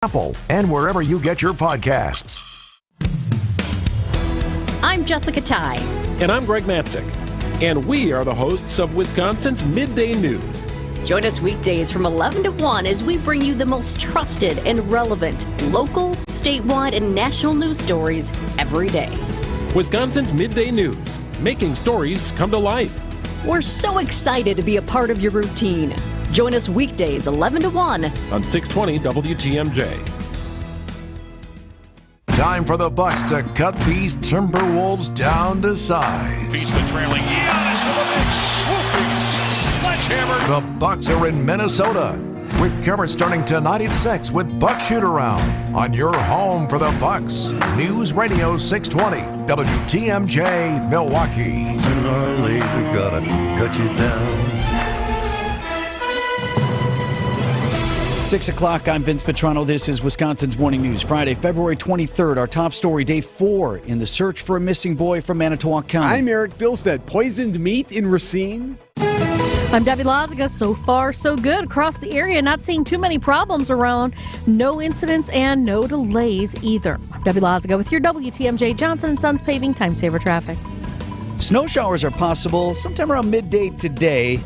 Apple, and wherever you get your podcasts. I'm Jessica Ty. And I'm Greg Matzik. And we are the hosts of Wisconsin's Midday News. Join us weekdays from 11 to 1 as we bring you the most trusted and relevant local, statewide, and national news stories every day. Wisconsin's Midday News, making stories come to life. We're so excited to be a part of your routine. Join us weekdays 11 to 1 on 620 WTMJ. Time for the Bucks to cut these Timberwolves down to size. Beats the trailing Giannis with a big swooping sledgehammer. The Bucks are in Minnesota with coverage starting tonight at 6 with Buck Shoot Around on your home for the Bucks. News Radio 620 WTMJ Milwaukee. Sooner or later, gotta cut you down. 6 o'clock, I'm Vince Vitrano. This is Wisconsin's Morning News. Friday, February 23rd, our top story, day 4 in the search for a missing boy from Manitowoc County. I'm Erik. Bilstad. Poisoned meat in Racine. I'm Debbie Lazaga. So far, so good across the area. Not seeing too many problems around. No incidents and no delays either. Debbie Lazaga with your WTMJ Johnson & Sons Paving Time Saver Traffic. Snow showers are possible sometime around midday today.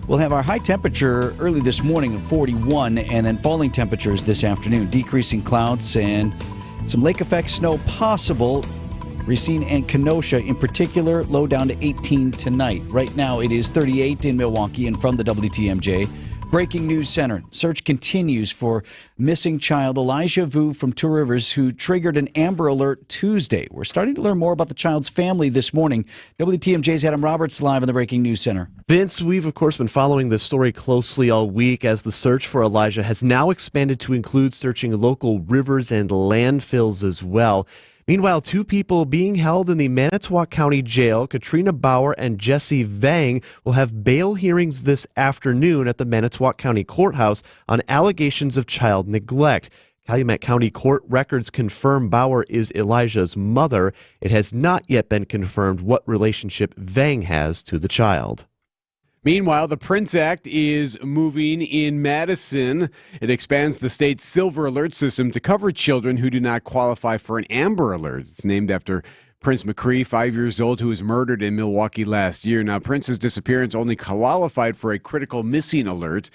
We'll have our high temperature early this morning of 41 and then falling temperatures this afternoon. Decreasing clouds and some lake effect snow possible. Racine and Kenosha in particular, low down to 18 tonight. Right now it is 38 in Milwaukee and from the WTMJ. Breaking News Center. Search continues for missing child Elijah Vu from Two Rivers, who triggered an Amber Alert Tuesday. We're starting to learn more about the child's family this morning. WTMJ's Adam Roberts live in the Breaking News Center. Vince, we've of course been following this story closely all week as the search for Elijah has now expanded to include searching local rivers and landfills as well. Meanwhile, 2 people being held in the Manitowoc County Jail, Katrina Bauer and Jesse Vang, will have bail hearings this afternoon at the Manitowoc County Courthouse on allegations of child neglect. Calumet County Court records confirm Bauer is Elijah's mother. It has not yet been confirmed what relationship Vang has to the child. Meanwhile, the Prince Act is moving in Madison. It expands the state's Silver Alert system to cover children who do not qualify for an Amber Alert. It's named after Prince McCree, 5 years old, who was murdered in Milwaukee last year. Now, Prince's disappearance only qualified for a critical missing alert.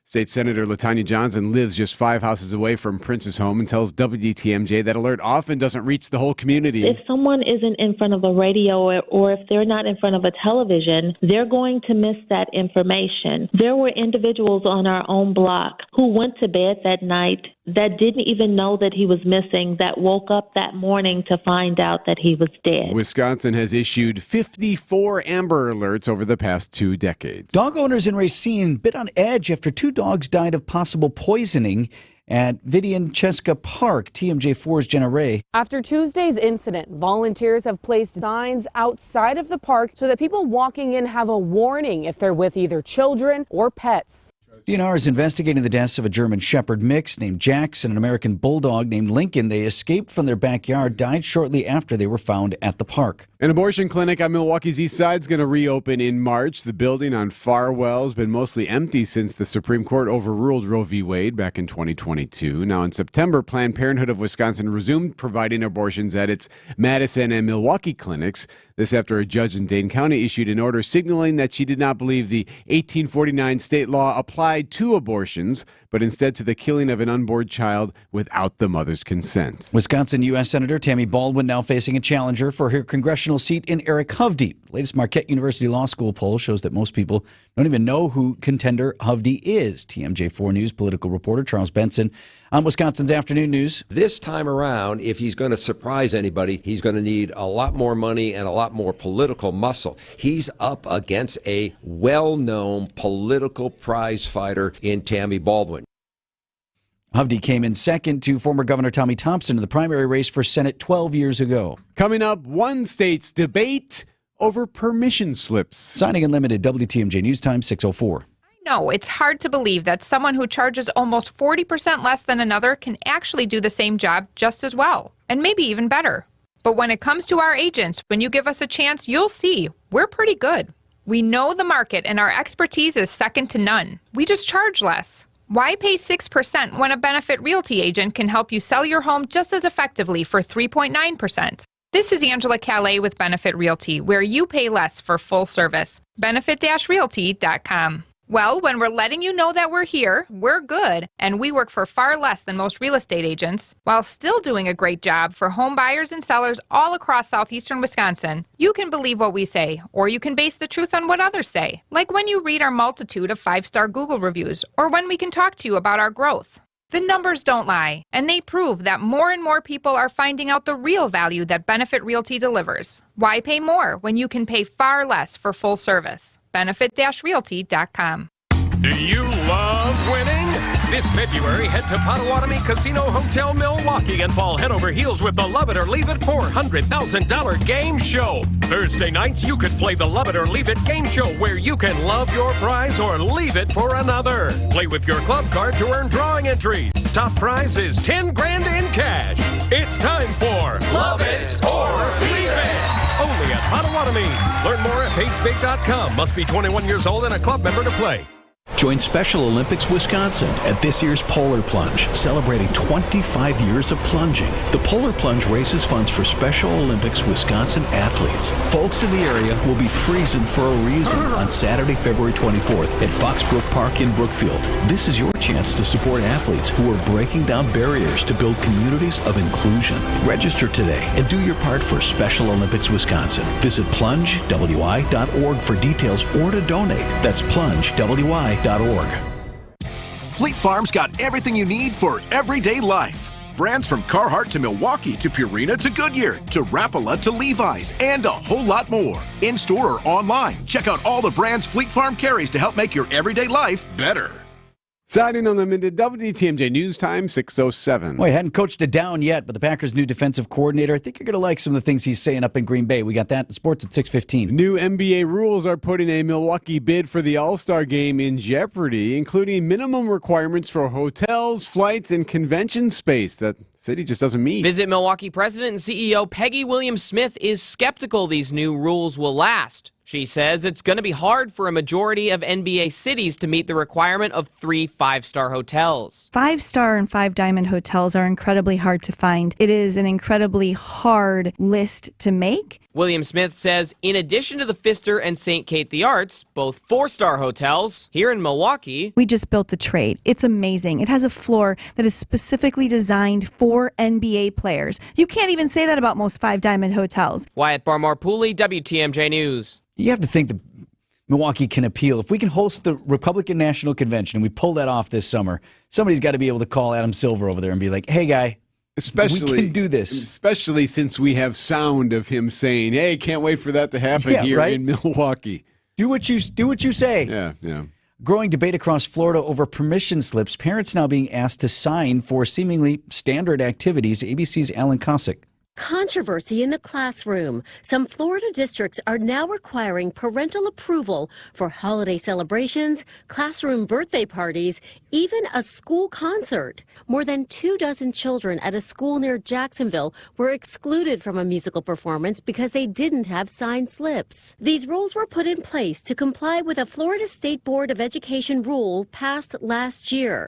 State Senator LaTanya Johnson lives just 5 houses away from Prince's home and tells WTMJ that alert often doesn't reach the whole community. If someone isn't in front of a radio or if they're not in front of a television, they're going to miss that information. There were individuals on our own block who went to bed that night that didn't even know that he was missing, that woke up that morning to find out that he was dead. Wisconsin has issued 54 Amber Alerts over the past 2 decades. Dog owners in Racine bit on edge after 2 dogs died of possible poisoning at Vidian-Cheska Park. TMJ4's Jenna Ray. After Tuesday's incident, volunteers have placed signs outside of the park so that people walking in have a warning if they're with either children or pets. DNR is investigating the deaths of a German Shepherd mix named Jax and an American Bulldog named Lincoln. They escaped from their backyard, died shortly after they were found at the park. An abortion clinic on Milwaukee's east side is going to reopen in March. The building on Farwell has been mostly empty since the Supreme Court overruled Roe v. Wade back in 2022. Now, in September, Planned Parenthood of Wisconsin resumed providing abortions at its Madison and Milwaukee clinics. This after a judge in Dane County issued an order signaling that she did not believe the 1849 state law applied to abortions, but instead to the killing of an unborn child without the mother's consent. Wisconsin U.S. Senator Tammy Baldwin now facing a challenger for her congressional seat in Erik Hovde. The latest Marquette University Law School poll shows that most people don't even know who contender Hovde is. TMJ4 News political reporter Charles Benson on Wisconsin's Afternoon News. This time around, if he's going to surprise anybody, he's going to need a lot more money and a lot more political muscle. He's up against a well-known political prize fighter in Tammy Baldwin. Hovde came in second to former Governor Tommy Thompson in the primary race for Senate 12 years ago. Coming up, one state's debate over permission slips. Signing Unlimited, WTMJ News Time, 6:04. No, it's hard to believe that someone who charges almost 40% less than another can actually do the same job just as well, and maybe even better. But when it comes to our agents, when you give us a chance, you'll see we're pretty good. We know the market and our expertise is second to none. We just charge less. Why pay 6% when a Benefit Realty agent can help you sell your home just as effectively for 3.9%? This is Angela Calais with Benefit Realty, where you pay less for full service. Benefit-realty.com. Well, when we're letting you know that we're here, we're good, and we work for far less than most real estate agents, while still doing a great job for home buyers and sellers all across southeastern Wisconsin. You can believe what we say, or you can base the truth on what others say, like when you read our multitude of 5-star Google reviews, or when we can talk to you about our growth. The numbers don't lie, and they prove that more and more people are finding out the real value that Benefit Realty delivers. Why pay more when you can pay far less for full service? Benefit-realty.com. Do you love winning? This February, head to Potawatomi Casino Hotel Milwaukee and fall head over heels with the Love It or Leave It $400,000 game show. Thursday nights, you could play the Love It or Leave It game show where you can love your prize or leave it for another. Play with your club card to earn drawing entries. Top prize is $10,000 in cash. It's time for Love It or Leave It. Only at Potawatomi. Learn more at PaceBig.com. Must be 21 years old and a club member to play. Join Special Olympics Wisconsin at this year's Polar Plunge, celebrating 25 years of plunging. The Polar Plunge raises funds for Special Olympics Wisconsin athletes. Folks in the area will be freezing for a reason on Saturday, February 24th at Foxbrook Park in Brookfield. This is your chance to support athletes who are breaking down barriers to build communities of inclusion. Register today and do your part for Special Olympics Wisconsin. Visit plungewi.org for details or to donate. That's plungewi.org. Fleet Farm's got everything you need for everyday life. Brands from Carhartt to Milwaukee to Purina to Goodyear to Rapala to Levi's and a whole lot more. In-store or online, check out all the brands Fleet Farm carries to help make your everyday life better. Signing on the minute, WTMJ News Time, 6:07. Well, he hadn't coached it down yet, but the Packers' new defensive coordinator, I think you're going to like some of the things he's saying up in Green Bay. We got that in sports at 6:15. New NBA rules are putting a Milwaukee bid for the All-Star Game in jeopardy, including minimum requirements for hotels, flights, and convention space that city just doesn't meet. Visit Milwaukee President and CEO Peggy Williams-Smith is skeptical these new rules will last. She says it's going to be hard for a majority of NBA cities to meet the requirement of 3 5-star hotels. 5-star and 5-diamond hotels are incredibly hard to find. It is an incredibly hard list to make. Williams-Smith says in addition to the Pfister and St. Kate the Arts, both 4-star hotels here in Milwaukee. We just built the Trade. It's amazing. It has a floor that is specifically designed for NBA players. You can't even say that about most 5-diamond hotels. Wyatt Barmore-Pooley, WTMJ News. You have to think that Milwaukee can appeal. If we can host the Republican National Convention and we pull that off this summer, somebody's got to be able to call Adam Silver over there and be like, hey, guy, we can do this. Especially since we have sound of him saying, hey, can't wait for that to happen in Milwaukee. Do what you say. Yeah. Growing debate across Florida over permission slips. Parents now being asked to sign for seemingly standard activities. ABC's Alan Kosick. Controversy in the classroom. Some Florida districts are now requiring parental approval for holiday celebrations, classroom birthday parties, even a school concert. More than 24 children at a school near Jacksonville were excluded from a musical performance because they didn't have signed slips. These rules were put in place to comply with a Florida State Board of Education rule passed last year.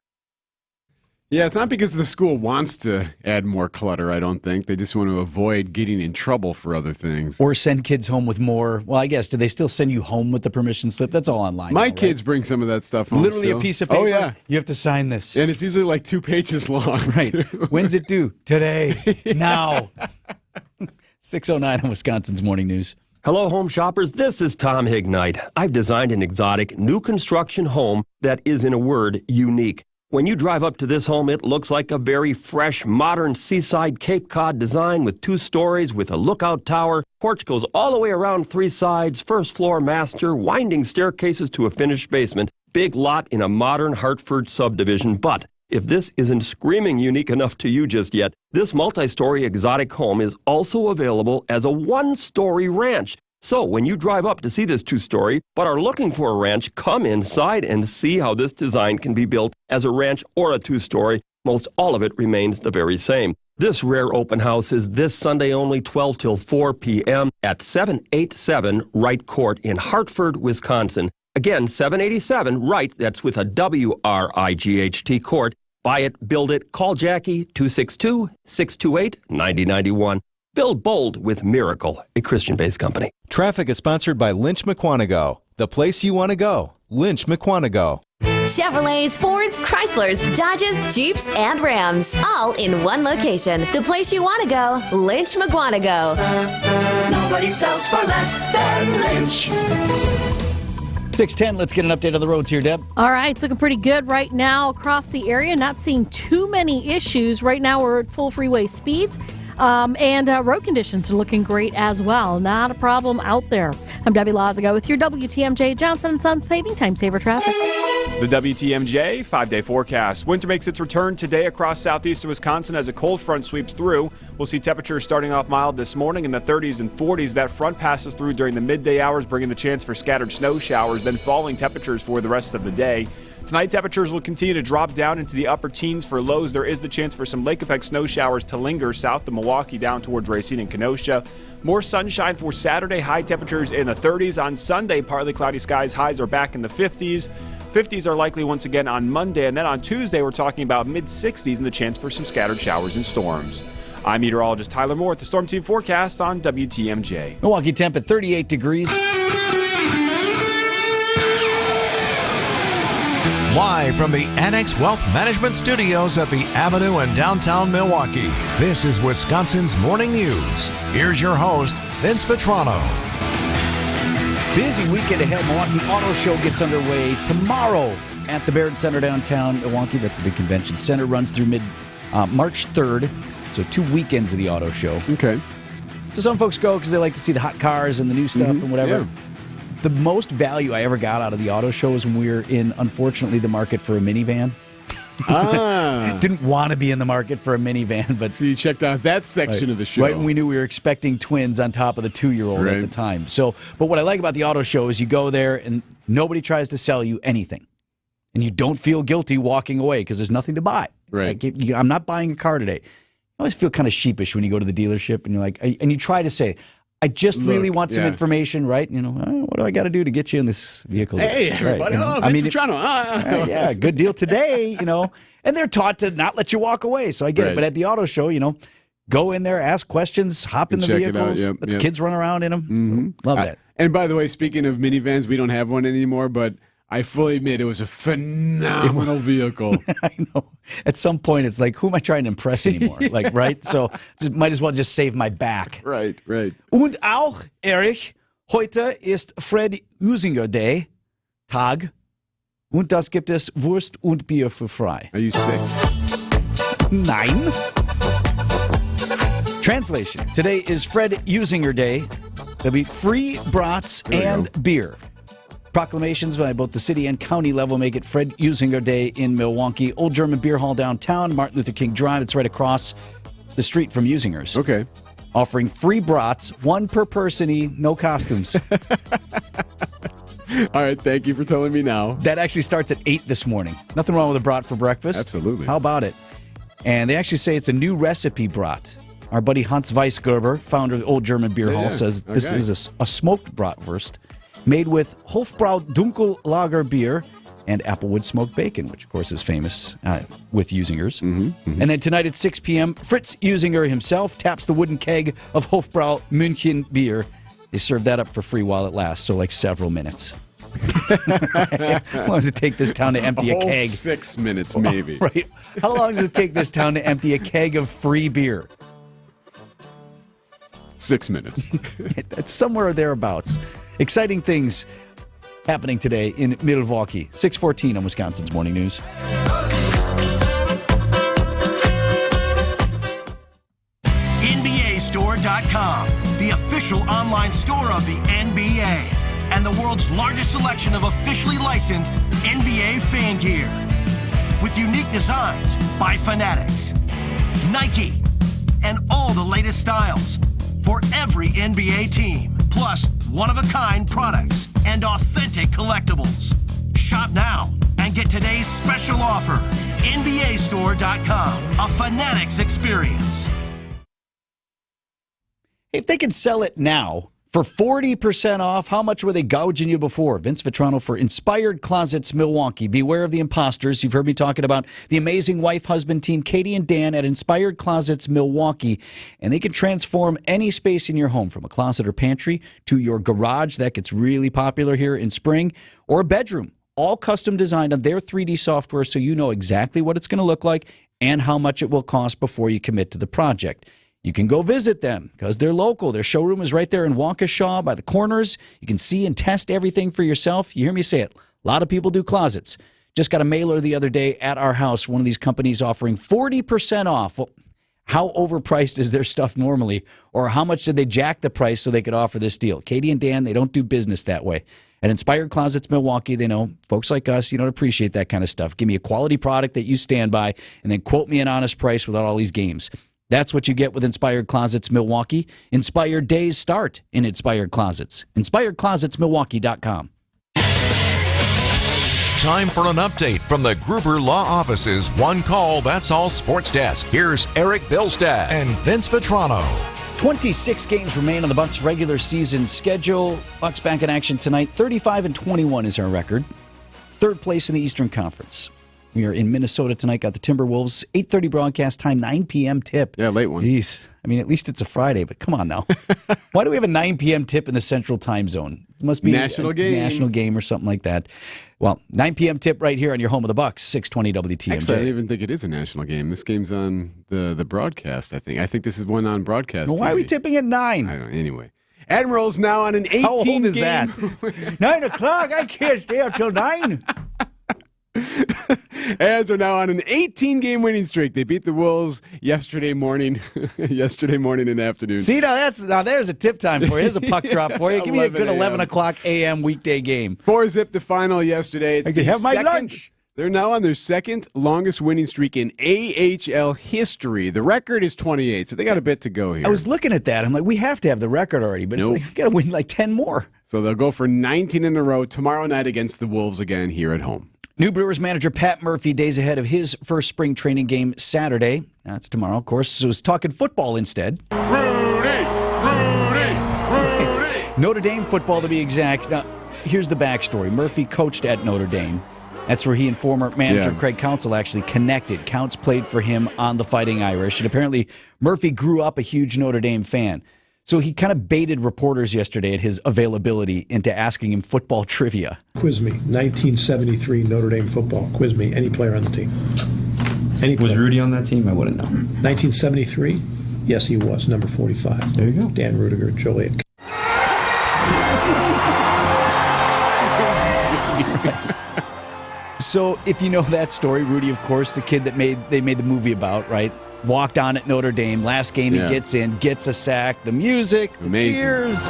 Yeah, it's not because the school wants to add more clutter, I don't think. They just want to avoid getting in trouble for other things. Or send kids home with more. Well, I guess, do they still send you home with the permission slip? That's all online. My kids bring some of that stuff home. Literally still. A piece of paper? Oh, yeah. You have to sign this. And it's usually like 2 pages long. Right. Too. When's it due? Today. Now. 6:09 on Wisconsin's Morning News. Hello, home shoppers. This is Tom Hignite. I've designed an exotic new construction home that is, in a word, unique. When you drive up to this home, it looks like a very fresh, modern seaside Cape Cod design with 2 stories with a lookout tower. Porch goes all the way around 3 sides, first floor master, winding staircases to a finished basement. Big lot in a modern Hartford subdivision. But if this isn't screaming unique enough to you just yet, this multi-story exotic home is also available as a 1-story ranch. So when you drive up to see this 2-story, but are looking for a ranch, come inside and see how this design can be built as a ranch or a 2-story. Most all of it remains the very same. This rare open house is this Sunday only, 12 till 4 p.m. at 787 Wright Court in Hartford, Wisconsin. Again, 787 Wright, that's with a W-R-I-G-H-T Court. Buy it, build it, call Jackie, 262-628-9091. Build bold with Miracle, a Christian-based company. Traffic is sponsored by Lynch McQuanago. The place you want to go. Lynch McQuanago. Chevrolets, Fords, Chryslers, Dodges, Jeeps, and Rams. All in one location. The place you want to go. Lynch McQuanago. Nobody sells for less than Lynch. 6:10, let's get an update on the roads here, Deb. All right, it's looking pretty good right now across the area. Not seeing too many issues. Right now we're at full freeway speeds. And road conditions are looking great as well. Not a problem out there. I'm Debbie Lazago with your WTMJ Johnson & Sons Paving Time Saver Traffic. The WTMJ 5-day forecast. Winter makes its return today across southeastern Wisconsin as a cold front sweeps through. We'll see temperatures starting off mild this morning in the 30s and 40s. That front passes through during the midday hours, bringing the chance for scattered snow showers, then falling temperatures for the rest of the day. Tonight, temperatures will continue to drop down into the upper teens for lows. There is the chance for some lake effect snow showers to linger south of Milwaukee down towards Racine and Kenosha. More sunshine for Saturday, high temperatures in the 30s. On Sunday, partly cloudy skies, highs are back in the 50s. 50s are likely once again on Monday, and then on Tuesday, we're talking about mid-60s and the chance for some scattered showers and storms. I'm meteorologist Tyler Moore with the Storm Team forecast on WTMJ. Milwaukee temp at 38 degrees. Live from the Annex Wealth Management Studios at the Avenue in downtown Milwaukee, this is Wisconsin's Morning News. Here's your host, Vince Vitrano. Busy weekend ahead. Milwaukee Auto Show gets underway tomorrow at the Barrett Center downtown Milwaukee. That's the big convention center. Runs through March 3rd. So 2 weekends of the auto show. Okay. So some folks go because they like to see the hot cars and the new stuff and whatever. Yeah. The most value I ever got out of the auto show was when we were in, unfortunately, the market for a minivan. Didn't want to be in the market for a minivan, but so you checked out that section of the show. Right when we knew we were expecting twins on top of the 2-year-old at the time. So, but what I like about the auto show is you go there and nobody tries to sell you anything. And you don't feel guilty walking away because there's nothing to buy. Right. Like, I'm not buying a car today. I always feel kind of sheepish when you go to the dealership and you're like, and you try to say, I just really want some information, right? You know, what do I got to do to get you in this vehicle? Hey, everybody. Right, Vince Vitrano. Yeah, good deal today, you know. And they're taught to not let you walk away, so I get it. But at the auto show, you know, go in there, ask questions, hop in the vehicles, let the kids run around in them. Mm-hmm. So, love that. And by the way, speaking of minivans, we don't have one anymore, but I fully admit it was a phenomenal vehicle. I know. At some point, it's like, who am I trying to impress anymore? Like, right? So might as well just save my back. Right. Und auch, Erik, heute ist Fred Usinger Day, Tag. Und das gibt es Wurst und Bier für frei. Are you sick? Nein. Translation. Today is Fred Usinger Day. There'll be free brats and beer. Proclamations by both the city and county level make it Fred Usinger Day in Milwaukee. Old German Beer Hall downtown, Martin Luther King Drive. It's right across the street from Usinger's. Okay. Offering free brats, one per person, no costumes. All right, thank you for telling me now. That actually starts at 8 this morning. Nothing wrong with a brat for breakfast. Absolutely. How about it? And they actually say it's a new recipe brat. Our buddy Hans Weisgerber, founder of the Old German Beer Hall, says this is a smoked bratwurst made with Hofbrau Dunkel Lager beer and Applewood smoked bacon, which, of course, is famous with Usinger's. And then tonight at 6 p.m., Fritz Usinger himself taps the wooden keg of Hofbrau München beer. They serve that up for free while it lasts, so like several minutes. How long does it take this town to empty a keg? 6 minutes, maybe. Right. How long does it take this town to empty a keg of free beer? 6 minutes. It's somewhere thereabouts. Exciting things happening today in Milwaukee. 6:14 on Wisconsin's Morning News. NBAstore.com, the official online store of the NBA, and the world's largest selection of officially licensed NBA fan gear. With unique designs by Fanatics, Nike, and all the latest styles for every NBA team, plus one-of-a-kind products and authentic collectibles. Shop now and get today's special offer. NBAstore.com, a Fanatics experience. If they could sell it now For 40% off, how much were they gouging you before? Vince Vitrano for Inspired Closets Milwaukee. Beware of the imposters. You've heard me talking about the amazing wife-husband team, Katie and Dan at Inspired Closets Milwaukee. And they can transform any space in your home, from a closet or pantry to your garage. That gets really popular here in spring. Or a bedroom. All custom designed on their 3D software, so you know exactly what it's going to look like and how much it will cost before you commit to the project. You can go visit them because they're local. Their showroom is right there in Waukesha by the Corners. You can see and test everything for yourself. You hear me say it. A lot of people do closets. Just got a mailer the other day at our house. One of these companies offering 40% off. Well, how overpriced is their stuff normally? Or how much did they jack the price so they could offer this deal? Katie and Dan, they don't do business that way. At Inspired Closets Milwaukee, they know folks like us, you don't appreciate that kind of stuff. Give me a quality product that you stand by and then quote me an honest price without all these games. That's what you get with Inspired Closets Milwaukee. Inspired days start in Inspired Closets. InspiredClosetsMilwaukee.com. Time for an update from the Gruber Law Office's One Call, That's All Sports Desk. Here's Erik Bilstad and Vince Vitrano. 26 games remain on the Bucs' regular season schedule. Bucs back in action tonight. 35-21 is our record. Third place in the Eastern Conference. We are in Minnesota tonight. Got the Timberwolves. 8:30 broadcast time, 9 p.m. tip. Yeah, late one. Jeez. I mean, at least it's a Friday, but come on now. Why do we have a 9 p.m. tip in the Central Time Zone? It must be national game or something like that. Well, 9 p.m. tip right here on your home of the Bucs, 620 WTMJ. Actually, I don't even think it is a national game. This game's on the broadcast, I think. I think this is one on broadcast. Well, why are we tipping at 9? I don't know. Anyway. Admiral's now on an 18 How old is game. that? 9 o'clock? I can't stay up till 9. Ads are now on an 18-game winning streak. They beat the Wolves yesterday morning and afternoon. See, now there's a tip time for you. There's a puck drop for you. Give me a good 11 o'clock a.m. weekday game. 4-zip the final yesterday. It's I can have my lunch. They're now on their second longest winning streak in AHL history. The record is 28, so they got a bit to go here. I was looking at that. I'm like, we have to have the record already, but it's like, you got to win like 10 more. So they'll go for 19 in a row tomorrow night against the Wolves again here at home. New Brewers manager Pat Murphy, days ahead of his first spring training game Saturday. That's tomorrow, of course. So he's talking football instead. Rudy! Notre Dame football, to be exact. Now, here's the backstory. Murphy coached at Notre Dame. That's where he and former manager Craig Counsell actually connected. Counts played for him on the Fighting Irish. And apparently, Murphy grew up a huge Notre Dame fan. So he kind of baited reporters yesterday at his availability into asking him football trivia. Quiz me. 1973 Notre Dame football. Quiz me. Any player on the team. Any player. Was Rudy on that team? I wouldn't know. 1973? Yes, he was. Number 45. There you go. Dan Rudiger, Joliet. So if you know that story, Rudy, of course, the kid that they made the movie about, right? Walked on at Notre Dame. Last game he gets in, gets a sack. The music, the tears.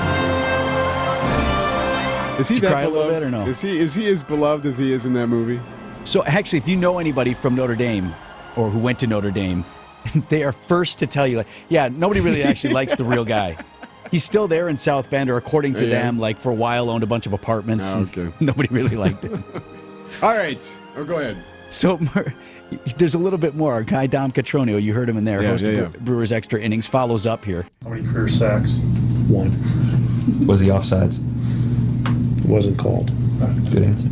Is he Did you cry a little bit or no? Is he as beloved as he is in that movie? So actually, if you know anybody from Notre Dame or who went to Notre Dame, they are first to tell you, like, yeah, nobody really actually likes the real guy. He's still there in South Bend, or according to them, like for a while owned a bunch of apartments. And nobody really liked him. All right. Oh, go ahead. So there's a little bit more. Our guy Dom Catronio, you heard him in there, host of Brewers Extra Innings, follows up here. How many career sacks? 1. Was he offsides? Wasn't called. Good answer.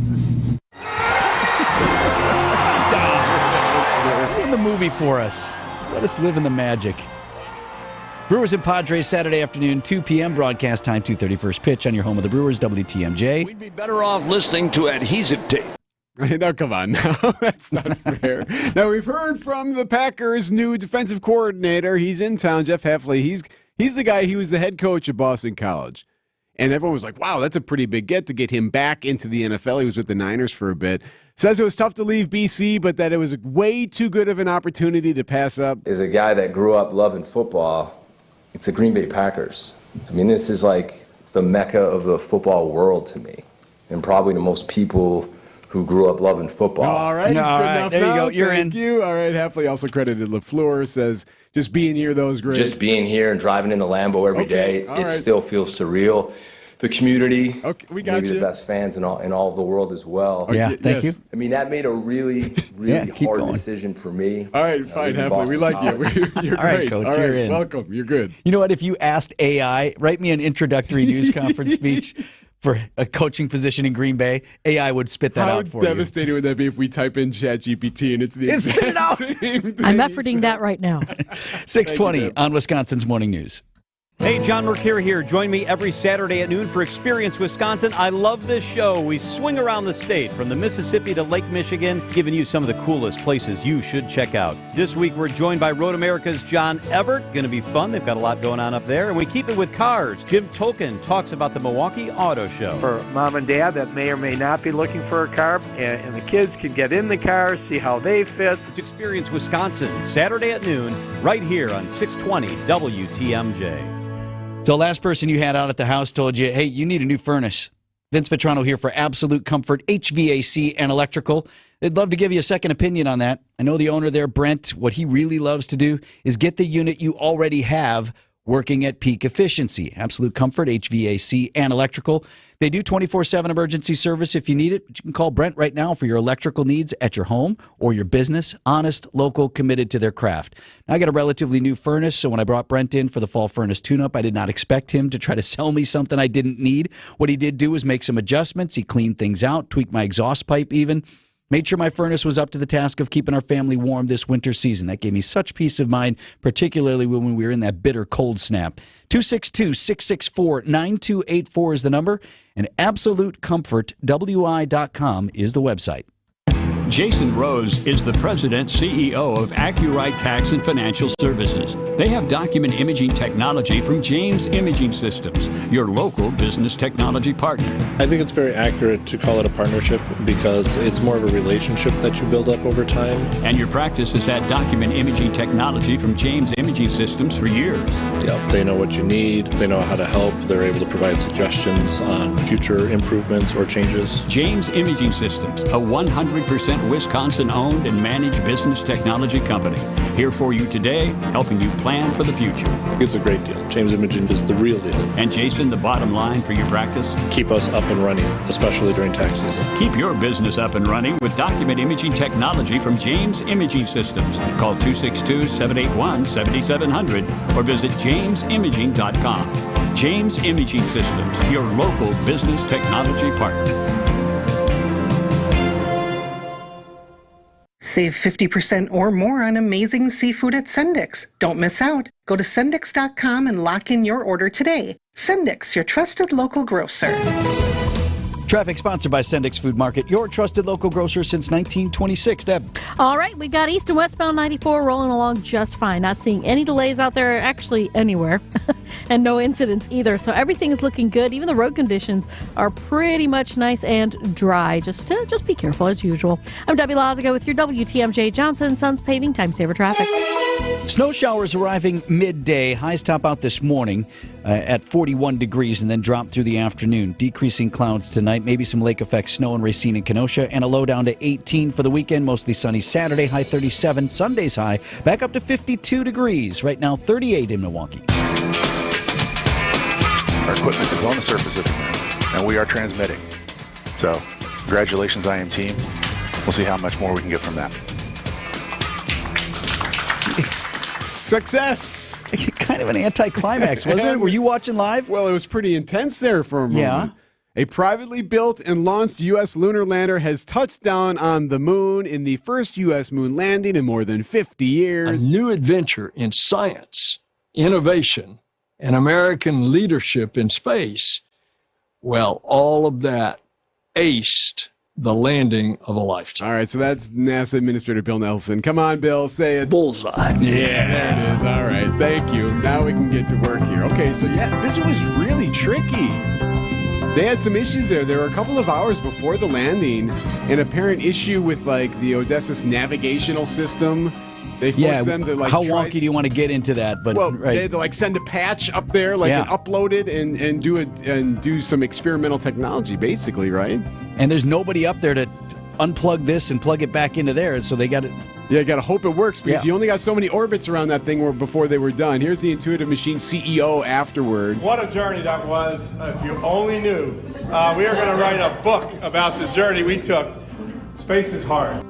Dom, ruin the movie for us. Just let us live in the magic. Brewers and Padres Saturday afternoon, 2 p.m. broadcast time, 2:31 pitch on your home of the Brewers, WTMJ. We'd be better off listening to adhesive tape. No, come on now. That's not fair. Now, we've heard from the Packers' new defensive coordinator. He's in town, Jeff Heffley. He's the guy, he was the head coach at Boston College. And everyone was like, wow, that's a pretty big get to get him back into the NFL. He was with the Niners for a bit. Says it was tough to leave BC, but that it was way too good of an opportunity to pass up. As a guy that grew up loving football, it's the Green Bay Packers. I mean, this is like the mecca of the football world to me. And probably to most people who grew up loving football. All right, all right, there you go. You're in. Thank you. All right, Heffley also credited LaFleur, says just being here, though, is great. Just being here and driving in the Lambo every day, it still feels surreal. the community. Okay, we got maybe you. the best fans in all of the world as well. Yeah, thank you. I mean, that made a really hard decision for me. All right, fine, Heffley. We like you. You're All right, great. Coach, All you're right, in. welcome. You're good. You know what? If you asked AI, write me an introductory news conference speech for a coaching position in Green Bay, AI would spit that out for How devastating would that be if we type in ChatGPT and it's the Spit it out. same thing? I'm efforting that right now. 620 on Wisconsin's Morning News. Hey, John Mercure here. Join me every Saturday at noon for Experience Wisconsin. I love this show. We swing around the state from the Mississippi to Lake Michigan, giving you some of the coolest places you should check out. This week, we're joined by Road America's John Everett. Going to be fun. They've got a lot going on up there. And we keep it with cars. Jim Tolkien talks about the Milwaukee Auto Show. For mom and dad that may or may not be looking for a car, and the kids can get in the car, see how they fit. It's Experience Wisconsin, Saturday at noon, right here on 620 WTMJ. So last person you had out at the house told you, hey, you need a new furnace. Vince Vitrano here for Absolute Comfort, HVAC, and Electrical. They'd love to give you a second opinion on that. I know the owner there, Brent, what he really loves to do is get the unit you already have working at peak efficiency. Absolute Comfort, HVAC, and Electrical. They do 24/7 emergency service if you need it. But you can call Brent right now for your electrical needs at your home or your business. Honest, local, committed to their craft. Now, I got a relatively new furnace, so when I brought Brent in for the fall furnace tune-up, I did not expect him to try to sell me something I didn't need. What he did do was make some adjustments. He cleaned things out, tweaked my exhaust pipe even. Made sure my furnace was up to the task of keeping our family warm this winter season. That gave me such peace of mind, particularly when we were in that bitter cold snap. 262-664-9284 is the number, and AbsoluteComfortWI.com is the website. Jason Rose is the president CEO of AccuRite Tax and Financial Services. They have document imaging technology from James Imaging Systems, your local business technology partner. I think it's very accurate to call it a partnership because it's more of a relationship that you build up over time. And your practice has had document imaging technology from James Imaging Systems for years. Yep, they know what you need, they know how to help, they're able to provide suggestions on future improvements or changes. James Imaging Systems, a 100% Wisconsin-owned and managed business technology company. Here for you today, helping you plan for the future. It's a great deal. James Imaging is the real deal. And Jason, the bottom line for your practice? Keep us up and running, especially during tax season. Keep your business up and running with document imaging technology from James Imaging Systems. Call 262-781-7700 or visit jamesimaging.com. James Imaging Systems, your local business technology partner. Save 50% or more on amazing seafood at Sendix. Don't miss out. Go to Sendix.com and lock in your order today. Sendix, your trusted local grocer. Traffic sponsored by Sendix Food Market, your trusted local grocer since 1926. Deb. All right, we've got east and westbound 94 rolling along just fine. Not seeing any delays out there, actually anywhere, and no incidents either. So everything is looking good. Even the road conditions are pretty much nice and dry. Just be careful as usual. I'm Debbie Lazaga with your WTMJ Johnson & Sons Paving Time Saver Traffic. Snow showers arriving midday. Highs top out this morning at 41 degrees and then drop through the afternoon. Decreasing clouds tonight. Maybe some lake effect snow in Racine and Kenosha. And a low down to 18 for the weekend. Mostly sunny Saturday. High 37. Sunday's high back up to 52 degrees. Right now 38 in Milwaukee. Our equipment is on the surface of the moon, and we are transmitting. So, congratulations, IM team. We'll see how much more we can get from that. Success! Kind of an anticlimax, wasn't it? Were you watching live? Well, it was pretty intense there for a moment. Yeah. A privately built and launched U.S. lunar lander has touched down on the moon in the first U.S. moon landing in more than 50 years. A new adventure in science, innovation, and American leadership in space. Well, all of that aced the landing of a lifetime. All right, so that's NASA Administrator Bill Nelson. Come on, Bill, say it. Bullseye. Yeah, there it is. All right, thank you. Now we can get to work here. Okay, so yeah, this was really tricky. They had some issues there. There were a couple of hours before the landing, an apparent issue with like the Odysseus navigational system. They forced them to how wonky do you want to get into that? But they had to like send a patch up there, and upload it and do some experimental technology, basically, right? And there's nobody up there to unplug this and plug it back into there, so they got it Yeah, you got to hope it works because Yeah. you only got so many orbits around that thing before they were done. Here's the Intuitive Machine CEO afterward. What a journey that was. If you only knew. We are going to write a book about the journey we took. Space is hard.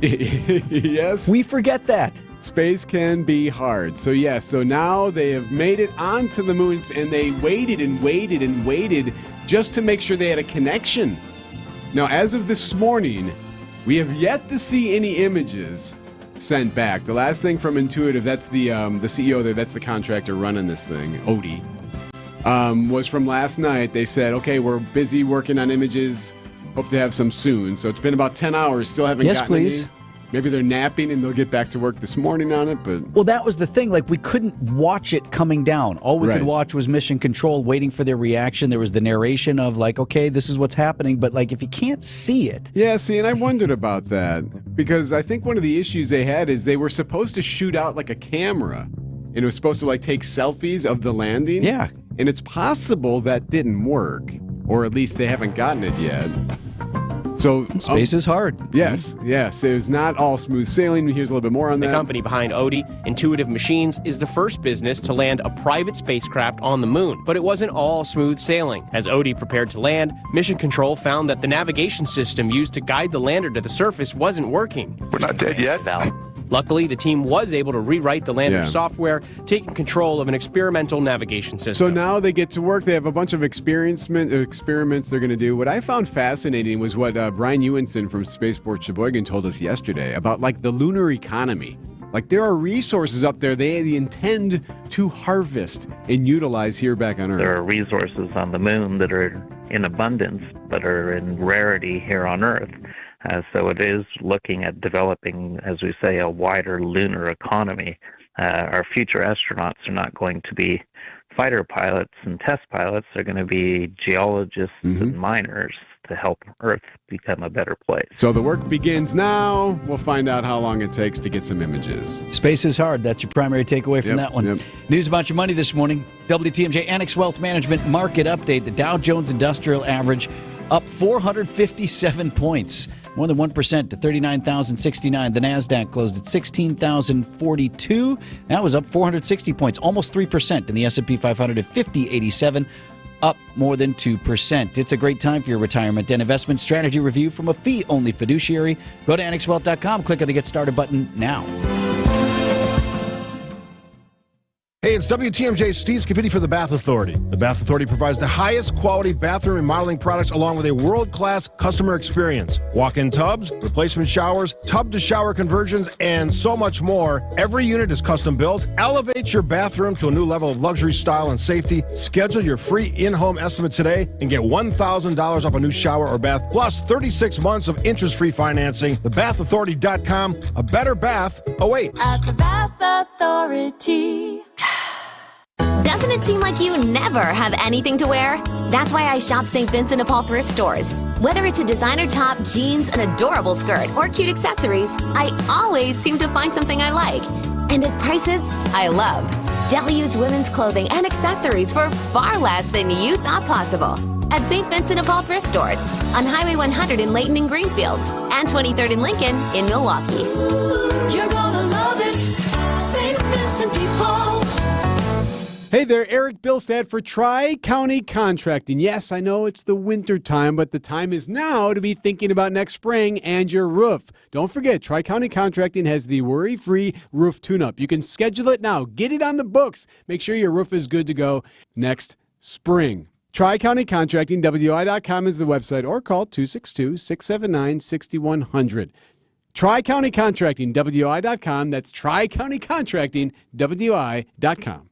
Yes. We forget that. Space can be hard. So, yes, so now they have made it onto the moon, and they waited and waited and waited just to make sure they had a connection. Now, as of this morning, we have yet to see any images sent back. The last thing from Intuitive, that's the CEO there, that's the contractor running this thing, Odie, was from last night. They said, okay, we're busy working on images. Hope to have some soon. So it's been about 10 hours. Still haven't gotten please. any. Maybe they're napping and they'll get back to work this morning on it. But Well, that was the thing. Like, we couldn't watch it coming down. All we could watch was Mission Control waiting for their reaction. There was the narration of, like, okay, this is what's happening. But, like, if you can't see it. Yeah, see, and I wondered about that. Because I think one of the issues they had is they were supposed to shoot out, like, a camera. And it was supposed to, like, take selfies of the landing. Yeah. And it's possible that didn't work. Or at least they haven't gotten it yet. So Space is hard. Yes, yes. It was not all smooth sailing. Here's a little bit more on that. The company behind Odie, Intuitive Machines, is the first business to land a private spacecraft on the moon. But it wasn't all smooth sailing. As Odie prepared to land, Mission Control found that the navigation system used to guide the lander to the surface wasn't working. We're not dead yet. Luckily, the team was able to rewrite the lander's software, taking control of an experimental navigation system. So now they get to work. They have a bunch of experiments they're going to do. What I found fascinating was what Brian Ewenson from Spaceport Sheboygan told us yesterday about, like, the lunar economy. Like, there are resources up there they intend to harvest and utilize here back on Earth. There are resources on the moon that are in abundance, but are in rarity here on Earth. So it is looking at developing, as we say, a wider lunar economy. Our future astronauts are not going to be fighter pilots and test pilots. They're going to be geologists and miners to help Earth become a better place. So the work begins now. We'll find out how long it takes to get some images. Space is hard. That's your primary takeaway from that one. Yep. News about your money this morning. WTMJ Annex Wealth Management Market Update. The Dow Jones Industrial Average up 457 points. More than 1% to 39,069. The NASDAQ closed at 16,042. That was up 460 points, almost 3%. And the S&P 500 at 5087, up more than 2%. It's a great time for your retirement and investment strategy review from a fee-only fiduciary. Go to annexwealth.com, click on the Get Started button now. Hey, it's WTMJ Steve Scafidi for the Bath Authority. The Bath Authority provides the highest quality bathroom remodeling products along with a world-class customer experience. Walk-in tubs, replacement showers, tub-to-shower conversions, and so much more. Every unit is custom built. Elevate your bathroom to a new level of luxury, style, and safety. Schedule your free in-home estimate today and get $1,000 off a new shower or bath, plus 36 months of interest-free financing. TheBathAuthority.com. A better bath awaits. At the Bath Authority. Doesn't it seem like you never have anything to wear? That's why I shop St. Vincent de Paul thrift stores. Whether it's a designer top, jeans, an adorable skirt, or cute accessories, I always seem to find something I like. And at prices I love. Gently used women's clothing and accessories for far less than you thought possible. At St. Vincent de Paul thrift stores on Highway 100 in Layton and Greenfield and 23rd and Lincoln in Milwaukee. You're gonna love it, St. Vincent de Paul. Hey there, Erik Bilstad for Tri-County Contracting. Yes, I know it's the winter time, but the time is now to be thinking about next spring and your roof. Don't forget, Tri-County Contracting has the worry-free roof tune-up. You can schedule it now. Get it on the books. Make sure your roof is good to go next spring. Tri-County Contracting, WI.com is the website, or call 262-679-6100. Tri-County Contracting, WI.com. That's Tri-County Contracting, WI.com.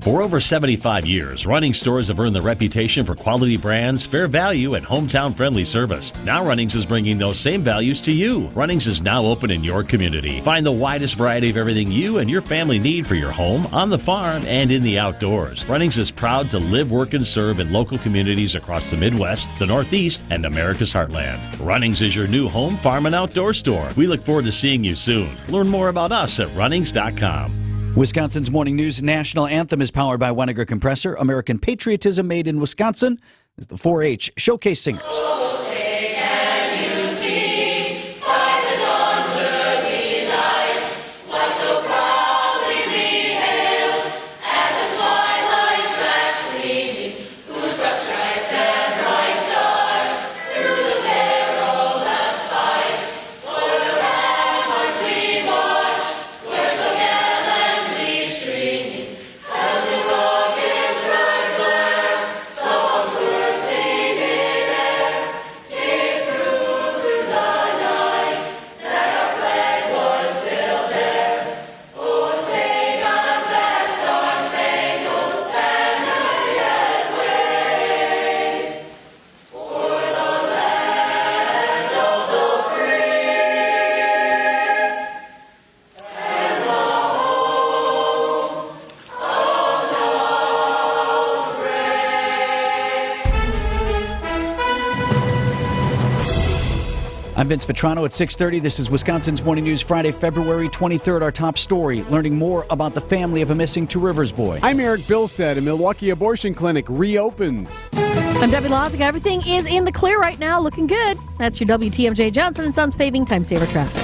For over 75 years, Runnings stores have earned the reputation for quality brands, fair value, and hometown-friendly service. Now Runnings is bringing those same values to you. Runnings is now open in your community. Find the widest variety of everything you and your family need for your home, on the farm, and in the outdoors. Runnings is proud to live, work, and serve in local communities across the Midwest, the Northeast, and America's heartland. Runnings is your new home, farm, and outdoor store. We look forward to seeing you soon. Learn more about us at runnings.com. Wisconsin's Morning News National Anthem is powered by Weninger Compressor. American patriotism made in Wisconsin is the 4-H Showcase Singers. Oh, say can you see by the dawn's early light I'm Vince Vitrano at 6:30. This is Wisconsin's Morning News, Friday, February 23rd. Our top story, learning more about the family of a missing Two Rivers boy. I'm Erik. Bilstad, a Milwaukee abortion clinic reopens. I'm Debbie Lozica. Everything is in the clear right now, looking good. That's your WTMJ Johnson & Sons Paving Time Saver Traffic.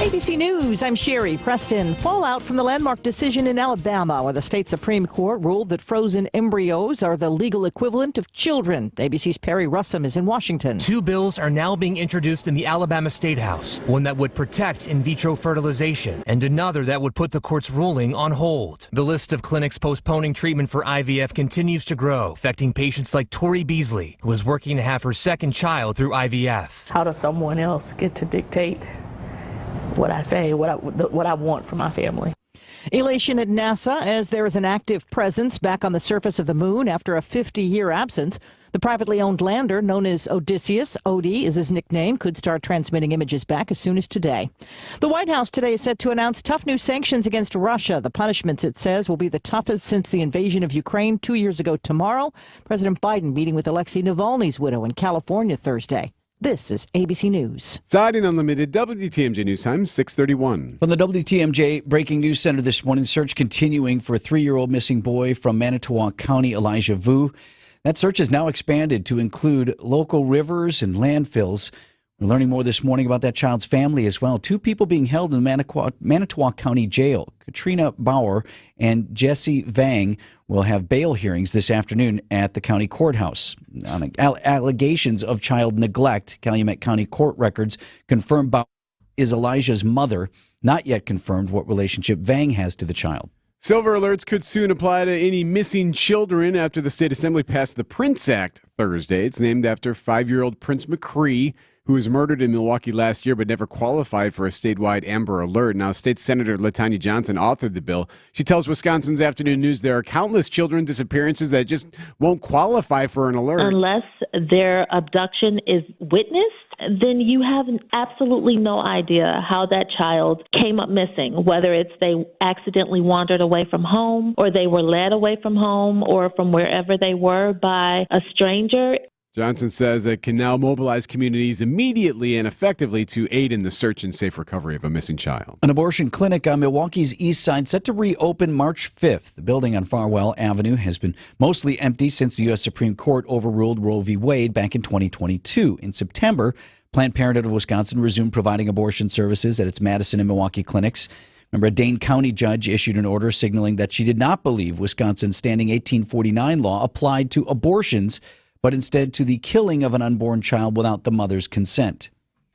ABC News, I'm Sherry Preston. Fallout from the landmark decision in Alabama where the state Supreme Court ruled that frozen embryos are the legal equivalent of children. ABC's Perry Russum is in Washington. Two bills are now being introduced in the Alabama State House, one that would protect in vitro fertilization and another that would put the court's ruling on hold. The list of clinics postponing treatment for IVF continues to grow, affecting patients like Tori Beasley, who is working to have her second child through IVF. How does someone else get to dictate what I say, what I want for my family? Elation at NASA as there is an active presence back on the surface of the moon after a 50-year absence. The privately owned lander, known as Odysseus, Odie is his nickname, could start transmitting images back as soon as today. The White House today is set to announce tough new sanctions against Russia. The punishments, it says, will be the toughest since the invasion of Ukraine 2 years ago tomorrow. President Biden meeting with Alexei Navalny's widow in California Thursday. This is ABC News. Siding Unlimited, WTMJ News Time, 6:31. From the WTMJ Breaking News Center this morning, search continuing for a 3-year-old missing boy from Manitowoc County, Elijah Vu. That search is now expanded to include local rivers and landfills. We're learning more this morning about that child's family as well. 2 people being held in Manitowoc County Jail. Katrina Bauer and Jesse Vang will have bail hearings this afternoon at the county courthouse. On allegations of child neglect, Calumet County court records confirm Bauer is Elijah's mother. Not yet confirmed what relationship Vang has to the child. Silver alerts could soon apply to any missing children after the state assembly passed the Prince Act Thursday. It's named after 5-year-old Prince McCree, who was murdered in Milwaukee last year but never qualified for a statewide Amber Alert. Now, State Senator LaTanya Johnson authored the bill. She tells Wisconsin's Afternoon News there are countless children disappearances that just won't qualify for an alert. Unless their abduction is witnessed, then you have absolutely no idea how that child came up missing, whether it's they accidentally wandered away from home or they were led away from home or from wherever they were by a stranger. Johnson says it can now mobilize communities immediately and effectively to aid in the search and safe recovery of a missing child. An abortion clinic on Milwaukee's east side set to reopen March 5th. The building on Farwell Avenue has been mostly empty since the U.S. Supreme Court overruled Roe v. Wade back in 2022. In September, Planned Parenthood of Wisconsin resumed providing abortion services at its Madison and Milwaukee clinics. Remember, a Dane County judge issued an order signaling that she did not believe Wisconsin's standing 1849 law applied to abortions, but instead to the killing of an unborn child without the mother's consent.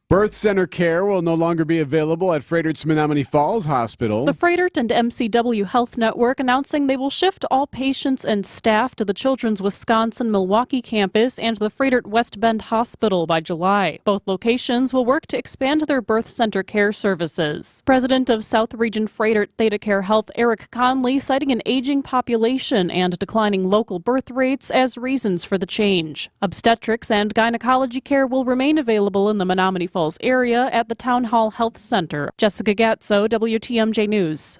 Birth center care will no longer be available at Freightert's Menominee Falls Hospital. The Freightert and MCW Health Network announcing they will shift all patients and staff to the Children's Wisconsin Milwaukee campus and the Freightert West Bend Hospital by July. Both locations will work to expand their birth center care services. President of South Region Freightert Theta Care Health Erik Conley citing an aging population and declining local birth rates as reasons for the change. Obstetrics and gynecology care will remain available in the Menominee Falls area at the Town Hall Health Center. Jessica Gatso, WTMJ News.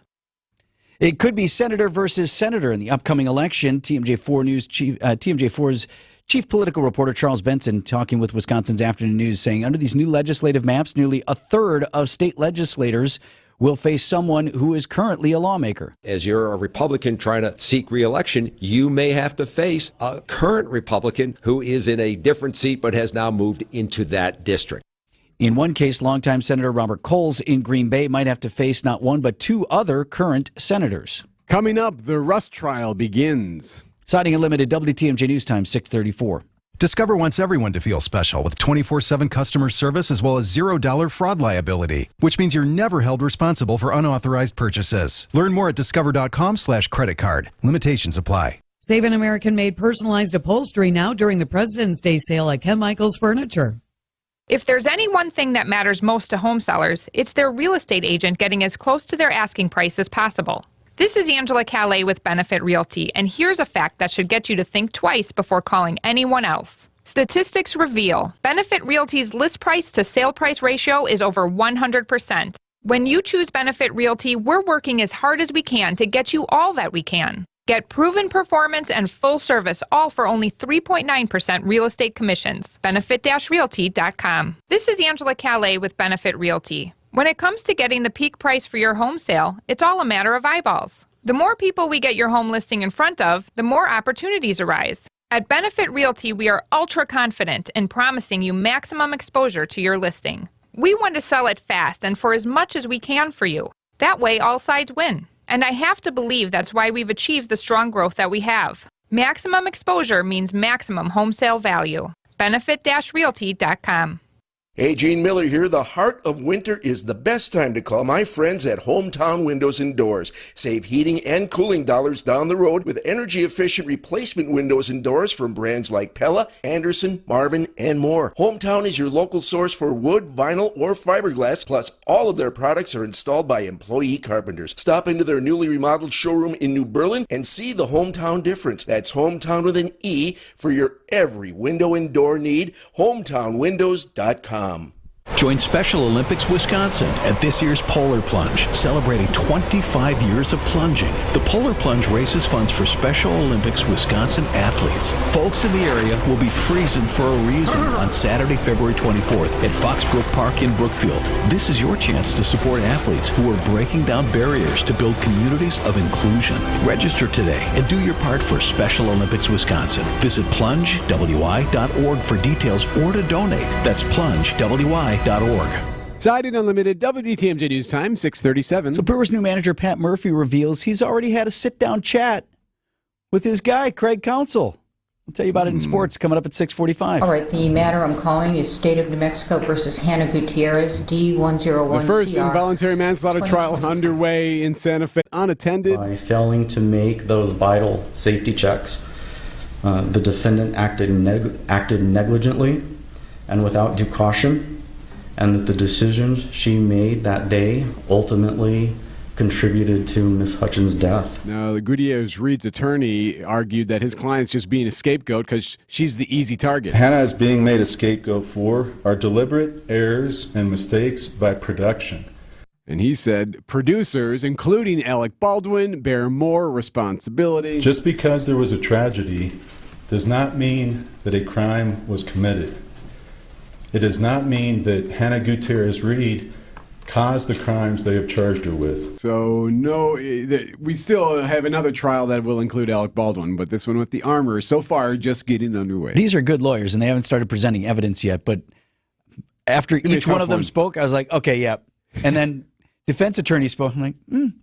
It could be senator versus senator in the upcoming election. TMJ4's chief political reporter Charles Benson talking with Wisconsin's Afternoon News saying under these new legislative maps, nearly a third of state legislators will face someone who is currently a lawmaker. As you're a Republican trying to seek re-election, you may have to face a current Republican who is in a different seat but has now moved into that district. In one case, longtime Senator Robert Coles in Green Bay might have to face not one but 2 other current senators. Coming up, the Rust trial begins. Siding Unlimited, WTMJ News Time, 6:34. Discover wants everyone to feel special with 24/7 customer service as well as $0 fraud liability, which means you're never held responsible for unauthorized purchases. Learn more at discover.com/credit card. Limitations apply. Save an American-made personalized upholstery now during the President's Day sale at Ken Michaels Furniture. If there's any one thing that matters most to home sellers, it's their real estate agent getting as close to their asking price as possible. This is Angela Calais with Benefit Realty, and here's a fact that should get you to think twice before calling anyone else. Statistics reveal Benefit Realty's list price to sale price ratio is over 100%. When you choose Benefit Realty, we're working as hard as we can to get you all that we can. Get proven performance and full service, all for only 3.9% real estate commissions. Benefit-realty.com. This is Angela Calais with Benefit Realty. When it comes to getting the peak price for your home sale, it's all a matter of eyeballs. The more people we get your home listing in front of, the more opportunities arise. At Benefit Realty, we are ultra confident in promising you maximum exposure to your listing. We want to sell it fast and for as much as we can for you. That way, all sides win. And I have to believe that's why we've achieved the strong growth that we have. Maximum exposure means maximum home sale value. Benefit-realty.com. Hey, Gene Miller here. The heart of winter is the best time to call my friends at Hometown Windows and Doors. Save heating and cooling dollars down the road with energy-efficient replacement windows and doors from brands like Pella, Anderson, Marvin, and more. Hometown is your local source for wood, vinyl, or fiberglass, plus all of their products are installed by employee carpenters. Stop into their newly remodeled showroom in New Berlin and see the Hometown difference. That's Hometown with an E for your every window and door need. HometownWindows.com. Join Special Olympics Wisconsin at this year's Polar Plunge, celebrating 25 years of plunging. The Polar Plunge raises funds for Special Olympics Wisconsin athletes. Folks in the area will be freezing for a reason on Saturday, February 24th at Foxbrook Park in Brookfield. This is your chance to support athletes who are breaking down barriers to build communities of inclusion. Register today and do your part for Special Olympics Wisconsin. Visit plungewi.org for details or to donate. That's plungewi.org. Siding Unlimited, WTMJ News Time, 6:37. So Brewers' new manager, Pat Murphy, reveals he's already had a sit-down chat with his guy, Craig Counsell. I'll tell you about it in sports coming up at 6:45. All right, the matter I'm calling is State of New Mexico versus Hannah Gutierrez, D101. The first involuntary manslaughter trial underway in Santa Fe, unattended. By failing to make those vital safety checks, the defendant acted negligently and without due caution, and that the decisions she made that day ultimately contributed to Ms. Hutchins' death. Now, the Gutierrez-Reed's attorney argued that his client's just being a scapegoat because she's the easy target. Hannah is being made a scapegoat for are deliberate errors and mistakes by production. And he said producers, including Alec Baldwin, bear more responsibility. Just because there was a tragedy does not mean that a crime was committed. It does not mean that Hannah Gutierrez-Reed caused the crimes they have charged her with. So, no, we still have another trial that will include Alec Baldwin, but this one with the armor so far just getting underway. These are good lawyers, and they haven't started presenting evidence yet, but after each one of them spoke, I was like, okay, yeah. And then defense attorney spoke, I'm like,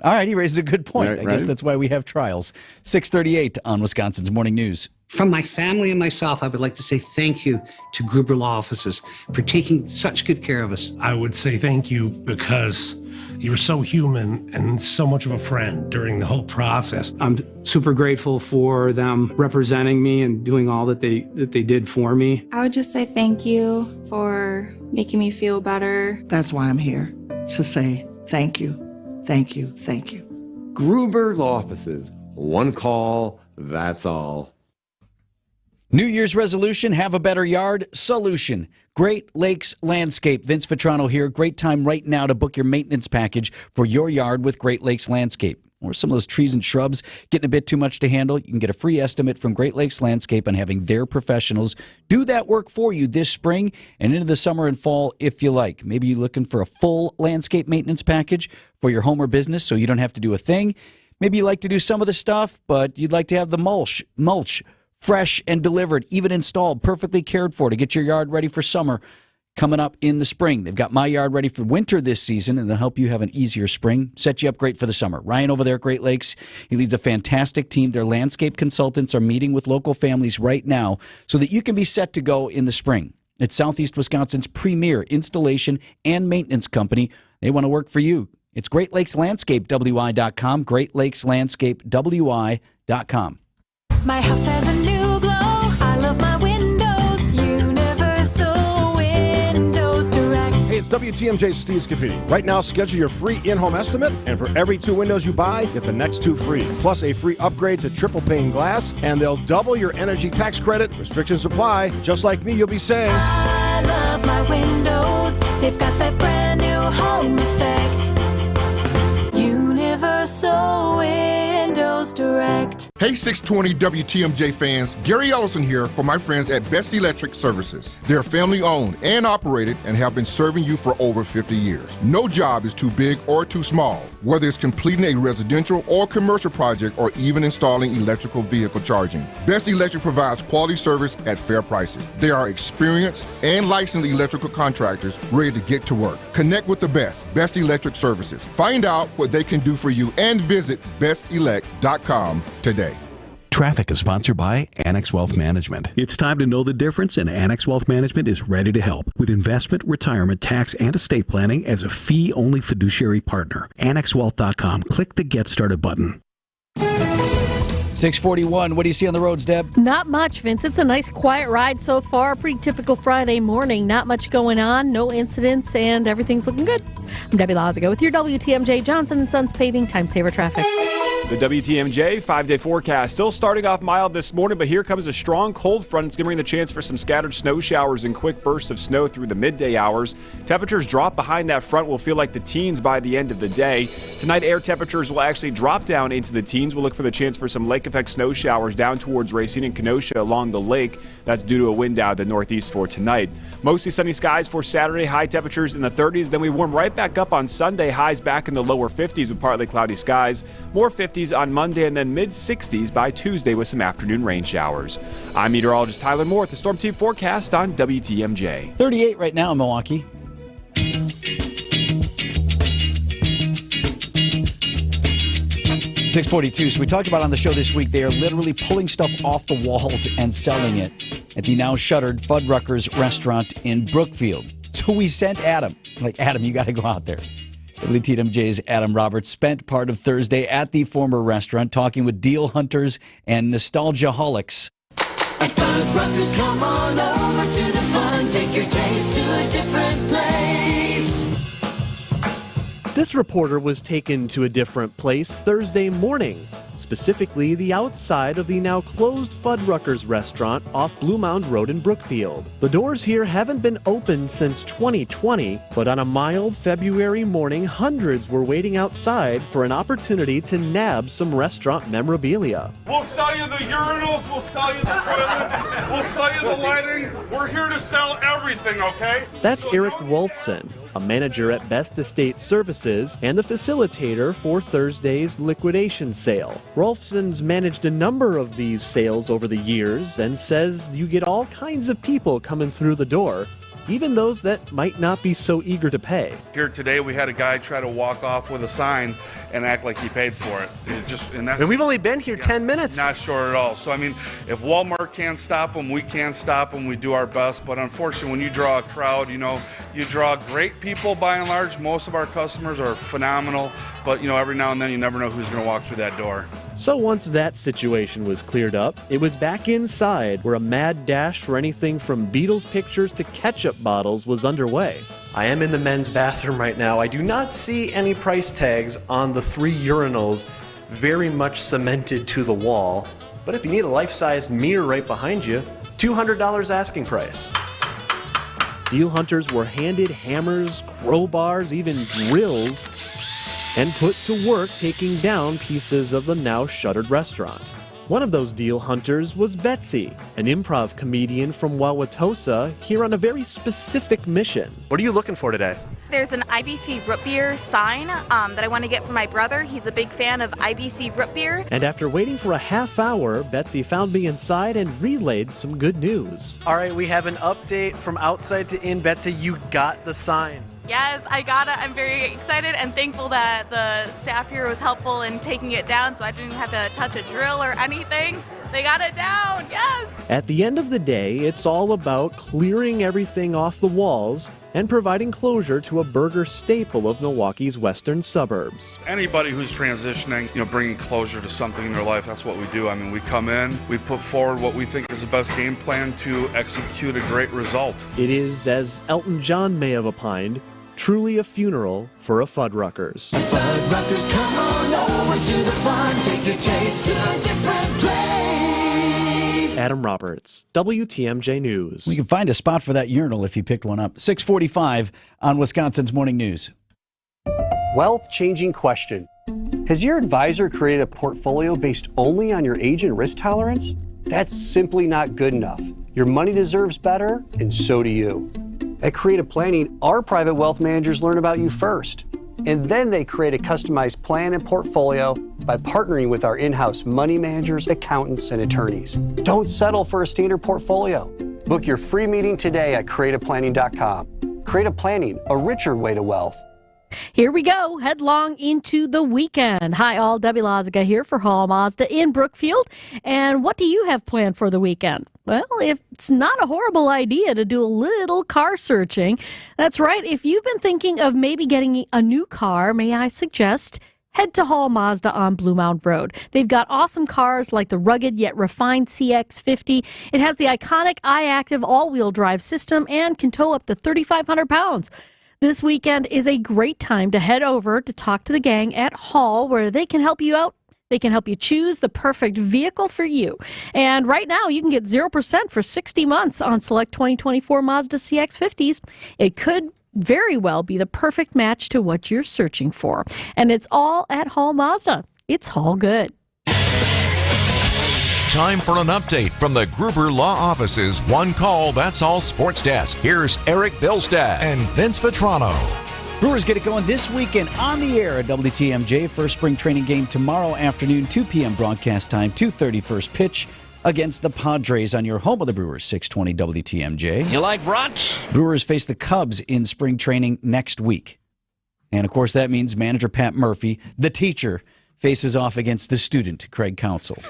all right, he raises a good point. I guess that's why we have trials. 6:38 on Wisconsin's Morning News. From my family and myself, I would like to say thank you to Gruber Law Offices for taking such good care of us. I would say thank you because you were so human and so much of a friend during the whole process. I'm super grateful for them representing me and doing all that they did for me. I would just say thank you for making me feel better. That's why I'm here, to say thank you, thank you, thank you. Gruber Law Offices. One call, that's all. New Year's resolution, have a better yard solution. Great Lakes Landscape. Vince Vitrano here. Great time right now to book your maintenance package for your yard with Great Lakes Landscape. Or some of those trees and shrubs getting a bit too much to handle. You can get a free estimate from Great Lakes Landscape on having their professionals do that work for you this spring and into the summer and fall if you like. Maybe you're looking for a full landscape maintenance package for your home or business so you don't have to do a thing. Maybe you like to do some of the stuff, but you'd like to have the mulch fresh and delivered, even installed, perfectly cared for to get your yard ready for summer coming up in the spring. They've got my yard ready for winter this season, and they'll help you have an easier spring, set you up great for the summer. Ryan over there at Great Lakes, he leads a fantastic team. Their landscape consultants are meeting with local families right now so that you can be set to go in the spring. It's Southeast Wisconsin's premier installation and maintenance company. They want to work for you. It's Great Lakes Landscape, WI.com, Great Lakes Landscape, WI.com. My house has a new glow. I love my windows. Universal Windows Direct. Hey, it's WTMJ Steve Scafidi. Right now, schedule your free in-home estimate, and for every 2 windows you buy, get the next 2 free. Plus a free upgrade to triple pane glass, and they'll double your energy tax credit. Restrictions apply. Just like me, you'll be saying, I love my windows. They've got that brand new home effect. Universal Windows windows direct. Hey 620 WTMJ fans, Gary Ellison here for my friends at Best Electric Services. They're family owned and operated and have been serving you for over 50 years. No job is too big or too small, whether it's completing a residential or commercial project or even installing electrical vehicle charging. Best Electric provides quality service at fair prices. They are experienced and licensed electrical contractors ready to get to work. Connect with the Best Electric Services. Find out what they can do for you and visit bestelect.com today. Traffic is sponsored by Annex Wealth Management. It's time to know the difference, and Annex Wealth Management is ready to help with investment, retirement, tax, and estate planning as a fee-only fiduciary partner. AnnexWealth.com. Click the Get Started button. 641. What do you see on the roads, Deb? Not much, Vince. It's a nice, quiet ride so far. Pretty typical Friday morning. Not much going on, no incidents, and everything's looking good. I'm Debbie Lazigo with your WTMJ Johnson & Sons Paving Time Saver Traffic. The WTMJ 5-day forecast still starting off mild this morning, but here comes a strong cold front. It's going to bring the chance for some scattered snow showers and quick bursts of snow through the midday hours. Temperatures drop behind that front. Will feel like the teens by the end of the day. Tonight, air temperatures will actually drop down into the teens. We'll look for the chance for some lake effect snow showers down towards Racine and Kenosha along the lake. That's due to a wind out of the northeast for tonight. Mostly sunny skies for Saturday, high temperatures in the 30s. Then we warm right back up on Sunday, highs back in the lower 50s with partly cloudy skies. More 50s on Monday and then mid-60s by Tuesday with some afternoon rain showers. I'm meteorologist Tyler Moore with the Storm Team forecast on WTMJ. 38 right now in Milwaukee. $642. So we talked about on the show this week, they are literally pulling stuff off the walls and selling it at the now shuttered Fuddruckers restaurant in Brookfield. So we sent Adam. Like, Adam, you got to go out there. WTMJ's Adam Roberts spent part of Thursday at the former restaurant talking with deal hunters and nostalgiaholics. At Fuddruckers, come on over to the fun. Take your taste to a different place. This reporter was taken to a different place Thursday morning, specifically the outside of the now closed Fuddruckers restaurant off Blue Mound Road in Brookfield. The doors here haven't been open since 2020, but on a mild February morning, hundreds were waiting outside for an opportunity to nab some restaurant memorabilia. We'll sell you the urinals, we'll sell you the toilets, we'll sell you the lighting. We're here to sell everything, okay? That's Erik Wolfson, a manager at Best Estate Services and the facilitator for Thursday's liquidation sale. Rolfson's managed a number of these sales over the years and says you get all kinds of people coming through the door, even those that might not be so eager to pay. Here today we had a guy try to walk off with a sign and act like he paid for it. And we've only been here 10 minutes. Not sure at all. So I mean, if Walmart can't stop them, we can't stop them. We do our best, but unfortunately when you draw a crowd, you draw great people by and large. Most of our customers are phenomenal, but every now and then you never know who's going to walk through that door. So once that situation was cleared up, it was back inside where a mad dash for anything from Beatles pictures to ketchup bottles was underway. I am in the men's bathroom right now. I do not see any price tags on the 3 urinals very much cemented to the wall. But if you need a life-sized mirror right behind you, $200 asking price. Deal hunters were handed hammers, crowbars, even drills, and put to work taking down pieces of the now shuttered restaurant. One of those deal hunters was Betsy, an improv comedian from Wauwatosa, here on a very specific mission. What are you looking for today? There's an IBC root beer sign that I want to get for my brother. He's a big fan of IBC root beer. And after waiting for a half hour, Betsy found me inside and relayed some good news. All right, we have an update from outside to in. Betsy, you got the sign. Yes, I got it. I'm very excited and thankful that the staff here was helpful in taking it down so I didn't have to touch a drill or anything. They got it down, yes! At the end of the day, it's all about clearing everything off the walls and providing closure to a burger staple of Milwaukee's western suburbs. Anybody who's transitioning, bringing closure to something in their life, that's what we do. I mean, we come in, we put forward what we think is the best game plan to execute a great result. It is, as Elton John may have opined, truly a funeral for a Fuddruckers. Fuddruckers, come on over to the fun. Take your taste to a different place. Adam Roberts, WTMJ News. We can find a spot for that urinal if you picked one up. 645 on Wisconsin's Morning News. Wealth-changing question. Has your advisor created a portfolio based only on your age and risk tolerance? That's simply not good enough. Your money deserves better, and so do you. At Creative Planning, our private wealth managers learn about you first, and then they create a customized plan and portfolio by partnering with our in-house money managers, accountants, and attorneys. Don't settle for a standard portfolio. Book your free meeting today at creativeplanning.com. Creative Planning, a richer way to wealth. Here we go, headlong into the weekend. Hi, all. Debbie Lozica here for Hall Mazda in Brookfield. And what do you have planned for the weekend? Well, if it's not a horrible idea to do a little car searching. That's right. If you've been thinking of maybe getting a new car, may I suggest head to Hall Mazda on Blue Mound Road. They've got awesome cars like the rugged yet refined CX-50. It has the iconic iActive all-wheel drive system and can tow up to 3,500 pounds. This weekend is a great time to head over to talk to the gang at Hall, where they can help you out. They can help you choose the perfect vehicle for you. And right now, you can get 0% for 60 months on select 2024 Mazda CX-50s. It could very well be the perfect match to what you're searching for. And it's all at Hall Mazda. It's Hall good. Time for an update from the Gruber Law Office's One Call, That's All Sports Desk. Here's Erik Bilstad and Vince Vitrano. Brewers get it going this weekend on the air at WTMJ. First spring training game tomorrow afternoon, 2 p.m. broadcast time, 2:30 first pitch against the Padres on your home of the Brewers, 620 WTMJ. You like brunch? Brewers face the Cubs in spring training next week. And, of course, that means manager Pat Murphy, the teacher, faces off against the student, Craig Counsell.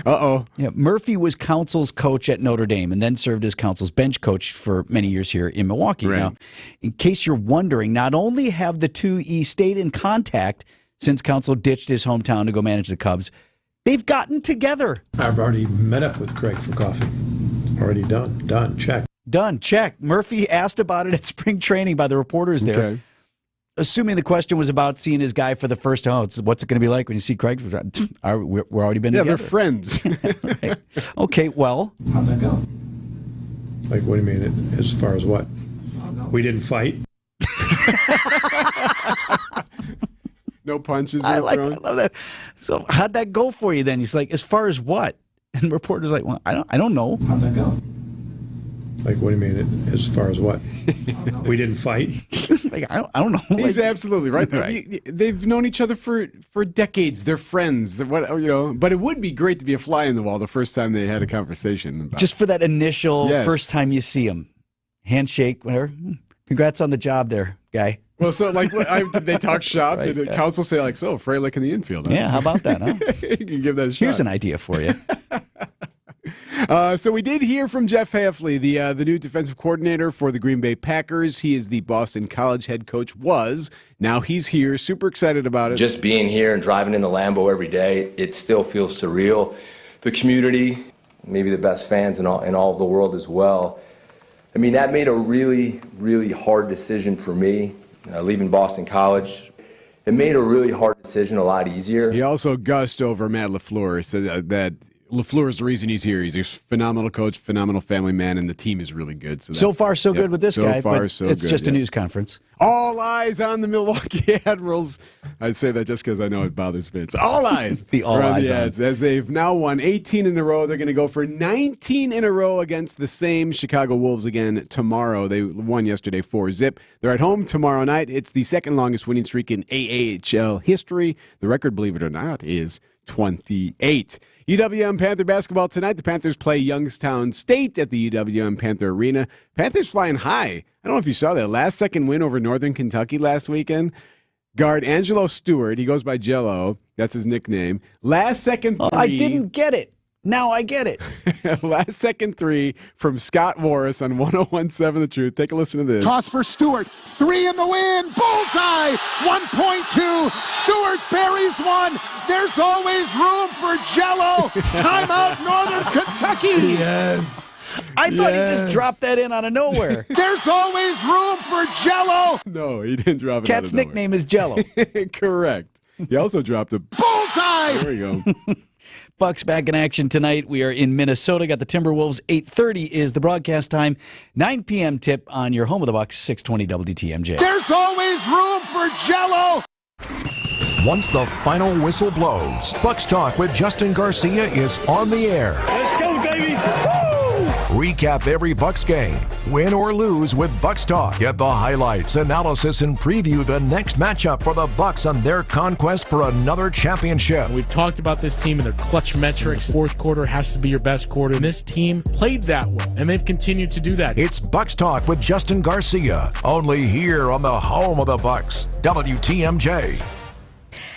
Uh-oh. Yeah, Murphy was Counsell's coach at Notre Dame and then served as Counsell's bench coach for many years here in Milwaukee. Right. Now, in case you're wondering, not only have the two stayed in contact since Counsell ditched his hometown to go manage the Cubs, they've gotten together. I've already met up with Craig for coffee. Already done. Done. Check. Done. Check. Murphy asked about it at spring training by the reporters there. Okay. Assuming the question was about seeing his guy for the first time, what's it going to be like when you see Craig? We're already been together. Yeah, they're friends. Right. Okay, well. How'd that go? Like, what do you mean? As far as what? We didn't fight? No punches. I love that. So how'd that go for you then? He's like, as far as what? And the reporter's like, well, I don't know. How'd that go? Like, what do you mean? As far as what? We didn't fight? Like, I don't know. He's absolutely right. Right. They've known each other for decades. They're friends. But it would be great to be a fly in the wall the first time they had a conversation. About Just for that initial Yes. first time you see him. Handshake, whatever. Congrats on the job there, guy. Well, so like did they talk shop? Right, Did yeah. Counsell say like, so Freilich in the infield? Huh? Yeah, how about that, huh? You can give that a shot. Here's an idea for you. So we did hear from Jeff Hafley, the new defensive coordinator for the Green Bay Packers. He is the Boston College head coach. Now he's here, super excited about it. Just being here and driving in the Lambeau every day, it still feels surreal. The community, maybe the best fans in all of the world as well. I mean, that made a really, really hard decision for me, leaving Boston College. It made a really hard decision a lot easier. He also gushed over Matt LaFleur, said that LaFleur is the reason he's here. He's a phenomenal coach, phenomenal family man, and the team is really good. So far, so good with this guy. So far, but so it's good. just a news conference. All eyes on the Milwaukee Admirals. I say that just because I know it bothers Vince. All eyes. The all are on eyes the on. Ads. As they've now won 18 in a row. They're going to go for 19 in a row against the same Chicago Wolves again tomorrow. They won yesterday 4-0. They're at home tomorrow night. It's the second longest winning streak in AAHL history. The record, believe it or not, is 28. UWM Panther basketball tonight. The Panthers play Youngstown State at the UWM Panther Arena. Panthers flying high. I don't know if you saw that. Last second win over Northern Kentucky last weekend. Guard Angelo Stewart, he goes by Jello. That's his nickname. Last second three. I didn't get it. Now I get it. Last second three from Scott Morris on 101.7 The Truth. Take a listen to this. Toss for Stewart. 3 in the wind. Bullseye. 1.2. Stewart buries one. There's always room for Jello. Timeout, Northern Kentucky. Yes. I thought he just dropped that in out of nowhere. There's always room for Jello. No, he didn't drop it. Cat's nickname is Jello. Correct. He also dropped a bullseye. There we go. Bucks back in action tonight. We are in Minnesota. Got the Timberwolves. 8:30 is the broadcast time. 9 p.m. tip on your home of the Bucks, 620 WTMJ. There's always room for Jello. Once the final whistle blows, Bucks Talk with Justin Garcia is on the air. Let's go, baby! Recap every Bucks game, win or lose with Bucks Talk. Get the highlights, analysis, and preview the next matchup for the Bucks on their conquest for another championship. We've talked about this team and their clutch metrics. Fourth quarter has to be your best quarter. And this team played that way, and they've continued to do that. It's Bucks Talk with Justin Garcia, only here on the home of the Bucks, WTMJ.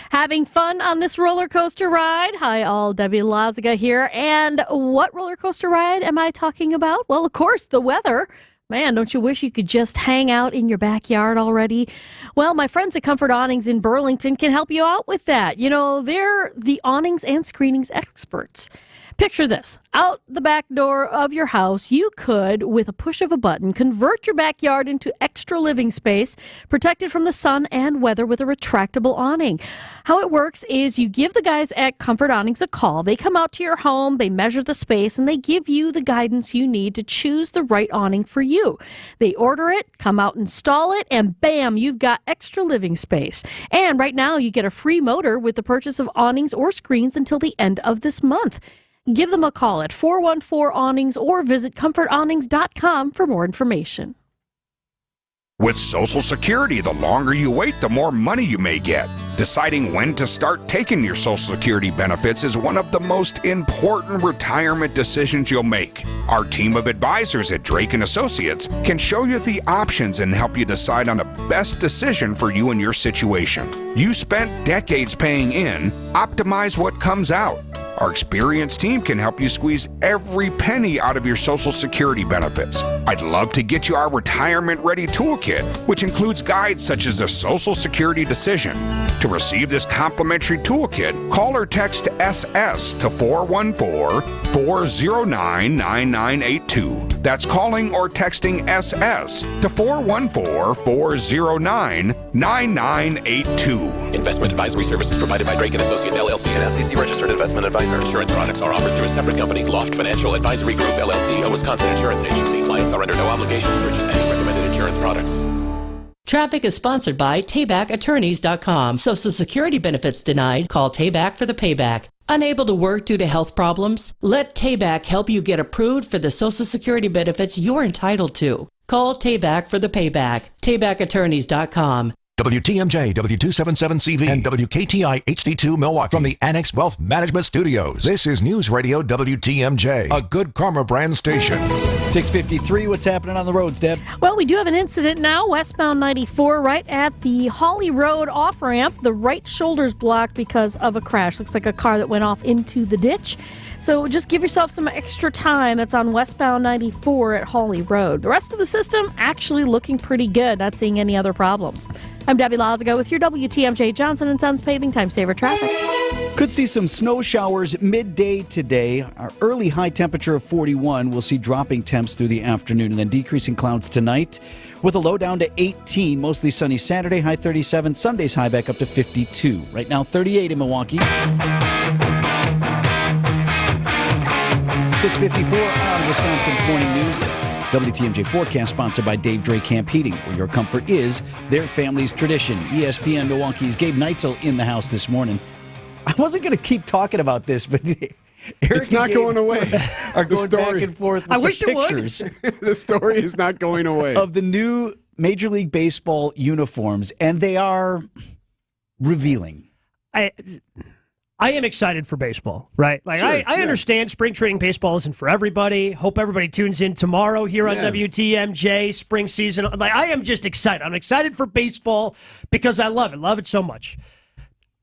Having fun on this roller coaster ride? Hi, all. Debbie Lazaga here. And what roller coaster ride am I talking about? Well, of course, the weather. Man, don't you wish you could just hang out in your backyard already? Well, my friends at Comfort Awnings in Burlington can help you out with that. You know, they're the awnings and screenings experts. Picture this. Out the back door of your house, you could, with a push of a button, convert your backyard into extra living space, protected from the sun and weather with a retractable awning. How it works is you give the guys at Comfort Awnings a call. They come out to your home, they measure the space, and they give you the guidance you need to choose the right awning for you. They order it, come out, install it, and bam, you've got extra living space. And right now, you get a free motor with the purchase of awnings or screens until the end of this month. Give them a call at 414-AWNINGS or visit comfortawnings.com for more information. With Social Security, the longer you wait, the more money you may get. Deciding when to start taking your Social Security benefits is one of the most important retirement decisions you'll make. Our team of advisors at Drake & Associates can show you the options and help you decide on the best decision for you and your situation. You spent decades paying in, optimize what comes out. Our experienced team can help you squeeze every penny out of your Social Security benefits. I'd love to get you our Retirement Ready Toolkit, which includes guides such as the Social Security decision. To receive this complimentary toolkit, call or text SS to 414-409-9982. That's calling or texting SS to 414-409-9982. Investment advisory services provided by Drake & Associates, LLC, an SEC-registered investment advisor. Insurance products are offered through a separate company, Loft Financial Advisory Group, LLC, a Wisconsin insurance agency. Clients are under no obligation to purchase any recommended insurance products. Traffic is sponsored by TaybackAttorneys.com. Social Security benefits denied? Call Tayback for the payback. Unable to work due to health problems? Let Tayback help you get approved for the Social Security benefits you're entitled to. Call Tayback for the payback. TaybackAttorneys.com. WTMJ, W277CV, and WKTI HD2 Milwaukee from the Annex Wealth Management Studios. This is News Radio WTMJ, a Good Karma brand station. 6:53, what's happening on the roads, Deb? Well, we do have an incident now, westbound 94, right at the Hawley Road off-ramp. The right shoulder's blocked because of a crash. Looks like a car that went off into the ditch. So just give yourself some extra time. That's on westbound 94 at Hawley Road. The rest of the system actually looking pretty good. Not seeing any other problems. I'm Debbie Lazaga with your WTMJ Johnson & Sons Paving Time Saver Traffic. Could see some snow showers midday today. Our early high temperature of 41. We'll see dropping temps through the afternoon and then decreasing clouds tonight with a low down to 18. Mostly sunny Saturday, high 37. Sunday's high back up to 52. Right now 38 in Milwaukee. 6:54 on Wisconsin's Morning News. WTMJ forecast sponsored by Dave Dre Camp Heating, where your comfort is their family's tradition. ESPN Milwaukee's Gabe Neitzel in the house this morning. I wasn't going to keep talking about this, but Eric it's not going away. Are going back and forth with I wish the pictures. It would. The story is not going away. Of the new Major League Baseball uniforms, and they are revealing. I am excited for baseball, right? Like Sure, I understand spring training baseball isn't for everybody. Hope everybody tunes in tomorrow here on WTMJ spring season. Like I am just excited. I'm excited for baseball because I love it so much.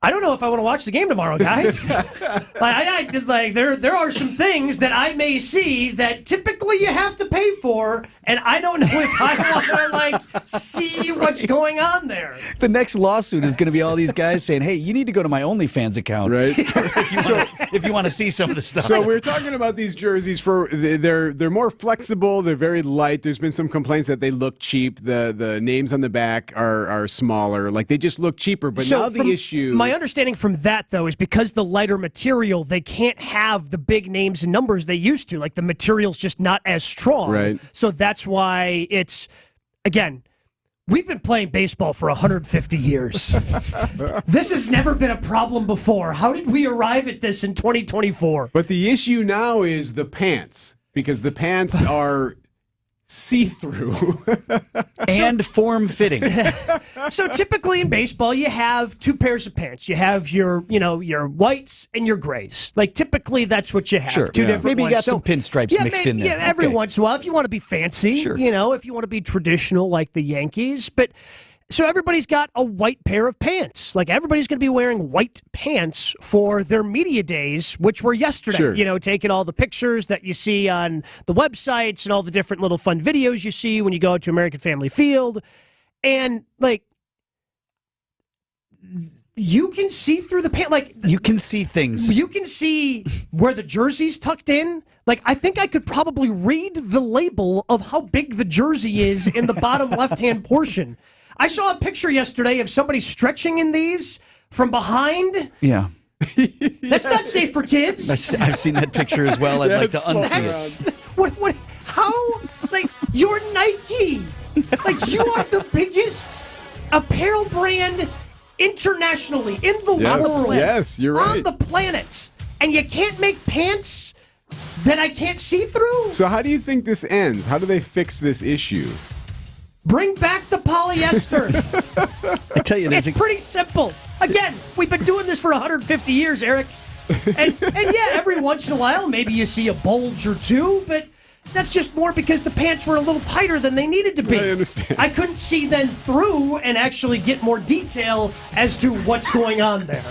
I don't know if I want to watch the game tomorrow, guys. There are some things that I may see that typically you have to pay for, and I don't know if I want to see what's going on there. The next lawsuit is going to be all these guys saying, "Hey, you need to go to my OnlyFans account, right? if you want to see some of the stuff." So we're talking about these jerseys they're more flexible. They're very light. There's been some complaints that they look cheap. The names on the back are smaller. Like they just look cheaper. But now the issue. My understanding from that, though, is because the lighter material, they can't have the big names and numbers they used to. Like, the material's just not as strong. Right. So that's why it's, again, We've been playing baseball for 150 years. This has never been a problem before. How did we arrive at this in 2024? But the issue now is the pants, because the pants are see-through and form-fitting. So typically in baseball, you have two pairs of pants. You have your whites and your grays. Like typically, that's what you have. Sure. Two different Maybe ones. you got some pinstripes mixed in there. Yeah, every Okay. once in a while, if you want to be fancy, Sure. if you want to be traditional like the Yankees. But so everybody's got a white pair of pants. Like everybody's going to be wearing white pants for their media days, which were yesterday. Sure. Taking all the pictures that you see on the websites and all the different little fun videos you see when you go out to American Family Field. And like, you can see through the pants. Like, you can see things. You can see where the jersey's tucked in. Like, I think I could probably read the label of how big the jersey is in the bottom left-hand portion. I saw a picture yesterday of somebody stretching in these from behind. Yeah. That's not safe for kids. I've seen that picture as well. I'd like to unsee it. What, how, like, you're Nike. Like, you are the biggest apparel brand internationally in the world. Yes, you're right. On the planet. And you can't make pants that I can't see through? So how do you think this ends? How do they fix this issue? Bring back the polyester. I tell you, it's pretty simple. Again, we've been doing this for 150 years, Eric. And yeah, every once in a while, maybe you see a bulge or two, but that's just more because the pants were a little tighter than they needed to be. I understand. I couldn't see then through and actually get more detail as to what's going on there.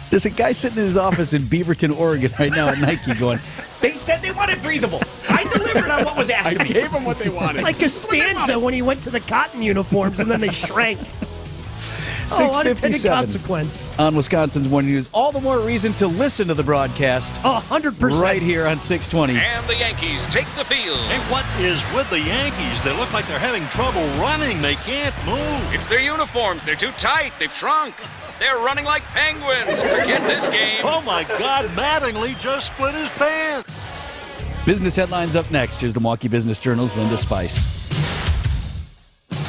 There's a guy sitting in his office in Beaverton, Oregon right now at Nike going, they said they wanted breathable. I delivered on what was asked of me. I gave them what they wanted. Like Costanza when he went to the cotton uniforms and then they shrank. Unintended consequence. On Wisconsin's Morning News. All the more reason to listen to the broadcast. 100%. Right here on 620. And the Yankees take the field. Hey, what is with the Yankees? They look like they're having trouble running. They can't move. It's their uniforms. They're too tight. They've shrunk. They're running like penguins. Forget this game. Oh, my God. Mattingly just split his pants. Business headlines up next. Here's the Milwaukee Business Journal's Linda Spice.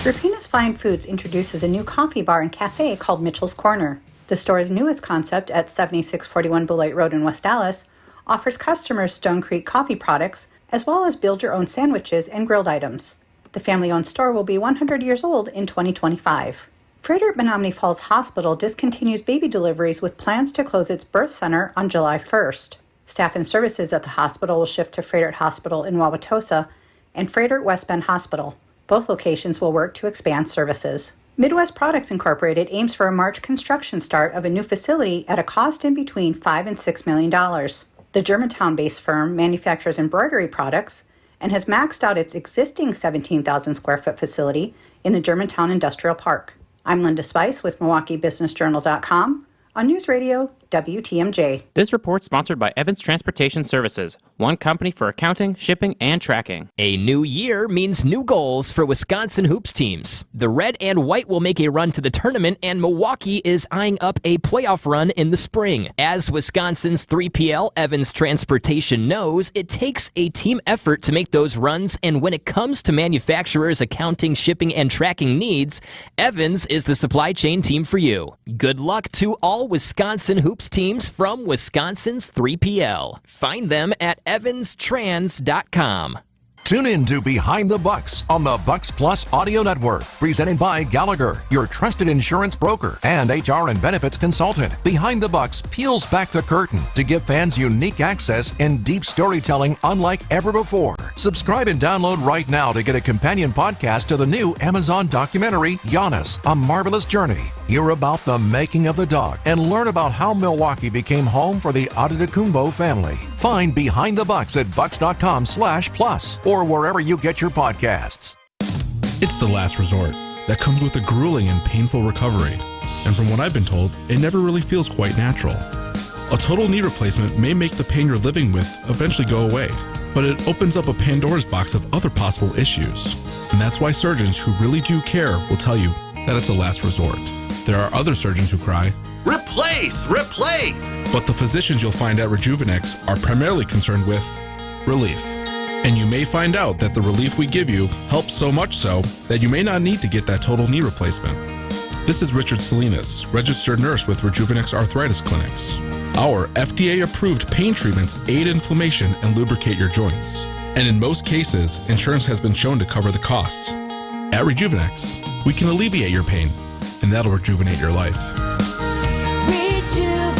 Rapina's Fine Foods introduces a new coffee bar and cafe called Mitchell's Corner. The store's newest concept at 7641 Bullite Road in West Dallas offers customers Stone Creek coffee products as well as build-your-own sandwiches and grilled items. The family-owned store will be 100 years old in 2025. Frederick Menominee Falls Hospital discontinues baby deliveries with plans to close its birth center on July 1st. Staff and services at the hospital will shift to Frederick Hospital in Wauwatosa and Frederick West Bend Hospital. Both locations will work to expand services. Midwest Products Incorporated aims for a March construction start of a new facility at a cost in between $5 and $6 million. The Germantown-based firm manufactures embroidery products and has maxed out its existing 17,000 square foot facility in the Germantown Industrial Park. I'm Linda Spice with MilwaukeeBusinessJournal.com on News Radio WTMJ. This report sponsored by Evans Transportation Services, one company for accounting, shipping, and tracking. A new year means new goals for Wisconsin hoops teams. The red and white will make a run to the tournament, and Milwaukee is eyeing up a playoff run in the spring. As Wisconsin's 3PL Evans Transportation knows, it takes a team effort to make those runs, and when it comes to manufacturers' accounting, shipping, and tracking needs, Evans is the supply chain team for you. Good luck to all Wisconsin hoops teams from Wisconsin's 3PL. Find them at evanstrans.com. Tune in to Behind the Bucks on the Bucks Plus Audio Network, presented by Gallagher, your trusted insurance broker and HR and benefits consultant. Behind the Bucks peels back the curtain to give fans unique access and deep storytelling unlike ever before. Subscribe and download right now to get a companion podcast to the new Amazon documentary, Giannis, A Marvelous Journey. Hear about the making of the dog and learn about how Milwaukee became home for the Adetokounmpo family. Find Behind the Bucks at bucks.com/plus or wherever you get your podcasts. It's the last resort that comes with a grueling and painful recovery. And from what I've been told, it never really feels quite natural. A total knee replacement may make the pain you're living with eventually go away, but it opens up a Pandora's box of other possible issues. And that's why surgeons who really do care will tell you that it's a last resort. There are other surgeons who cry, "Replace! Replace!" But the physicians you'll find at Rejuvenex are primarily concerned with relief. And you may find out that the relief we give you helps so much so that you may not need to get that total knee replacement. This is Richard Salinas, registered nurse with Rejuvenex Arthritis Clinics. Our FDA-approved pain treatments aid inflammation and lubricate your joints. And in most cases, insurance has been shown to cover the costs. At Rejuvenex, we can alleviate your pain, and that'll rejuvenate your life. Alleviate your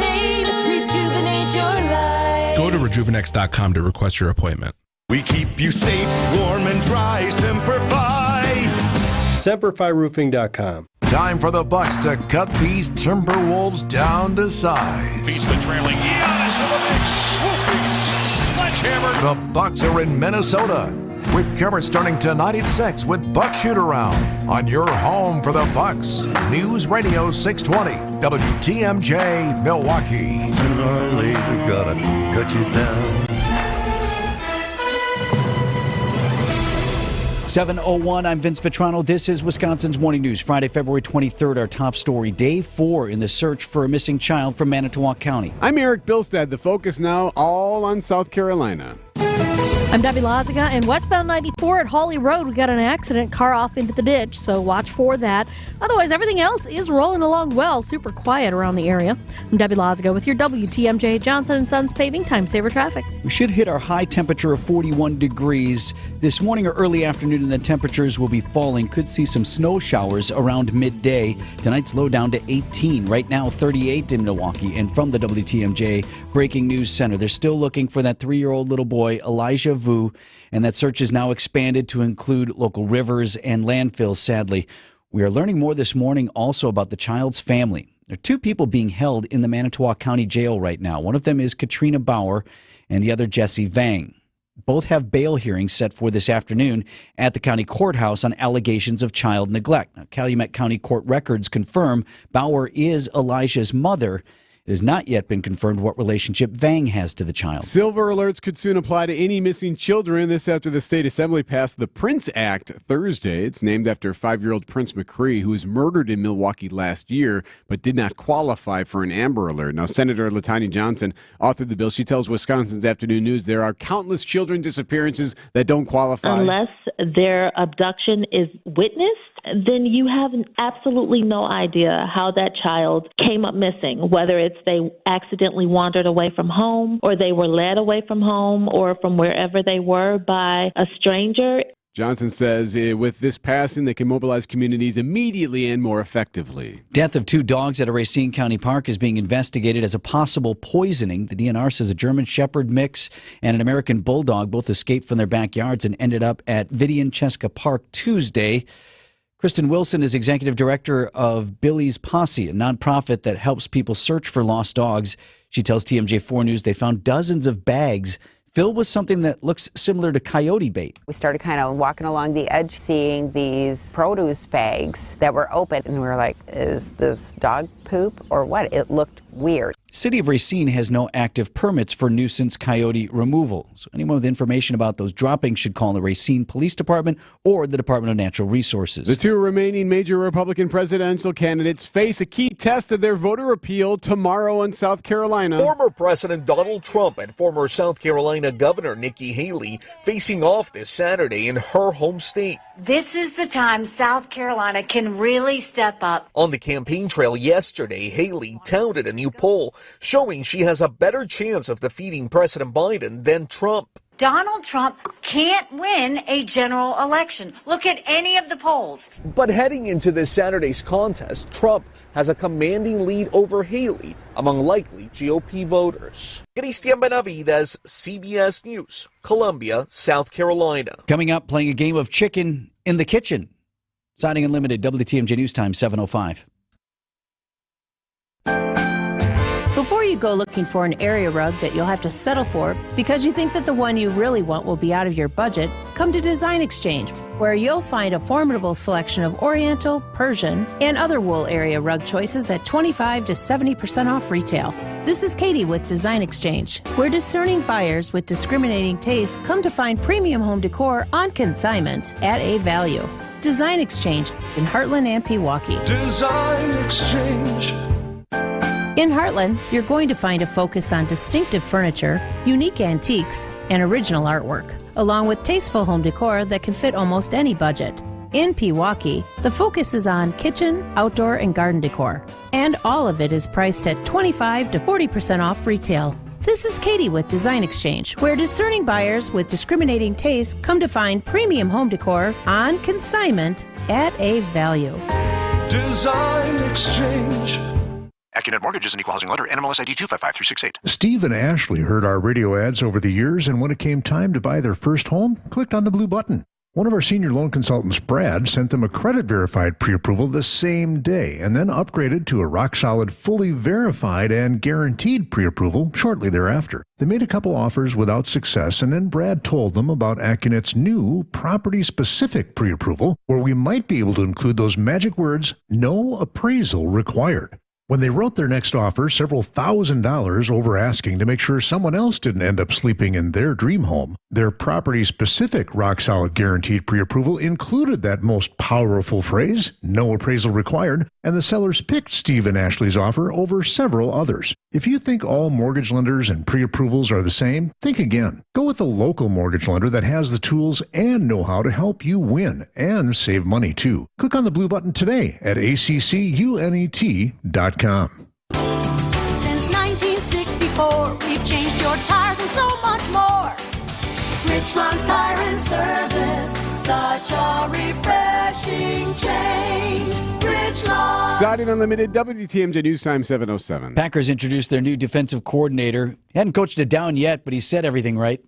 pain, rejuvenate your life. Go to rejuvenex.com to request your appointment. We keep you safe, warm, and dry. Semper-Fi. Semperfiroofing.com. Time for the Bucks to cut these Timberwolves down to size. Beats the trailing Giannis with a big swooping sledgehammer. The Bucks are in Minnesota, with coverage starting tonight at 6 with Buck Shoot Around on your home for the Bucks. News Radio 620, WTMJ, Milwaukee. And our laser gotta cut you down. 7:01, I'm Vince Vitrano. This is Wisconsin's Morning News. Friday, February 23rd, our top story. Day 4 in the search for a missing child from Manitowoc County. I'm Erik Bilstad. The focus now all on South Carolina. I'm Debbie Lazaga, and westbound 94 at Hawley Road, we got an accident, car off into the ditch, so watch for that. Otherwise, everything else is rolling along well, super quiet around the area. I'm Debbie Lazaga with your WTMJ Johnson & Sons Paving Time Saver Traffic. We should hit our high temperature of 41 degrees this morning or early afternoon, and the temperatures will be falling. Could see some snow showers around midday. Tonight's low down to 18. Right now, 38 in Milwaukee. And from the WTMJ Breaking News Center, they're still looking for that 3-year-old little boy, Elijah Vu, and that search is now expanded to include local rivers and landfills, sadly. We are learning more this morning also about the child's family. There are 2 people being held in the Manitowoc County Jail right now. One of them is Katrina Bauer and the other Jesse Vang. Both have bail hearings set for this afternoon at the county courthouse on allegations of child neglect. Now, Calumet County court records confirm Bauer is Elijah's mother. It has not yet been confirmed what relationship Vang has to the child. Silver alerts could soon apply to any missing children. This after the state assembly passed the Prince Act Thursday. It's named after 5-year-old Prince McCree, who was murdered in Milwaukee last year, but did not qualify for an Amber Alert. Now, Senator LaTanya Johnson authored the bill. She tells Wisconsin's Afternoon News there are countless children disappearances that don't qualify. Unless their abduction is witnessed, then you have absolutely no idea how that child came up missing, whether it's they accidentally wandered away from home or they were led away from home or from wherever they were by a stranger. Johnson says with this passing, they can mobilize communities immediately and more effectively. Death of 2 dogs at a Racine County park is being investigated as a possible poisoning. The DNR says a German Shepherd mix and an American Bulldog both escaped from their backyards and ended up at Vidian-Cheska Park Tuesday. Kristen Wilson is executive director of Billy's Posse, a nonprofit that helps people search for lost dogs. She tells TMJ4 News they found dozens of bags filled with something that looks similar to coyote bait. We started kind of walking along the edge, seeing these produce bags that were open, and we were like, is this dog poop or what? It looked weird. City of Racine has no active permits for nuisance coyote removal. So anyone with information about those droppings should call the Racine Police Department or the Department of Natural Resources. The 2 remaining major Republican presidential candidates face a key test of their voter appeal tomorrow in South Carolina. Former President Donald Trump and former South Carolina Governor Nikki Haley facing off this Saturday in her home state. This is the time South Carolina can really step up. On the campaign trail yesterday, Haley touted a new poll showing she has a better chance of defeating President Biden than Trump. Donald Trump can't win a general election. Look at any of the polls. But heading into this Saturday's contest, Trump has a commanding lead over Haley among likely GOP voters. Cristian Benavides, CBS News, Columbia, South Carolina. Coming up, playing a game of chicken in the kitchen. Siding Unlimited, WTMJ News Time, 7:05. Before you go looking for an area rug that you'll have to settle for because you think that the one you really want will be out of your budget, come to Design Exchange, where you'll find a formidable selection of Oriental, Persian, and other wool area rug choices at 25 to 70% off retail. This is Katie with Design Exchange, where discerning buyers with discriminating tastes come to find premium home decor on consignment at a value. Design Exchange in Heartland and Pewaukee. Design Exchange. In Heartland, you're going to find a focus on distinctive furniture, unique antiques, and original artwork, along with tasteful home decor that can fit almost any budget. In Pewaukee, the focus is on kitchen, outdoor, and garden decor, and all of it is priced at 25 to 40% off retail. This is Katie with Design Exchange, where discerning buyers with discriminating tastes come to find premium home decor on consignment at a value. Design Exchange. AccuNet Mortgage is an equal housing lender. NMLS ID 255368. Steve and Ashley heard our radio ads over the years, and when it came time to buy their first home, clicked on the blue button. One of our senior loan consultants, Brad, sent them a credit-verified pre-approval the same day and then upgraded to a rock-solid, fully verified and guaranteed pre-approval shortly thereafter. They made a couple offers without success, and then Brad told them about AccuNet's new property-specific pre-approval, where we might be able to include those magic words, no appraisal required. When they wrote their next offer, several $1,000s over asking to make sure someone else didn't end up sleeping in their dream home, their property-specific rock-solid guaranteed pre-approval included that most powerful phrase, no appraisal required, and the sellers picked Steve and Ashley's offer over several others. If you think all mortgage lenders and pre-approvals are the same, think again. Go with a local mortgage lender that has the tools and know-how to help you win and save money too. Click on the blue button today at accunet.com. Since 1964, we've changed your tires and so much more. Richland's Tire and Service, such a refreshing change. Richland. Siding Unlimited, WTMJ News Time 7:07. Packers introduced their new defensive coordinator. He hadn't coached it down yet, but he said everything right.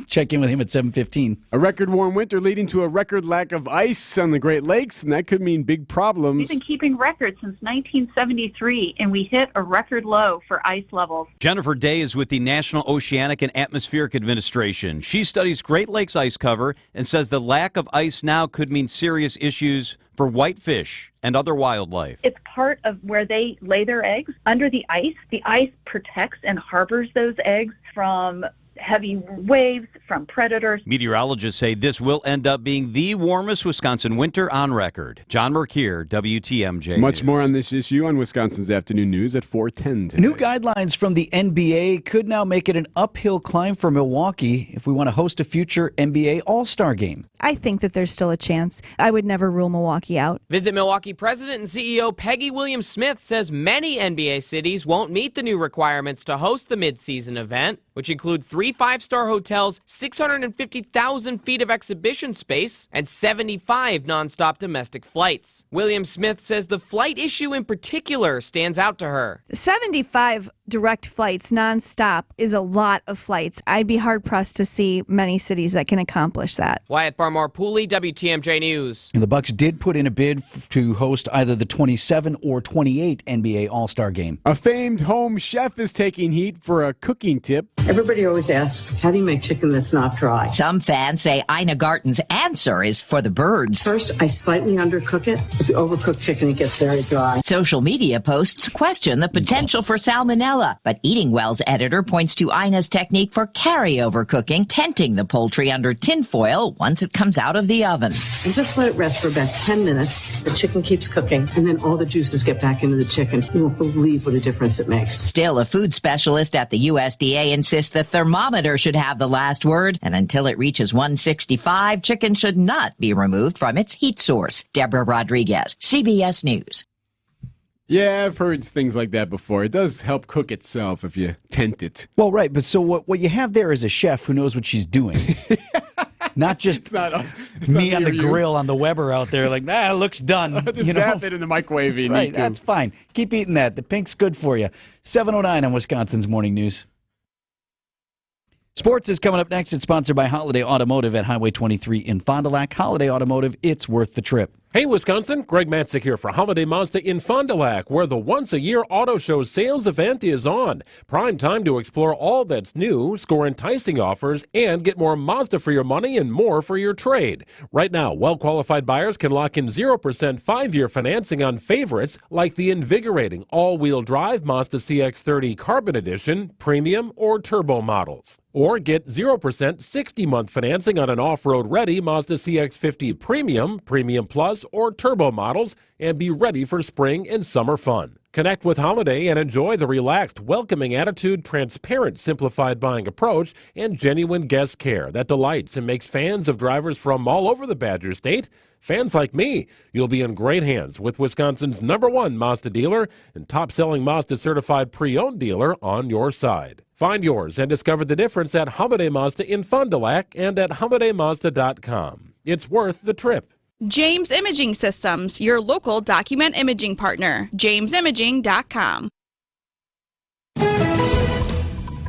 Check in with him at 7:15. A record warm winter leading to a record lack of ice on the Great Lakes, and that could mean big problems. We've been keeping records since 1973, and we hit a record low for ice levels. Jennifer Day is with the National Oceanic and Atmospheric Administration. She studies Great Lakes ice cover and says the lack of ice now could mean serious issues for whitefish and other wildlife. It's part of where they lay their eggs under the ice. The ice protects and harbors those eggs from heavy waves, from predators. Meteorologists say this will end up being the warmest Wisconsin winter on record. John Mercier, WTMJ. Much News. more on this issue on Wisconsin's Afternoon News at 4:10 today. New guidelines from the NBA could now make it an uphill climb for Milwaukee if we want to host a future NBA All-Star game. I think that there's still a chance. I would never rule Milwaukee out. Visit Milwaukee President and CEO Peggy Williams-Smith says many NBA cities won't meet the new requirements to host the midseason event, which include 3 5-star hotels, 650,000 feet of exhibition space, and 75 nonstop domestic flights. Williams-Smith says the flight issue in particular stands out to her. 75 direct flights nonstop is a lot of flights. I'd be hard-pressed to see many cities that can accomplish that. Wyatt Barmore-Pooley, WTMJ News. And the Bucks did put in a bid to host either the 27 or 28 NBA All-Star game. A famed home chef is taking heat for a cooking tip. Everybody always asks, how do you make chicken that's not dry? Some fans say Ina Garten's answer is for the birds. First, I slightly undercook it. If you overcook chicken, it gets very dry. Social media posts question the potential for salmonella, but Eating Well's editor points to Ina's technique for carryover cooking, tenting the poultry under tinfoil once it comes out of the oven. And just let it rest for about 10 minutes. The chicken keeps cooking, and then all the juices get back into the chicken. You won't believe what a difference it makes. Still, a food specialist at the USDA insists the thermometer should have the last word, and until it reaches 165, chicken should not be removed from its heat source. Deborah Rodriguez, CBS News. Yeah, I've heard things like that before. It does help cook itself if you tent it. Well, right, but so what you have there is a chef who knows what she's doing. Not just it's not us. It's me not on the you. grill on the Weber out there like, it looks done. Just zap it in the microwave. Right, that's fine. Keep eating that. The pink's good for you. 7:09 on Wisconsin's Morning News. Sports is coming up next. It's sponsored by Holiday Automotive at Highway 23 in Fond du Lac. Holiday Automotive, it's worth the trip. Hey, Wisconsin, Greg Matzik here for Holiday Mazda in Fond du Lac, where the once-a-year auto show sales event is on. Prime time to explore all that's new, score enticing offers, and get more Mazda for your money and more for your trade. Right now, well-qualified buyers can lock in 0% 5-year financing on favorites like the invigorating all-wheel drive Mazda CX-30 Carbon Edition, Premium, or Turbo models. Or get 0% 60-month financing on an off-road ready Mazda CX-50 Premium, Premium Plus, or Turbo models, and be ready for spring and summer fun. Connect with Holiday and enjoy the relaxed, welcoming attitude, transparent, simplified buying approach, and genuine guest care that delights and makes fans of drivers from all over the Badger State fans like me. You'll be in great hands with Wisconsin's #1 Mazda dealer and top-selling Mazda certified pre-owned dealer on your side. Find yours and discover the difference at Holiday Mazda in Fond du Lac and at holidaymazda.com. It's worth the trip. James Imaging Systems, your local document imaging partner. JamesImaging.com.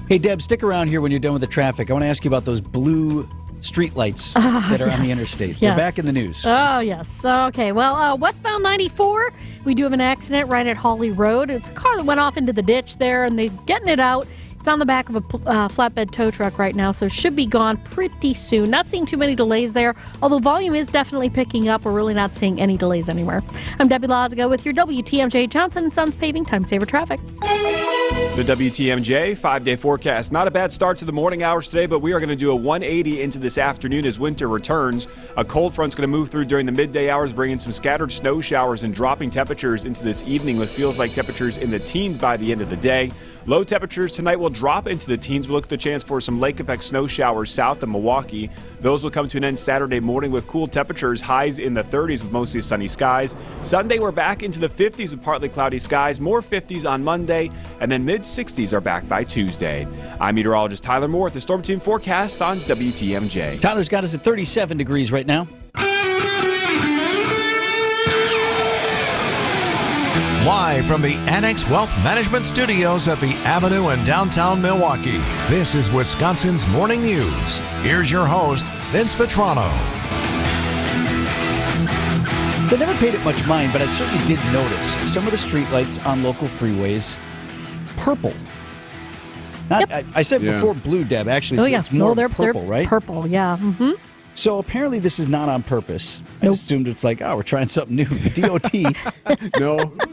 Hey, Deb, stick around here when you're done with the traffic. I want to ask you about those blue streetlights that are on the interstate. Yes. They're back in the news. Oh, yes. Okay. Well, westbound 94, we do have an accident right at Hawley Road. It's a car that went off into the ditch there, and they're getting it out. It's on the back of a flatbed tow truck right now, so it should be gone pretty soon. Not seeing too many delays there, although volume is definitely picking up. We're really not seeing any delays anywhere. I'm Debbie Lazaga with your WTMJ Johnson & Sons Paving Time Saver Traffic. The WTMJ 5-day forecast. Not a bad start to the morning hours today, but we are going to do a 180 into this afternoon as winter returns. A cold front's going to move through during the midday hours, bringing some scattered snow showers and dropping temperatures into this evening with feels like temperatures in the teens by the end of the day. Low temperatures tonight will drop into the teens. We'll look at the chance for some lake effect snow showers south of Milwaukee. Those will come to an end Saturday morning with cool temperatures, highs in the 30s with mostly sunny skies. Sunday, we're back into the 50s with partly cloudy skies, more 50s on Monday, and then mid-60s are back by Tuesday. I'm meteorologist Tyler Moore with the Storm Team forecast on WTMJ. Tyler's got us at 37 degrees right now. Live from the Annex Wealth Management Studios at the Avenue in downtown Milwaukee, this is Wisconsin's Morning News. Here's your host, Vince Vitrano. So I never paid it much mind, but I certainly did notice some of the streetlights on local freeways, purple. I said before blue, Deb. Actually, it's more purple, right? Purple, yeah. Mm-hmm. So apparently this is not on purpose. I assumed it's like, we're trying something new. The DOT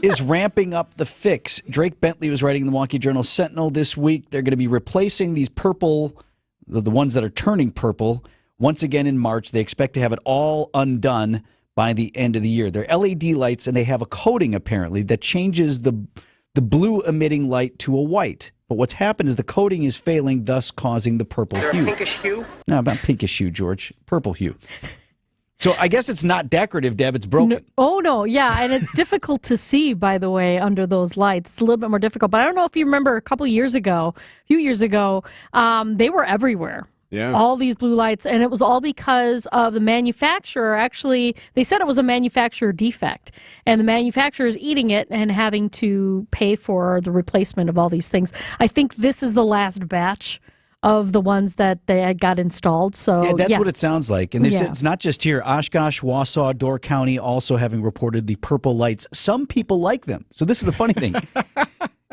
is ramping up the fix. Drake Bentley was writing in the Milwaukee Journal-Sentinel this week. They're going to be replacing these purple, the ones that are turning purple, once again in March. They expect to have it all undone by the end of the year. They're LED lights, and they have a coating, apparently, that changes the blue emitting light to a white. But what's happened is the coating is failing, thus causing the purple hue. Is there a pinkish hue? No, not pinkish hue, George. Purple hue. So I guess it's not decorative, Deb. It's broken. No, yeah, and it's difficult to see, by the way, under those lights. It's a little bit more difficult. But I don't know if you remember a few years ago, they were everywhere. Yeah. All these blue lights, and it was all because of the manufacturer. Actually, they said it was a manufacturer defect, and the manufacturer is eating it and having to pay for the replacement of all these things. I think this is the last batch of the ones that they had got installed. So that's what it sounds like. And they said it's not just here. Oshkosh, Wausau, Door County also having reported the purple lights. Some people like them. So this is the funny thing.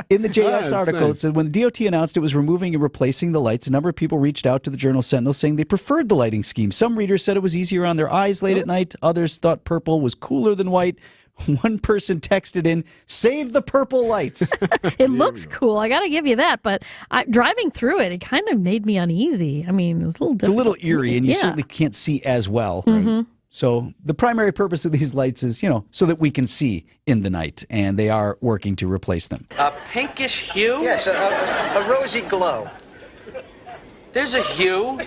In the JS article, it said when the DOT announced it was removing and replacing the lights, a number of people reached out to the Journal-Sentinel saying they preferred the lighting scheme. Some readers said it was easier on their eyes late at night. Others thought purple was cooler than white. One person texted in, "Save the purple lights." It looks cool. I got to give you that. But driving through it, it kind of made me uneasy. I mean, it was a little difficult. It's a little eerie, and you certainly can't see as well. Mm-hmm. So the primary purpose of these lights is, so that we can see in the night, and they are working to replace them. A pinkish hue? Yes, a rosy glow. There's a hue.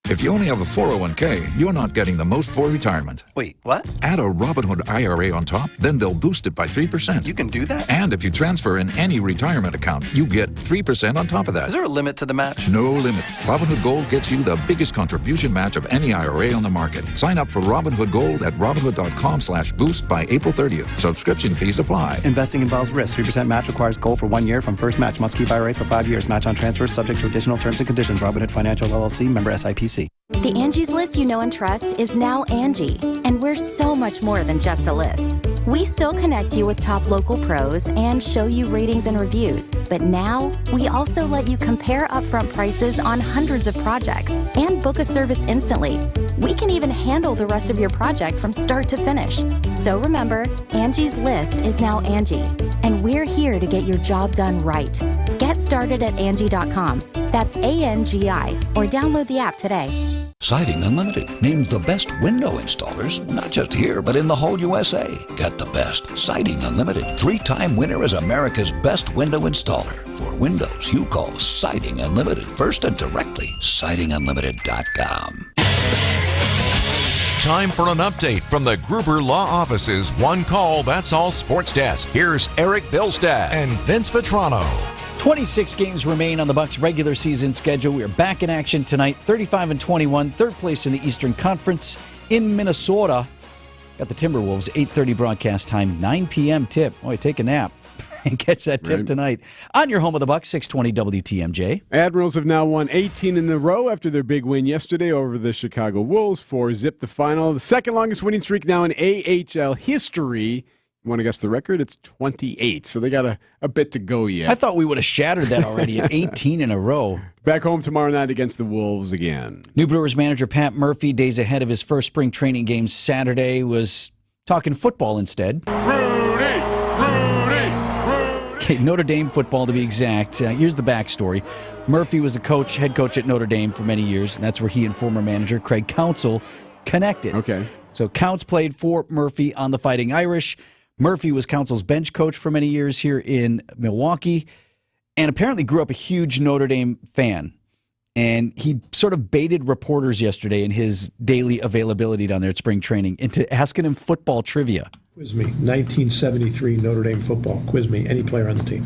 If you only have a 401k, you're not getting the most for retirement. Wait, what? Add a Robinhood IRA on top, then they'll boost it by 3%. You can do that? And if you transfer in any retirement account, you get 3% on top of that. Is there a limit to the match? No limit. Robinhood Gold gets you the biggest contribution match of any IRA on the market. Sign up for Robinhood Gold at Robinhood.com/boost by April 30th. Subscription fees apply. Investing involves risk. 3% match requires gold for 1 year from first match. Must keep IRA for 5 years. Match on transfers subject to additional terms and conditions. Robinhood Financial LLC, member SIPC. The Angie's List you know and trust is now Angie, and we're so much more than just a list. We still connect you with top local pros and show you ratings and reviews, but now we also let you compare upfront prices on hundreds of projects and book a service instantly. We can even handle the rest of your project from start to finish. So remember, Angie's List is now Angie, and we're here to get your job done right. Get started at Angie.com. That's ANGI, or download the app today. Siding Unlimited, named the best window installers, not just here, but in the whole USA. Get the best. Siding Unlimited, 3-time winner as America's best window installer. For windows, you call Siding Unlimited first and directly. SidingUnlimited.com. Time for an update from the Gruber Law Office's One Call, That's All Sports Desk. Here's Erik Bilstad and Vince Vitrano. 26 games remain on the Bucs' regular season schedule. We are back in action tonight, 35-21, third place in the Eastern Conference in Minnesota. Got the Timberwolves, 8:30 broadcast time, 9 p.m. tip. Boy, take a nap and catch that tip tonight on your home of the Bucs, 620 WTMJ. Admirals have now won 18 in a row after their big win yesterday over the Chicago Wolves. 4-zip the final. The second longest winning streak now in AHL history. You want to guess the record? It's 28, so they got a bit to go yet. I thought we would have shattered that already at 18 in a row. Back home tomorrow night against the Wolves again. New Brewers manager Pat Murphy, days ahead of his first spring training game Saturday, was talking football instead. Okay, Notre Dame football to be exact. Here's the backstory. Murphy was the head coach at Notre Dame for many years, and that's where he and former manager Craig Counsell connected. Okay. So Counts played for Murphy on the Fighting Irish. Murphy was Counsell's bench coach for many years here in Milwaukee and apparently grew up a huge Notre Dame fan. And he sort of baited reporters yesterday in his daily availability down there at spring training into asking him football trivia. Quiz me. 1973 Notre Dame football. Quiz me. Any player on the team.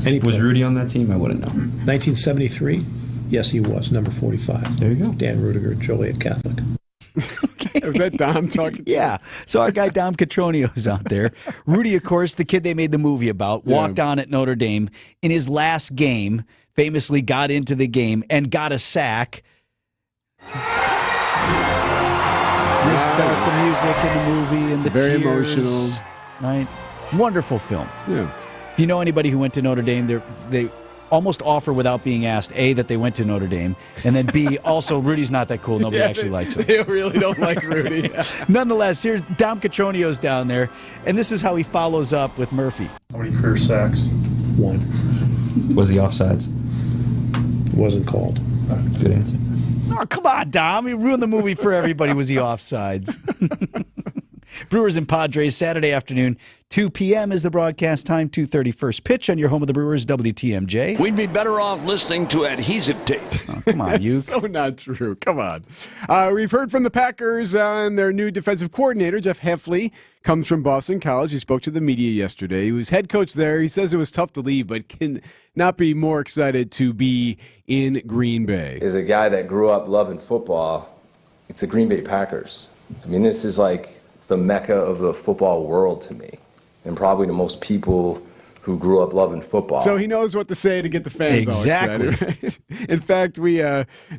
Any player. Was Rudy on that team? I wouldn't know. 1973? Yes, he was. Number 45. There you go. Dan Rudiger, Joliet Catholic. Was that Dom talking? Yeah. So our guy Dom Catronio is out there. Rudy, of course, the kid they made the movie about, walked on at Notre Dame. In his last game, famously got into the game and got a sack. They start the music in the movie and the very tears. Emotional. Right? Wonderful film. Yeah. If you know anybody who went to Notre Dame, they almost offer without being asked, A, that they went to Notre Dame, and then B, also, Rudy's not that cool. Nobody actually likes him. They really don't like Rudy. Nonetheless, here's Dom Catronio's down there, and this is how he follows up with Murphy. How many career sacks? 1. Was he offsides? Wasn't called. Good answer. Oh, come on, Dom. You ruined the movie for everybody. Was he offsides? Brewers and Padres, Saturday afternoon, 2 p.m. is the broadcast time, 2:30 first pitch on your home of the Brewers, WTMJ. We'd be better off listening to adhesive tape. Oh, come on, you. So not true. Come on. We've heard from the Packers on their new defensive coordinator, Jeff Heffley, comes from Boston College. He spoke to the media yesterday. He was head coach there. He says it was tough to leave, but can not be more excited to be in Green Bay. As a guy that grew up loving football, it's the Green Bay Packers. I mean, this is like the mecca of the football world to me, and probably to most people who grew up loving football. So he knows what to say to get the fans exactly. all excited. Right? In fact,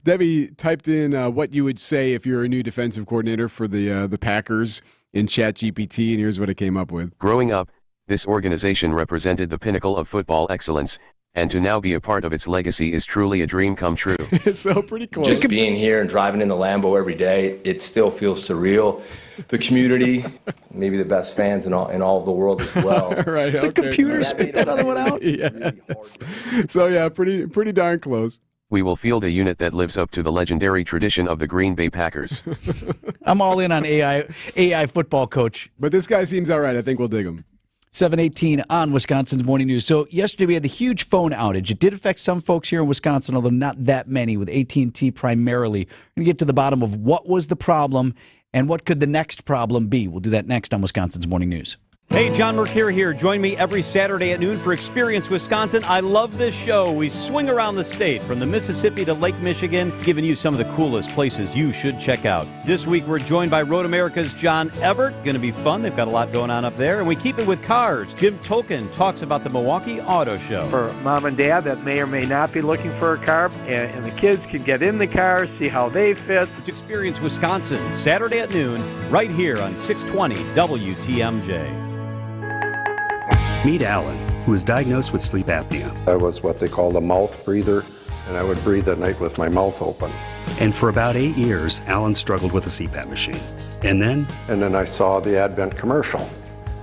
Debbie typed in what you would say if you're a new defensive coordinator for the Packers in ChatGPT, and here's what it came up with. Growing up, this organization represented the pinnacle of football excellence, and to now be a part of its legacy is truly a dream come true. So pretty close. Just being here and driving in the Lambo every day, it still feels surreal. The community, maybe the best fans in all of the world as well. Right, the computer spit that other one out? Yes. So yeah, pretty darn close. We will field a unit that lives up to the legendary tradition of the Green Bay Packers. I'm all in on AI football coach. But this guy seems all right. I think we'll dig him. 7:18 on Wisconsin's Morning News. So yesterday we had the huge phone outage. It did affect some folks here in Wisconsin, although not that many, with AT&T primarily. We're going to get to the bottom of what was the problem and what could the next problem be. We'll do that next on Wisconsin's Morning News. Hey, John Mercure here. Join me every Saturday at noon for Experience Wisconsin. I love this show. We swing around the state from the Mississippi to Lake Michigan, giving you some of the coolest places you should check out. This week, we're joined by Road America's John Everett. Going to be fun. They've got a lot going on up there. And we keep it with cars. Jim Tolkien talks about the Milwaukee Auto Show. For mom and dad that may or may not be looking for a car, and the kids can get in the car, see how they fit. It's Experience Wisconsin, Saturday at noon, right here on 620 WTMJ. Meet Alan, who was diagnosed with sleep apnea. I was what they call a mouth breather, and I would breathe at night with my mouth open. And for about 8 years, Alan struggled with a CPAP machine. And then I saw the Advent commercial,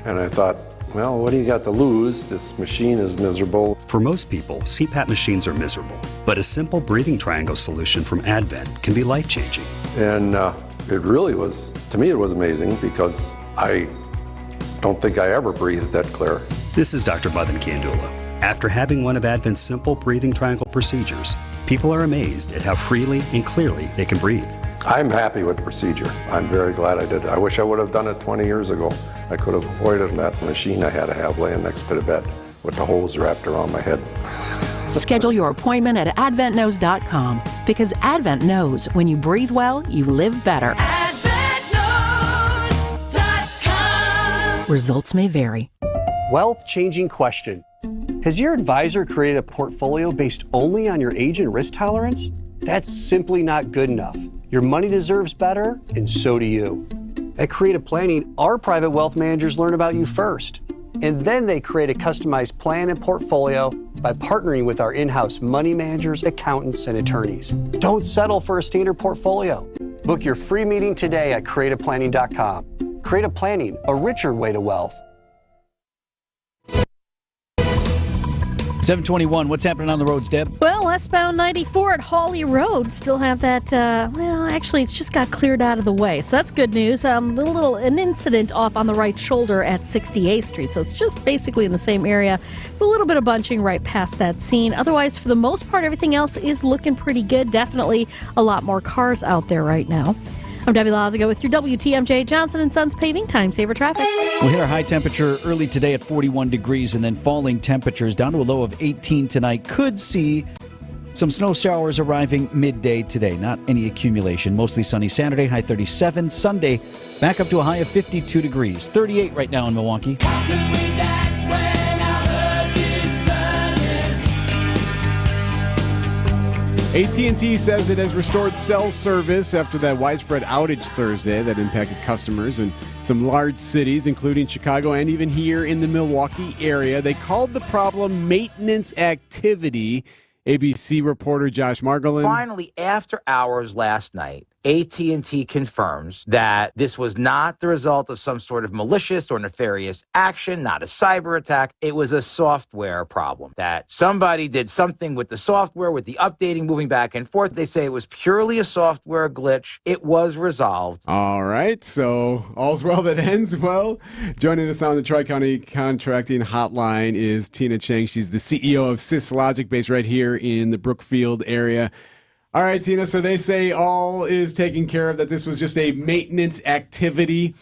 and I thought, well, what do you got to lose? This machine is miserable. For most people, CPAP machines are miserable, but a simple breathing triangle solution from Advent can be life-changing. And it really was, to me, it was amazing because I don't think I ever breathed that clear. This is Dr. Madan Kandula. After having one of Advent's simple breathing triangle procedures, people are amazed at how freely and clearly they can breathe. I'm happy with the procedure. I'm very glad I did it. I wish I would have done it 20 years ago. I could have avoided that machine I had to have laying next to the bed with the hose wrapped around my head. Schedule your appointment at adventknows.com because Advent knows when you breathe well, you live better. AdventKnows.com. Results may vary. Wealth-changing question. Has your advisor created a portfolio based only on your age and risk tolerance? That's simply not good enough. Your money deserves better, and so do you. At Creative Planning, our private wealth managers learn about you first, and then they create a customized plan and portfolio by partnering with our in-house money managers, accountants, and attorneys. Don't settle for a standard portfolio. Book your free meeting today at creativeplanning.com. Creative Planning, a richer way to wealth. 721, what's happening on the roads, Deb? Well, westbound 94 at Hawley Road still have that, actually, it's just got cleared out of the way. So that's good news. An incident off on the right shoulder at 68th Street. So it's just basically in the same area. It's a little bit of bunching right past that scene. Otherwise, for the most part, everything else is looking pretty good. Definitely a lot more cars out there right now. I'm Debbie Lazaga with your WTMJ Johnson & Sons Paving Time Saver Traffic. We'll hit our high temperature early today at 41 degrees and then falling temperatures down to a low of 18 tonight. Could see some snow showers arriving midday today. Not any accumulation. Mostly sunny Saturday, high 37. Sunday, back up to a high of 52 degrees. 38 right now in Milwaukee. AT&T says it has restored cell service after that widespread outage Thursday that impacted customers in some large cities, including Chicago and even here in the Milwaukee area. They called the problem maintenance activity. ABC reporter Josh Margolin. Finally, after hours last night, AT&T confirms that this was not the result of some sort of malicious or nefarious action, not a cyber attack. It was a software problem, that somebody did something with the software, with the updating, moving back and forth. They say it was purely a software glitch. It was resolved. All right, so all's well that ends well. Joining us on the Tri-County Contracting Hotline is Tina Chang. She's the CEO of SysLogic, based right here in the Brookfield area. All right, Tina, so they say all is taken care of, that this was just a maintenance activity.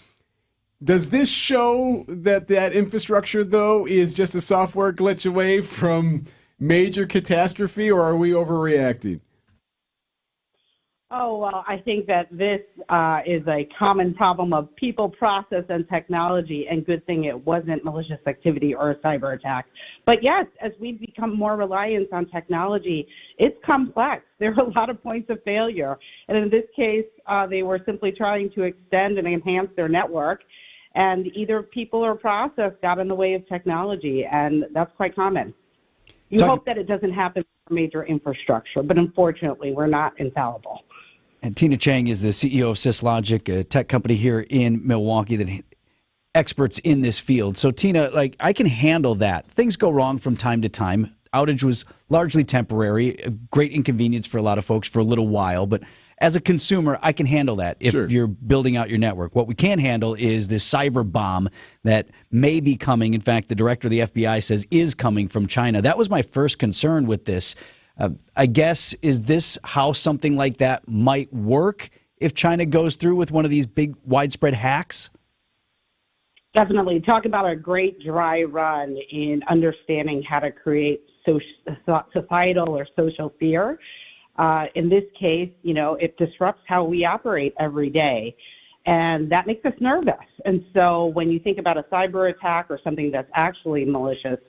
Does this show that that infrastructure, though, is just a software glitch away from major catastrophe, or are we overreacting? Oh, well, I think that this is a common problem of people, process, and technology, and good thing it wasn't malicious activity or a cyber attack. But yes, as we become more reliant on technology, it's complex. There are a lot of points of failure. And in this case, they were simply trying to extend and enhance their network, and either people or process got in the way of technology, and that's quite common. You hope that it doesn't happen for major infrastructure, but unfortunately, we're not infallible. And Tina Chang is the CEO of SysLogic, a tech company here in Milwaukee that experts in this field. So, Tina, I can handle that. Things go wrong from time to time. Outage was largely temporary, a great inconvenience for a lot of folks for a little while. But as a consumer, I can handle that if you're building out your network. What we can't handle is this cyber bomb that may be coming. In fact, the director of the FBI says is coming from China. That was my first concern with this. I guess, is this how something like that might work if China goes through with one of these big widespread hacks? Definitely. Talk about a great dry run in understanding how to create societal or social fear. In this case, it disrupts how we operate every day. And that makes us nervous. And so when you think about a cyber attack or something that's actually malicious,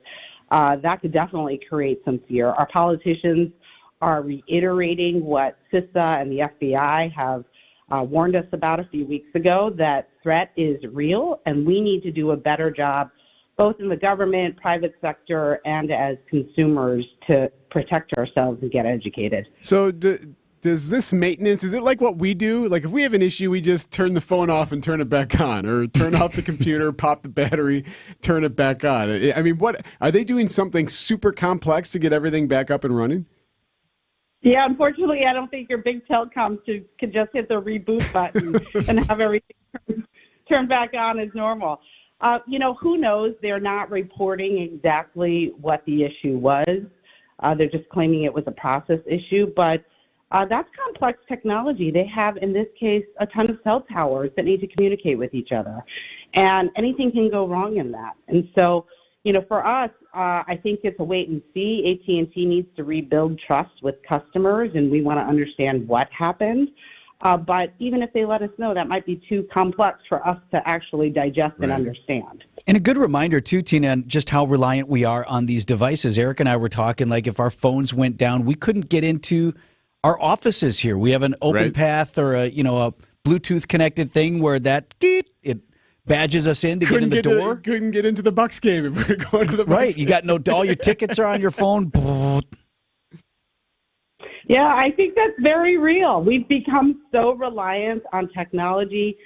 that could definitely create some fear. Our politicians are reiterating what CISA and the FBI have warned us about a few weeks ago, that threat is real, and we need to do a better job, both in the government, private sector, and as consumers, to protect ourselves and get educated. So does this maintenance, is it like what we do? Like if we have an issue, we just turn the phone off and turn it back on, or turn off the computer, pop the battery, turn it back on. I mean, what are they doing something super complex to get everything back up and running? Yeah, unfortunately, I don't think your big telecoms could just hit the reboot button and have everything turn back on as normal. Who knows? They're not reporting exactly what the issue was. They're just claiming it was a process issue, but that's complex technology. They have, in this case, a ton of cell towers that need to communicate with each other, and anything can go wrong in that. And so, for us, I think it's a wait and see. AT&T needs to rebuild trust with customers, and we want to understand what happened. But even if they let us know, that might be too complex for us to actually digest and understand. And a good reminder, too, Tina, just how reliant we are on these devices. Eric and I were talking, like if our phones went down, we couldn't get into our offices here. We have an open path or a Bluetooth connected thing where it badges us in to get in the door. Couldn't get into the Bucks game if we were going to the Bucks. Right, you got all your tickets are on your phone. Yeah, I think that's very real. We've become so reliant on technology.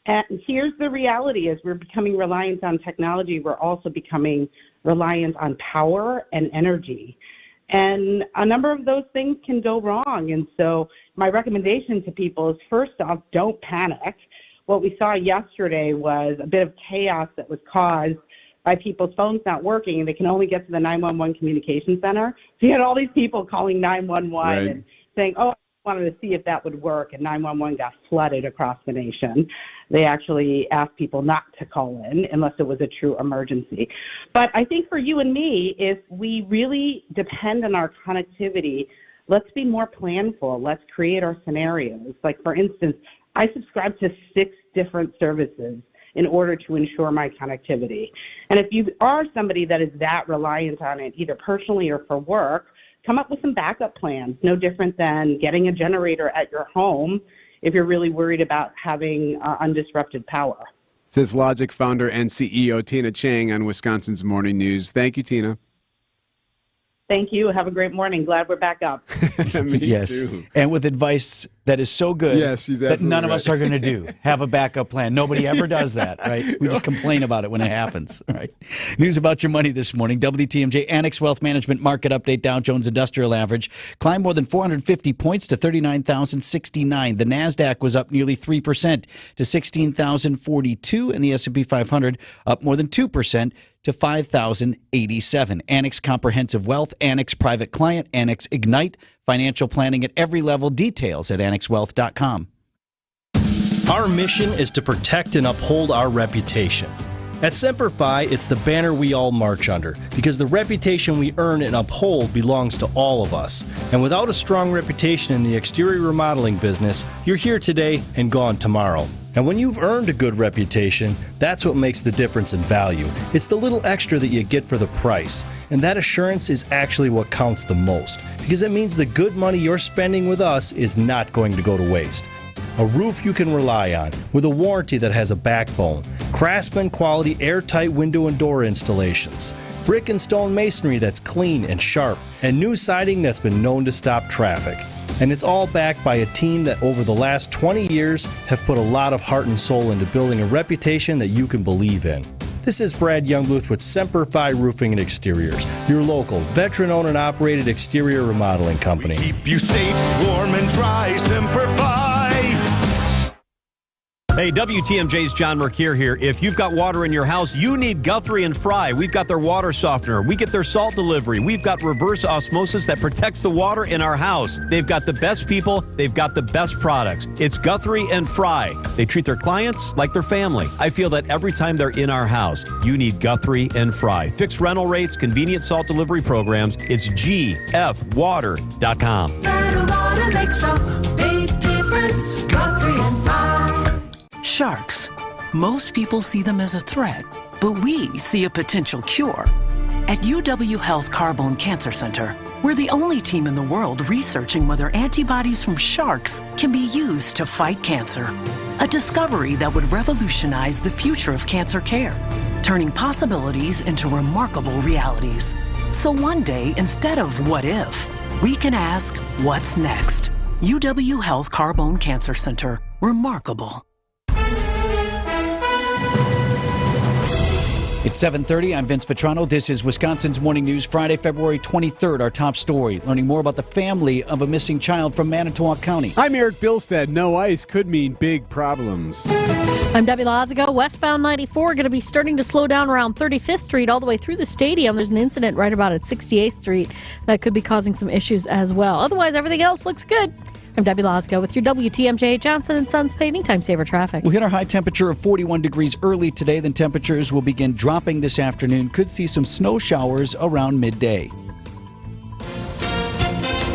And here's the reality: as we're becoming reliant on technology, we're also becoming reliant on power and energy. And a number of those things can go wrong. And so my recommendation to people is, first off, don't panic. What we saw yesterday was a bit of chaos that was caused by people's phones not working, and they can only get to the 911 communication center. So you had all these people calling 911 and saying, I wanted to see if that would work, and 911 got flooded across the nation. They actually asked people not to call in unless it was a true emergency. But I think for you and me, if we really depend on our connectivity, let's be more planful. Let's create our scenarios. Like, for instance, I subscribe to 6 different services in order to ensure my connectivity. And if you are somebody that is that reliant on it, either personally or for work, come up with some backup plans, no different than getting a generator at your home if you're really worried about having undisrupted power. Says Logic founder and CEO Tina Chang on Wisconsin's Morning News. Thank you, Tina. Thank you. Have a great morning. Glad we're back up. Me yes. too. And with advice that is so good that none of us are going to do. Have a backup plan. Nobody ever does that, right? We just complain about it when it happens, right? News about your money this morning. WTMJ Annex Wealth Management Market Update. Dow Jones Industrial Average climbed more than 450 points to 39,069. The NASDAQ was up nearly 3% to 16,042, and the S&P 500 up more than 2% to 5,087. Annex Comprehensive Wealth, Annex Private Client, Annex Ignite, financial planning at every level. Details at annexwealth.com. Our mission is to protect and uphold our reputation. At Semper Fi, it's the banner we all march under, because the reputation we earn and uphold belongs to all of us. And without a strong reputation in the exterior remodeling business, you're here today and gone tomorrow. And when you've earned a good reputation, that's what makes the difference in value. It's the little extra that you get for the price. And that assurance is actually what counts the most, because it means the good money you're spending with us is not going to go to waste. A roof you can rely on, with a warranty that has a backbone. Craftsman quality airtight window and door installations. Brick and stone masonry that's clean and sharp. And new siding that's been known to stop traffic. And it's all backed by a team that over the last 20 years have put a lot of heart and soul into building a reputation that you can believe in. This is Brad Youngbluth with Semper Fi Roofing and Exteriors, your local, veteran-owned and operated exterior remodeling company. We keep you safe, warm, and dry. Semper Fi. Hey, WTMJ's John Mercure here. If you've got water in your house, you need Guthrie and Fry. We've got their water softener. We get their salt delivery. We've got reverse osmosis that protects the water in our house. They've got the best people. They've got the best products. It's Guthrie and Fry. They treat their clients like their family. I feel that every time they're in our house, you need Guthrie and Fry. Fixed rental rates, convenient salt delivery programs. It's gfwater.com. Better water makes a big difference. Guthrie and Fry. Sharks. Most people see them as a threat, but we see a potential cure. At UW Health Carbone Cancer Center, we're the only team in the world researching whether antibodies from sharks can be used to fight cancer. A discovery that would revolutionize the future of cancer care, turning possibilities into remarkable realities. So one day, instead of what if, we can ask what's next. UW Health Carbone Cancer Center. Remarkable. It's 7:30. I'm Vince Vitrano. This is Wisconsin's Morning News, Friday, February 23rd. Our top story, learning more about the family of a missing child from Manitowoc County. I'm Erik Bilstad. No ice could mean big problems. I'm Debbie Lazigo. Westbound 94 going to be starting to slow down around 35th Street all the way through the stadium. There's an incident right about at 68th Street that could be causing some issues as well. Otherwise, everything else looks good. I'm Debbie Lazigo with your WTMJ Johnson & Sons Paving Time Saver traffic. We hit our high temperature of 41 degrees early today. Then temperatures will begin dropping this afternoon. Could see some snow showers around midday.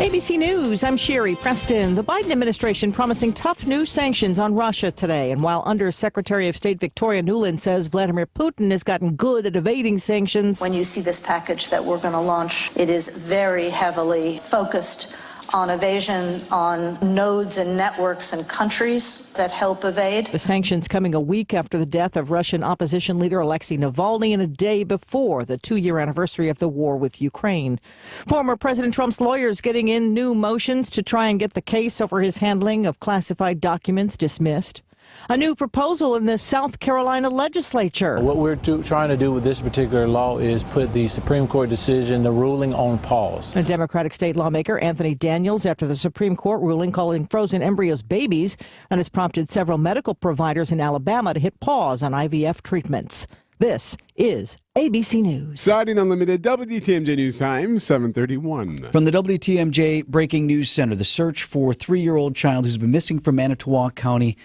ABC News, I'm Sherry Preston. The Biden administration promising tough new sanctions on Russia today. And while Under Secretary of State Victoria Nuland says Vladimir Putin has gotten good at evading sanctions. When you see this package that we're going to launch, it is very heavily focused on evasion, on nodes and networks and countries that help evade. The sanctions coming a week after the death of Russian opposition leader Alexei Navalny and a day before the 2-year anniversary of the war with Ukraine. Former President Trump's lawyers getting in new motions to try and get the case over his handling of classified documents dismissed. A new proposal in the South Carolina legislature. What we're trying to do with this particular law is put the Supreme Court decision, the ruling, on pause. A Democratic state lawmaker, Anthony Daniels, after the Supreme Court ruling calling frozen embryos babies, and has prompted several medical providers in Alabama to hit pause on IVF treatments. This is ABC News. Siding Unlimited, WTMJ News Time, 7:31. From the WTMJ Breaking News Center, the search for 3-year-old child who's been missing from Manitowoc County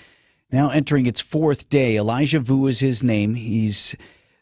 now entering its 4th day. Elijah Vu is his name.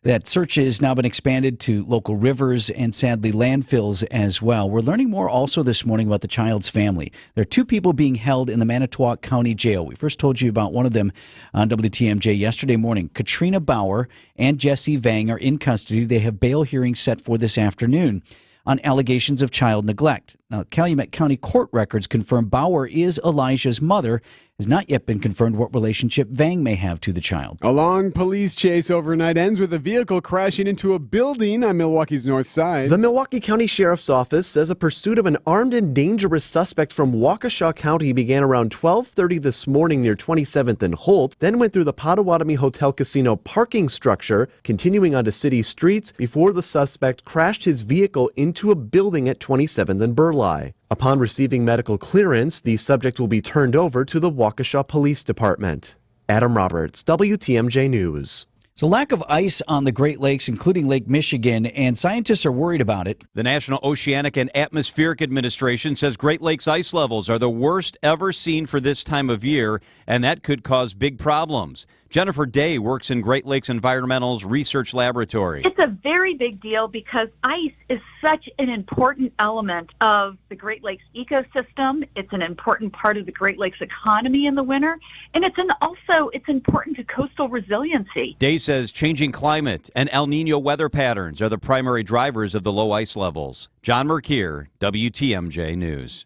That search has now been expanded to local rivers and sadly landfills as well. We're learning more also this morning about the child's family. There are 2 people being held in the Manitowoc County Jail. We first told you about one of them on WTMJ yesterday morning. Katrina Bauer and Jesse Vang are in custody. They have bail hearings set for this afternoon on allegations of child neglect. Now, Calumet County court records confirm Bauer is Elijah's mother. Has not yet been confirmed what relationship Vang may have to the child. A long police chase overnight ends with a vehicle crashing into a building on Milwaukee's north side. The Milwaukee County Sheriff's Office says a pursuit of an armed and dangerous suspect from Waukesha County began around 12:30 this morning near 27th and Holt, then went through the Potawatomi Hotel Casino parking structure, continuing onto city streets before the suspect crashed his vehicle into a building at 27th and Burleigh. Upon receiving medical clearance, the subject will be turned over to the Waukesha Police Department. Adam Roberts, WTMJ News. It's a lack of ice on the Great Lakes, including Lake Michigan, and scientists are worried about it. The National Oceanic and Atmospheric Administration says Great Lakes ice levels are the worst ever seen for this time of year, and that could cause big problems. Jennifer Day works in Great Lakes Environmental's research laboratory. It's a very big deal because ice is such an important element of the Great Lakes ecosystem. It's an important part of the Great Lakes economy in the winter, and it's important to coastal resiliency. Day says changing climate and El Nino weather patterns are the primary drivers of the low ice levels. John Merkier, WTMJ News.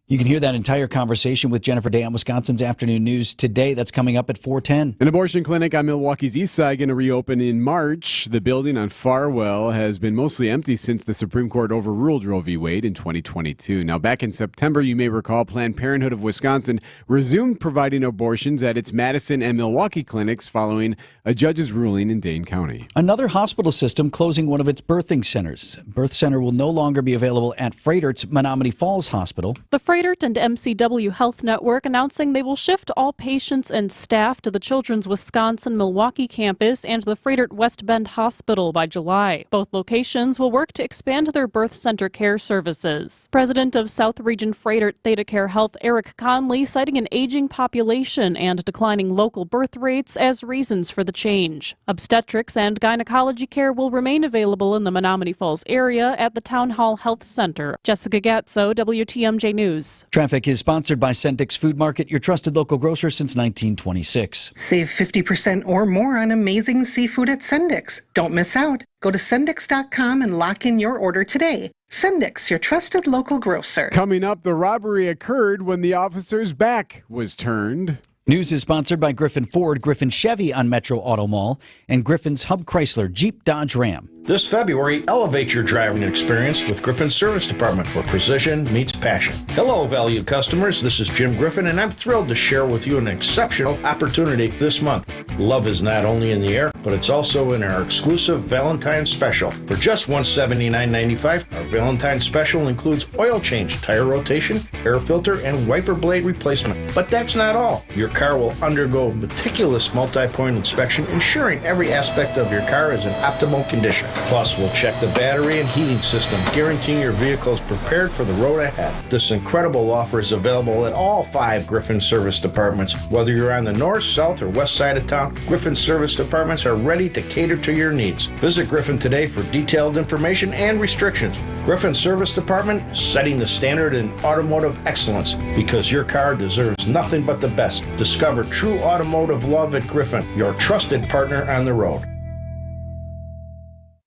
You can hear that entire conversation with Jennifer Day on Wisconsin's Afternoon News today. That's coming up at 4:10. An abortion clinic on Milwaukee's east side going to reopen in March. The building on Farwell has been mostly empty since the Supreme Court overruled Roe v. Wade in 2022. Now, back in September, you may recall Planned Parenthood of Wisconsin resumed providing abortions at its Madison and Milwaukee clinics following a judge's ruling in Dane County. Another hospital system closing one of its birthing centers. Birth center will no longer be available at Freightert's Menominee Falls Hospital. The Freightert and MCW Health Network announcing they will shift all patients and staff to the Children's Wisconsin Milwaukee campus and the Freightert West Bend Hospital by July. Both locations will work to expand their birth center care services. President of South Region Freightert Theta Care Health Erik Conley citing an aging population and declining local birth rates as reasons for the change. Obstetrics and gynecology care will remain available in the Menominee Falls area at the Town Hall Health Center. Jessica Gatso, WTMJ News. Traffic is sponsored by Centix Food Market, your trusted local grocer since 1926. Save 50% or more on amazing seafood at Sendix. Don't miss out. Go to Sendix.com and lock in your order today. Sendix, your trusted local grocer. Coming up, the robbery occurred when the officer's back was turned. News is sponsored by Griffin Ford, Griffin Chevy on Metro Auto Mall, and Griffin's Hub Chrysler Jeep Dodge Ram. This February, elevate your driving experience with Griffin's Service Department, where precision meets passion. Hello, valued customers. This is Jim Griffin, and I'm thrilled to share with you an exceptional opportunity this month. Love is not only in the air, but it's also in our exclusive Valentine's Special. For just $179.95, our Valentine's Special includes oil change, tire rotation, air filter, and wiper blade replacement. But that's not all. Your car will undergo meticulous multi-point inspection, ensuring every aspect of your car is in optimal condition. Plus, we'll check the battery and heating system, guaranteeing your vehicle is prepared for the road ahead. This incredible offer is available at all 5 Griffin Service Departments. Whether you're on the north, south, or west side of town, Griffin Service Departments are ready to cater to your needs. Visit Griffin today for detailed information and restrictions. Griffin Service Department, setting the standard in automotive excellence, because your car deserves nothing but the best. Discover true automotive love at Griffin, your trusted partner on the road.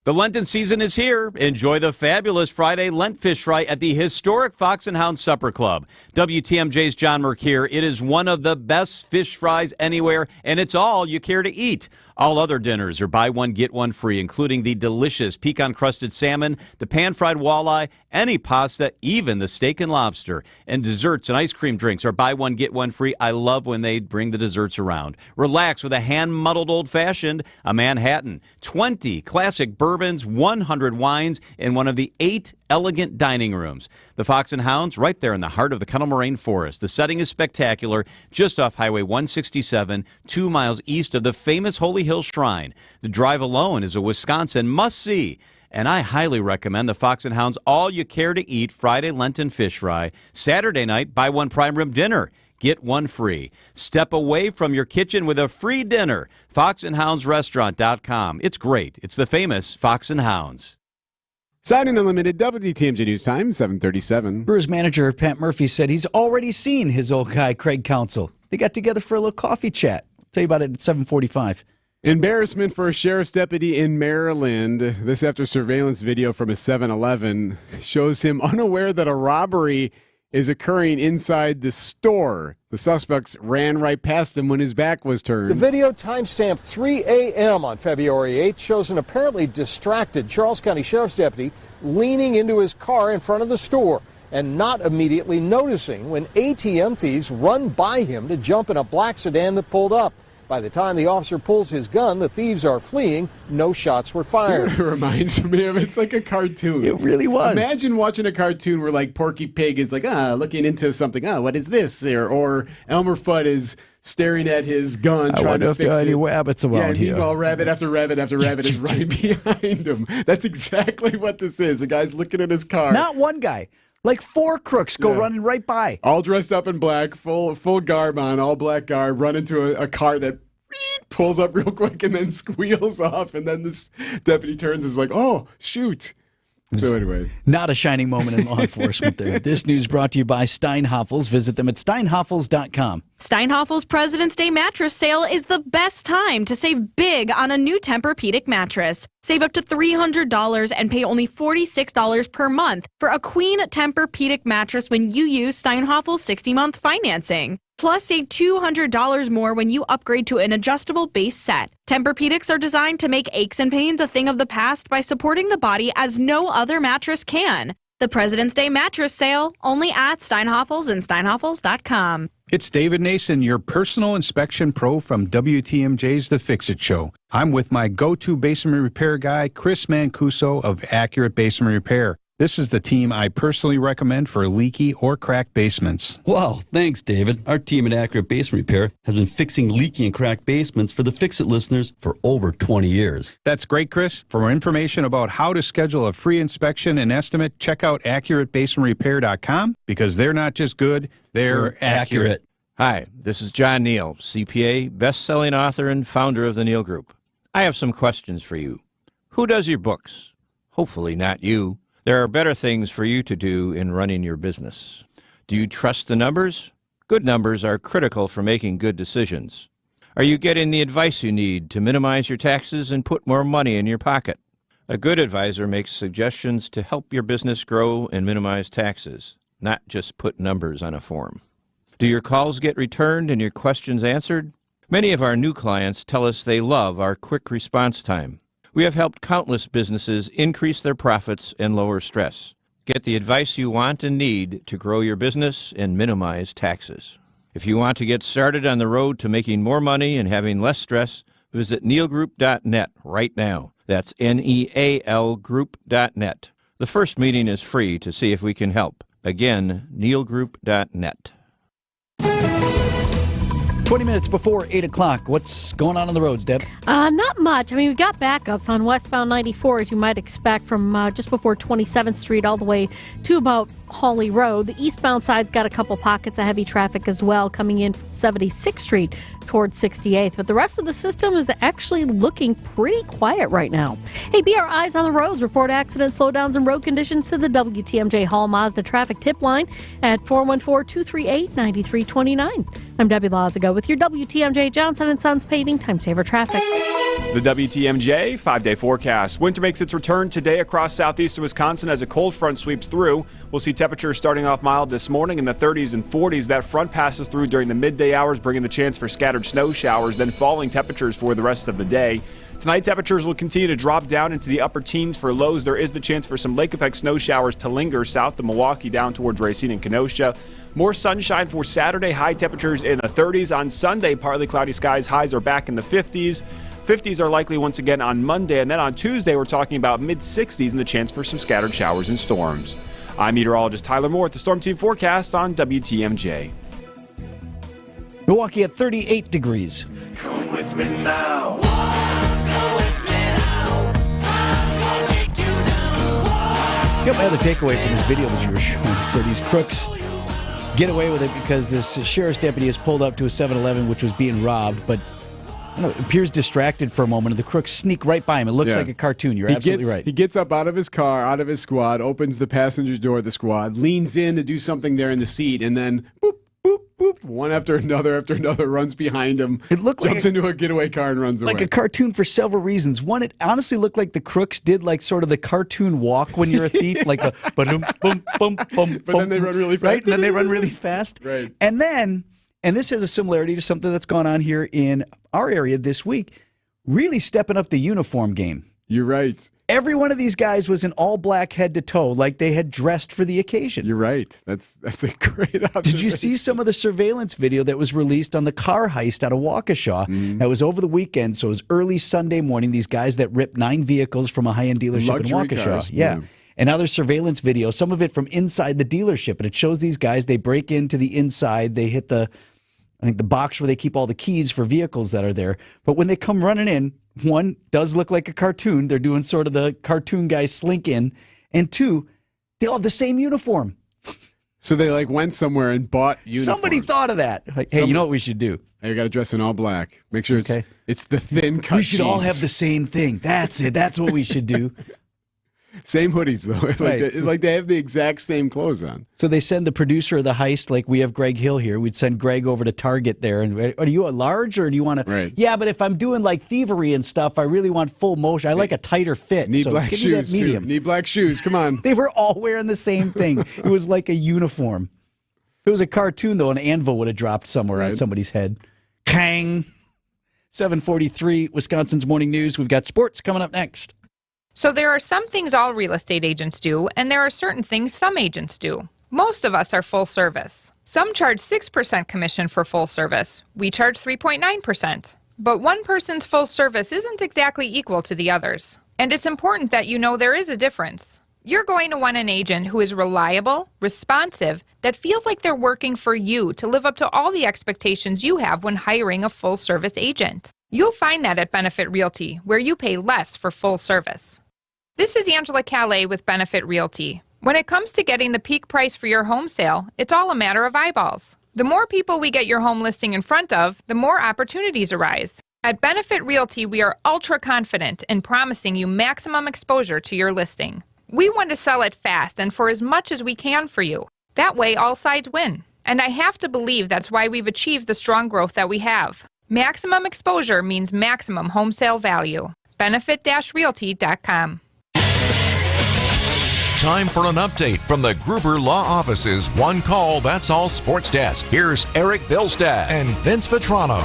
The Lenten season is here. Enjoy the fabulous Friday Lent fish fry at the historic Fox and Hound Supper Club. WTMJ's John Merck here. It is one of the best fish fries anywhere, and it's all you care to eat. All other dinners are buy one, get one free, including the delicious pecan-crusted salmon, the pan-fried walleye, any pasta, even the steak and lobster. And desserts and ice cream drinks are buy one, get one free. I love when they bring the desserts around. Relax with a hand-muddled old-fashioned, a Manhattan, 20 classic bourbons, 100 wines, and one of the 8 elegant dining rooms. The Fox and Hounds, right there in the heart of the Cuddle Moraine Forest. The setting is spectacular, just off Highway 167, 2 miles east of the famous Holy Hill Shrine. The drive alone is a Wisconsin must-see. And I highly recommend the Fox and Hounds All You Care to Eat Friday Lenten Fish Fry. Saturday night, buy one prime rib dinner. Get one free. Step away from your kitchen with a free dinner. FoxandHoundsRestaurant.com. It's great. It's the famous Fox and Hounds. Signing Unlimited, WTMJ News Time, 7:37. Brewers manager Pat Murphy said he's already seen his old guy, Craig Counsell. They got together for a little coffee chat. I'll tell you about it at 7:45. Embarrassment for a sheriff's deputy in Maryland. This after surveillance video from a 7-Eleven shows him unaware that a robbery is occurring inside the store. The suspects ran right past him when his back was turned. The video, timestamped 3 a.m. on February 8th, shows an apparently distracted Charles County Sheriff's deputy leaning into his car in front of the store and not immediately noticing when ATM thieves run by him to jump in a black sedan that pulled up. By the time the officer pulls his gun, the thieves are fleeing. No shots were fired. It reminds me of, it's like a cartoon. It really was. Imagine watching a cartoon where like Porky Pig is like, looking into something. What is this? Or Elmer Fudd is staring at his gun, I trying to fix it. wonder if there are any rabbits around here. Meanwhile, rabbit after rabbit after rabbit is right behind him. That's exactly what this is. The guy's looking at his car. Not one guy. Like 4 crooks go running right by. All dressed up in black, full garb on, all black garb, run into a car that pulls up real quick and then squeals off. And then this deputy turns and is like, oh, shoot. So anyway. Not a shining moment in law enforcement there. This news brought to you by Steinhoffels. Visit them at steinhoffels.com. Steinhoffel's President's Day mattress sale is the best time to save big on a new Tempur-Pedic mattress. Save up to $300 and pay only $46 per month for a queen Tempur-Pedic mattress when you use Steinhoffel's 60-month financing. Plus, save $200 more when you upgrade to an adjustable base set. Tempur-Pedics are designed to make aches and pains a thing of the past by supporting the body as no other mattress can. The President's Day mattress sale, only at Steinhoffels and steinhoffels.com. It's David Nason, your personal inspection pro from WTMJ's The Fix-It Show. I'm with my go-to basement repair guy, Chris Mancuso of Accurate Basement Repair. This is the team I personally recommend for leaky or cracked basements. Wow, thanks, David. Our team at Accurate Basement Repair has been fixing leaky and cracked basements for the Fix-It listeners for over 20 years. That's great, Chris. For more information about how to schedule a free inspection and estimate, check out AccurateBasementRepair.com because they're not just good, they're accurate. Hi, this is John Neal, CPA, best-selling author and founder of the Neal Group. I have some questions for you. Who does your books? Hopefully not you. There are better things for you to do in running your business. Do you trust the numbers? Good numbers are critical for making good decisions. Are you getting the advice you need to minimize your taxes and put more money in your pocket? A good advisor makes suggestions to help your business grow and minimize taxes, not just put numbers on a form. Do your calls get returned and your questions answered? Many of our new clients tell us they love our quick response time. We have helped countless businesses increase their profits and lower stress. Get the advice you want and need to grow your business and minimize taxes. If you want to get started on the road to making more money and having less stress, visit neilgroup.net right now. That's NEAL group.net. The first meeting is free to see if we can help. Again, neilgroup.net. 20 minutes before 8 o'clock. What's going on the roads, Deb? Not much. I mean, we've got backups on westbound 94, as you might expect, from just before 27th Street all the way to about Hawley Road. The eastbound side's got a couple pockets of heavy traffic as well, coming in from 76th Street towards 68th. But the rest of the system is actually looking pretty quiet right now. Hey, be our eyes on the roads. Report accidents, slowdowns, and road conditions to the WTMJ Hall Mazda traffic tip line at 414-238-9329. I'm Debbie Lazaga with your WTMJ Johnson & Sons Paving Time Saver Traffic. The WTMJ 5-day forecast. Winter makes its return today across southeastern Wisconsin as a cold front sweeps through. We'll see temperatures starting off mild this morning in the 30s and 40s. That front passes through during the midday hours, bringing the chance for scattered snow showers, then falling temperatures for the rest of the day. Tonight, temperatures will continue to drop down into the upper teens for lows. There is the chance for some lake effect snow showers to linger south of Milwaukee down towards Racine and Kenosha. More sunshine for Saturday, high temperatures in the 30s. On Sunday, partly cloudy skies, highs are back in the 50s. 50s are likely once again on Monday, and then on Tuesday we're talking about mid-60s and the chance for some scattered showers and storms. I'm meteorologist Tyler Moore with the Storm Team forecast on WTMJ. Milwaukee at 38 degrees. Come with me now. Yep, my other takeaway from this video that you were showing. So these crooks get away with it because this sheriff's deputy is pulled up to a 7-Eleven which was being robbed, but it appears distracted for a moment, and the crooks sneak right by him. It looks like a cartoon. You're absolutely right. He gets up out of his car, out of his squad, opens the passenger door of the squad, leans in to do something there in the seat, and then boop, boop, boop, one after another runs behind him. It looked jumps into a getaway car and runs away. Like a cartoon for several reasons. One, it honestly looked like the crooks did like sort of the cartoon walk when you're a thief, like a boom, boom, boom, boom. But then they run really fast. Right? And then they run really fast. Right. And then, and this has a similarity to something that's gone on here in our area this week, really stepping up the uniform game. You're right. Every one of these guys was in all black head to toe, like they had dressed for the occasion. You're right. That's a great observation. Did you see some of the surveillance video that was released on the car heist out of Waukesha? Mm-hmm. That was over the weekend, so it was early Sunday morning. These guys that ripped 9 vehicles from a high-end dealership Luxury in Waukesha. cars. Yeah. And now there's surveillance video, some of it from inside the dealership, and it shows these guys, they break into the inside, they hit the box where they keep all the keys for vehicles that are there. But when they come running in, one, does look like a cartoon. They're doing sort of the cartoon guy slink in. And two, they all have the same uniform. So they went somewhere and bought uniforms. Somebody thought of that. Hey, you know what we should do? Hey, you got to dress in all black. Make sure it's the thin cut We should all jeans. have the same thing. That's it. That's what we should do. Same hoodies, though. Like they have the exact same clothes on. So they send the producer of the heist, like we have Greg Hill here. We'd send Greg over to Target there. And are you a large or do you want to? Right. Yeah, but if I'm doing like thievery and stuff, I really want full motion. I like a tighter fit. Need so black give me that shoes, medium. too. Need black shoes. Come on. They were all wearing the same thing. It was like a uniform. If it was a cartoon, though, an anvil would have dropped somewhere on somebody's head. Kang. 7:43, Wisconsin's Morning News. We've got sports coming up next. So there are some things all real estate agents do, and there are certain things some agents do. Most of us are full service. Some charge 6% commission for full service. We charge 3.9%. But one person's full service isn't exactly equal to the others. And it's important that you know there is a difference. You're going to want an agent who is reliable, responsive, that feels like they're working for you to live up to all the expectations you have when hiring a full service agent. You'll find that at Benefit Realty, where you pay less for full service. This is Angela Calais with Benefit Realty. When it comes to getting the peak price for your home sale, it's all a matter of eyeballs. The more people we get your home listing in front of, the more opportunities arise. At Benefit Realty, we are ultra confident in promising you maximum exposure to your listing. We want to sell it fast and for as much as we can for you. That way, all sides win. And I have to believe that's why we've achieved the strong growth that we have. Maximum exposure means maximum home sale value. Benefit-realty.com. Time for an update from the Gruber Law Office's One Call That's All Sports Desk. Here's Erik Bilstad and Vince Vitrano.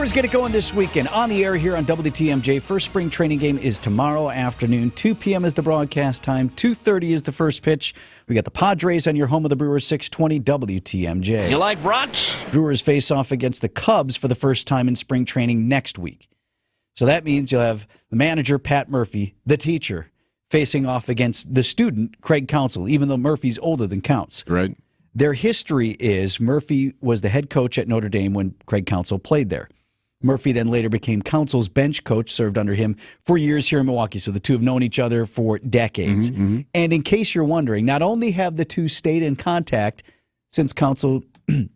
Brewers get it going this weekend on the air here on WTMJ. First spring training game is tomorrow afternoon. 2 p.m. is the broadcast time. 2:30 is the first pitch. We got the Padres on your home of the Brewers, 620 WTMJ. You like brats? Brewers face off against the Cubs for the first time in spring training next week. So that means you'll have the manager, Pat Murphy, the teacher, facing off against the student, Craig Counsell, even though Murphy's older than Counts. Right. Their history is Murphy was the head coach at Notre Dame when Craig Counsell played there. Murphy then later became Counsell's bench coach, served under him for years here in Milwaukee. So the two have known each other for decades. And in case you're wondering, not only have the two stayed in contact since Counsell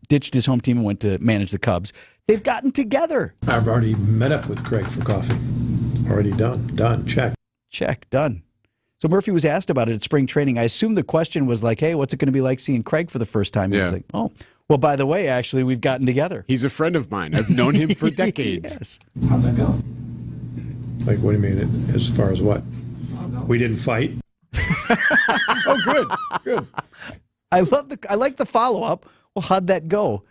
ditched his home team and went to manage the Cubs, they've gotten together. I've already met up with Craig for coffee. Already done. Done. Check. Check. Done. So Murphy was asked about it at spring training. I assume the question was like, hey, what's it going to be like seeing Craig for the first time? He was like, oh, well, by the way, actually, we've gotten together. He's a friend of mine. I've known him for decades. Yes. How'd that go? Like, what do you mean? As far as what? We didn't fight? Oh, good. Good. I like the follow-up. Well, how'd that go?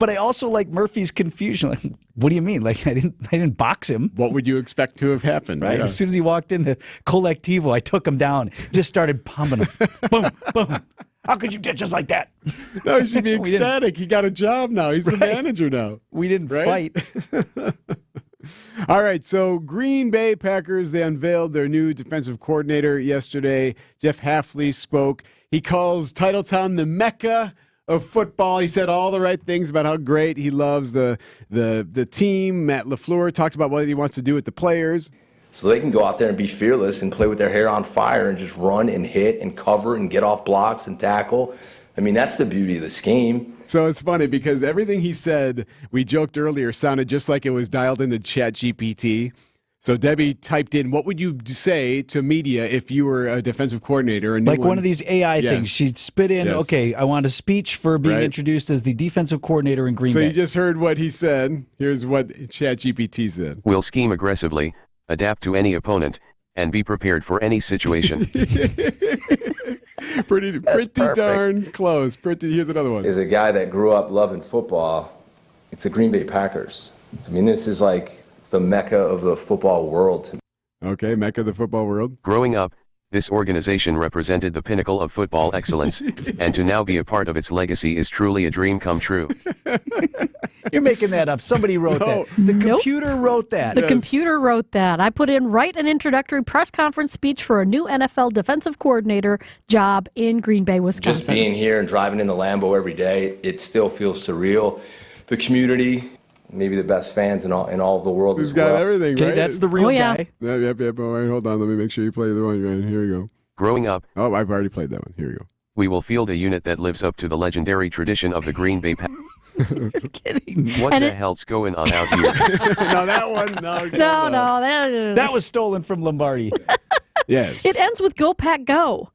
But I also like Murphy's confusion. Like, what do you mean? Like, I didn't box him. What would you expect to have happened? Right. Yeah. As soon as he walked into Collectivo, I took him down. Just started pumping him. Boom, boom. How could you ditch us like that? No, he should be ecstatic. He got a job now. He's the manager now. We didn't fight. All right, so Green Bay Packers, they unveiled their new defensive coordinator yesterday. Jeff Hafley spoke. He calls Titletown the Mecca of football. He said all the right things about how great he loves the team. Matt LaFleur talked about what he wants to do with the players. So they can go out there and be fearless and play with their hair on fire and just run and hit and cover and get off blocks and tackle. I mean, that's the beauty of this game. So it's funny because everything he said, we joked earlier, sounded just like it was dialed into ChatGPT. So Debbie typed in, what would you say to media if you were a defensive coordinator? Like one of these AI things. She'd spit in, okay, I want a speech for being introduced as the defensive coordinator in Green Bay. So you just heard what he said. Here's what ChatGPT said. We'll scheme aggressively, adapt to any opponent, and be prepared for any situation. Pretty darn close. Here's another one. As a guy that grew up loving football, it's the Green Bay Packers. I mean, this is like the mecca of the football world to me. Okay, mecca of the football world. Growing up, this organization represented the pinnacle of football excellence, and to now be a part of its legacy is truly a dream come true. You're making that up. Somebody wrote that. The computer wrote that. The computer wrote that. I put in, write an introductory press conference speech for a new NFL defensive coordinator job in Green Bay, Wisconsin. Just being here and driving in the Lambo every day, it still feels surreal. The community, maybe the best fans in all of the world He's as well. got everything, right? Okay, that's the real guy. Yep. All right, hold on. Let me make sure you play the one. Here we go. Growing up, oh, I've already played that one. Here we go. We will field a unit that lives up to the legendary tradition of the Green Bay Packers. You're kidding. What the hell's going on out here? No, that one. No, that was stolen from Lombardi. Yes. It ends with "Go Pack Go"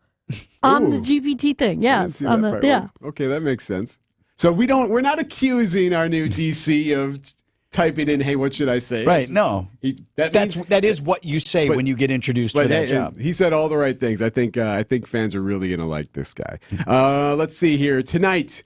on the GPT thing. Yes, on the Okay, that makes sense. So we're not accusing our new DC of typing in, hey, what should I say? Right, no. That is what you say when you get introduced for that job. He said all the right things. I think fans are really going to like this guy. Let's see here. Tonight,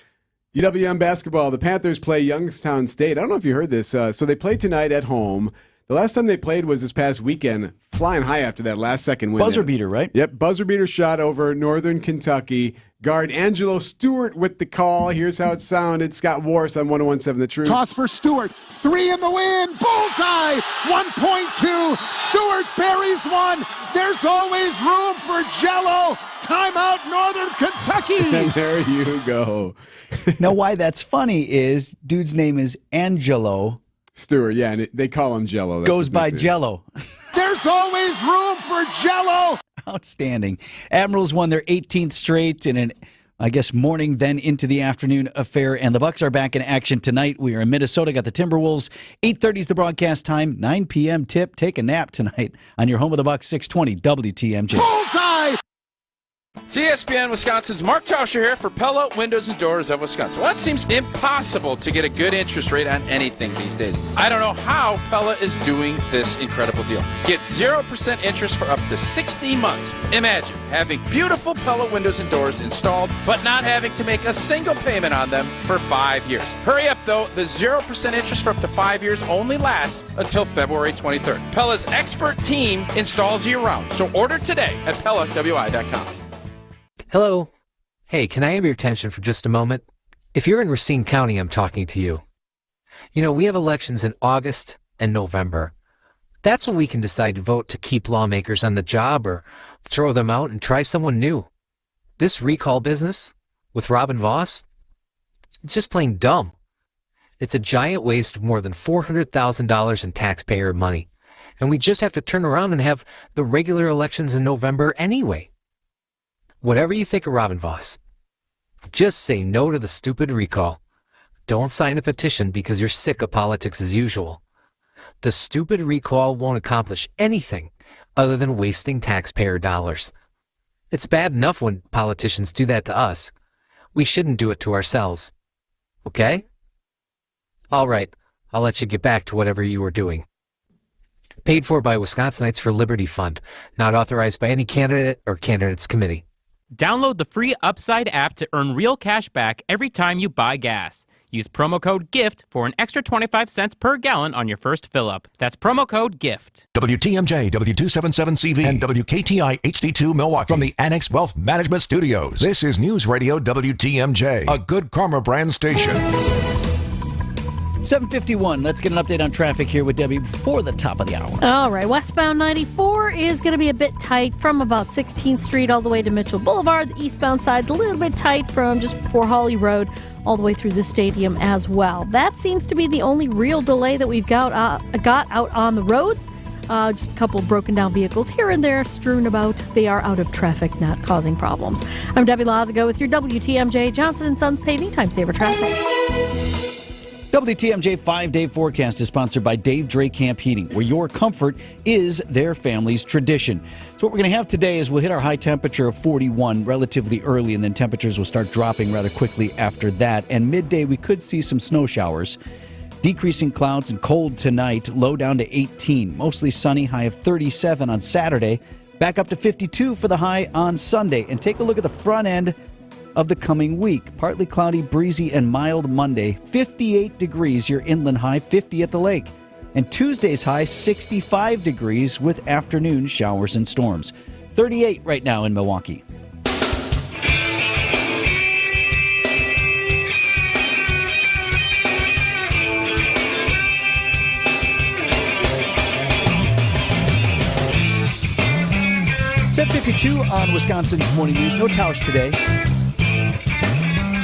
UWM basketball, the Panthers play Youngstown State. I don't know if you heard this. So they play tonight at home. The last time they played was this past weekend, flying high after that last-second win. Buzzer beater, right? Yep, buzzer beater shot over Northern Kentucky. Guard Angelo Stewart with the call. Here's how it sounded. Scott Warris on 101.7 The Truth. Toss for Stewart. 3 in the wind. Bullseye. 1.2. Stewart buries one. There's always room for Jello. Timeout, Northern Kentucky. And there you go. Now, why that's funny is dude's name is Angelo Stewart. Yeah, and they call him Jello. That's goes by Jello. There's always room for Jello. Outstanding. Admirals won their 18th straight in an, I guess, morning, then into the afternoon affair, and the Bucks are back in action tonight. We are in Minnesota, got the Timberwolves. 8:30 is the broadcast time, 9 p.m. tip. Take a nap tonight on your home of the Bucks, 620 WTMJ. Bullseye! CSPN Wisconsin's Mark Tauscher here for Pella Windows and Doors of Wisconsin. Well, it seems impossible to get a good interest rate on anything these days. I don't know how Pella is doing this incredible deal. Get 0% interest for up to 60 months. Imagine having beautiful Pella windows and doors installed, but not having to make a single payment on them for 5 years. Hurry up, though. The 0% interest for up to 5 years only lasts until February 23rd. Pella's expert team installs year-round, so order today at PellaWI.com. Hello. Hey, can I have your attention for just a moment? If you're in Racine County, I'm talking to you. You know, we have elections in August and November. That's when we can decide to vote to keep lawmakers on the job or throw them out and try someone new. This recall business with Robin Voss, it's just plain dumb. It's a giant waste of more than $400,000 in taxpayer money. And we just have to turn around and have the regular elections in November anyway. Whatever you think of Robin Voss, just say no to the stupid recall. Don't sign a petition because you're sick of politics as usual. The stupid recall won't accomplish anything other than wasting taxpayer dollars. It's bad enough when politicians do that to us. We shouldn't do it to ourselves. Okay? All right, I'll let you get back to whatever you were doing. Paid for by Wisconsinites for Liberty Fund, not authorized by any candidate or candidates committee. Download the free Upside app to earn real cash back every time you buy gas. Use promo code GIFT for an extra 25 cents per gallon on your first fill-up. That's promo code GIFT. WTMJ, W277CV, and WKTI HD2 Milwaukee from the Annex Wealth Management Studios. This is News Radio WTMJ, a Good Karma brand station. 7:51. Let's get an update on traffic here with Debbie before the top of the hour. All right, westbound 94 is going to be a bit tight from about 16th Street all the way to Mitchell Boulevard. The eastbound side, a little bit tight from just before Hawley Road all the way through the stadium as well. That seems to be the only real delay that we've got out on the roads. Just a couple of broken down vehicles here and there strewn about. They are out of traffic, not causing problems. I'm Debbie Lazago with your WTMJ Johnson & Sons Paving Time Saver Traffic. WTMJ 5-day forecast is sponsored by Dave Dre Camp Heating, where your comfort is their family's tradition. So what we're going to have today is we'll hit our high temperature of 41 relatively early, and then temperatures will start dropping rather quickly after that. And midday, we could see some snow showers. Decreasing clouds and cold tonight, low down to 18. Mostly sunny, high of 37 on Saturday. Back up to 52 for the high on Sunday. And take a look at the front end of the coming week. Partly cloudy, breezy, and mild Monday. 58 degrees, your inland high, 50 at the lake. And Tuesday's high, 65 degrees with afternoon showers and storms. 38 right now in Milwaukee. It's 7:52 on Wisconsin's Morning News. No Tausch today.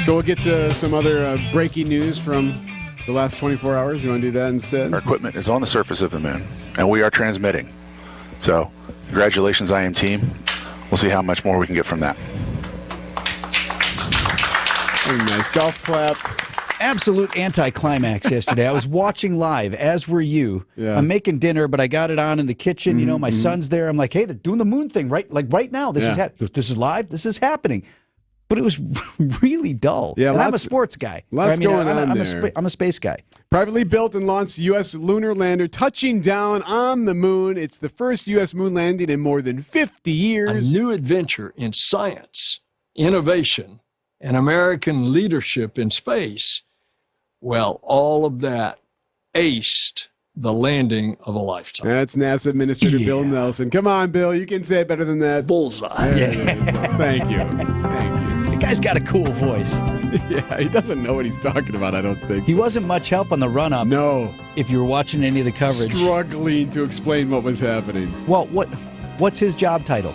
So we'll get to some other breaking news from the last 24 hours. You want to do that instead? Our equipment is on the surface of the moon, and we are transmitting. So congratulations, IM team. We'll see how much more we can get from that. Nice golf clap. Absolute anticlimax yesterday. I was watching live, as were you. Yeah. I'm making dinner, but I got it on in the kitchen. You know, my son's there. I'm like, hey, they're doing the moon thing right now. This is live. This is happening. But it was really dull. Yeah, and I'm a sports guy. Lots going on there. I'm a space guy. Privately built and launched U.S. lunar lander touching down on the moon. It's the first U.S. moon landing in more than 50 years. A new adventure in science, innovation, and American leadership in space. Well, all of that aced the landing of a lifetime. That's NASA Administrator Bill Nelson. Come on, Bill. You can say it better than that. Bullseye. Thank you. The guy's got a cool voice. Yeah, he doesn't know what he's talking about, I don't think. He wasn't much help on the run-up. No. If you were watching any of the coverage. Struggling to explain what was happening. Well, what's his job title?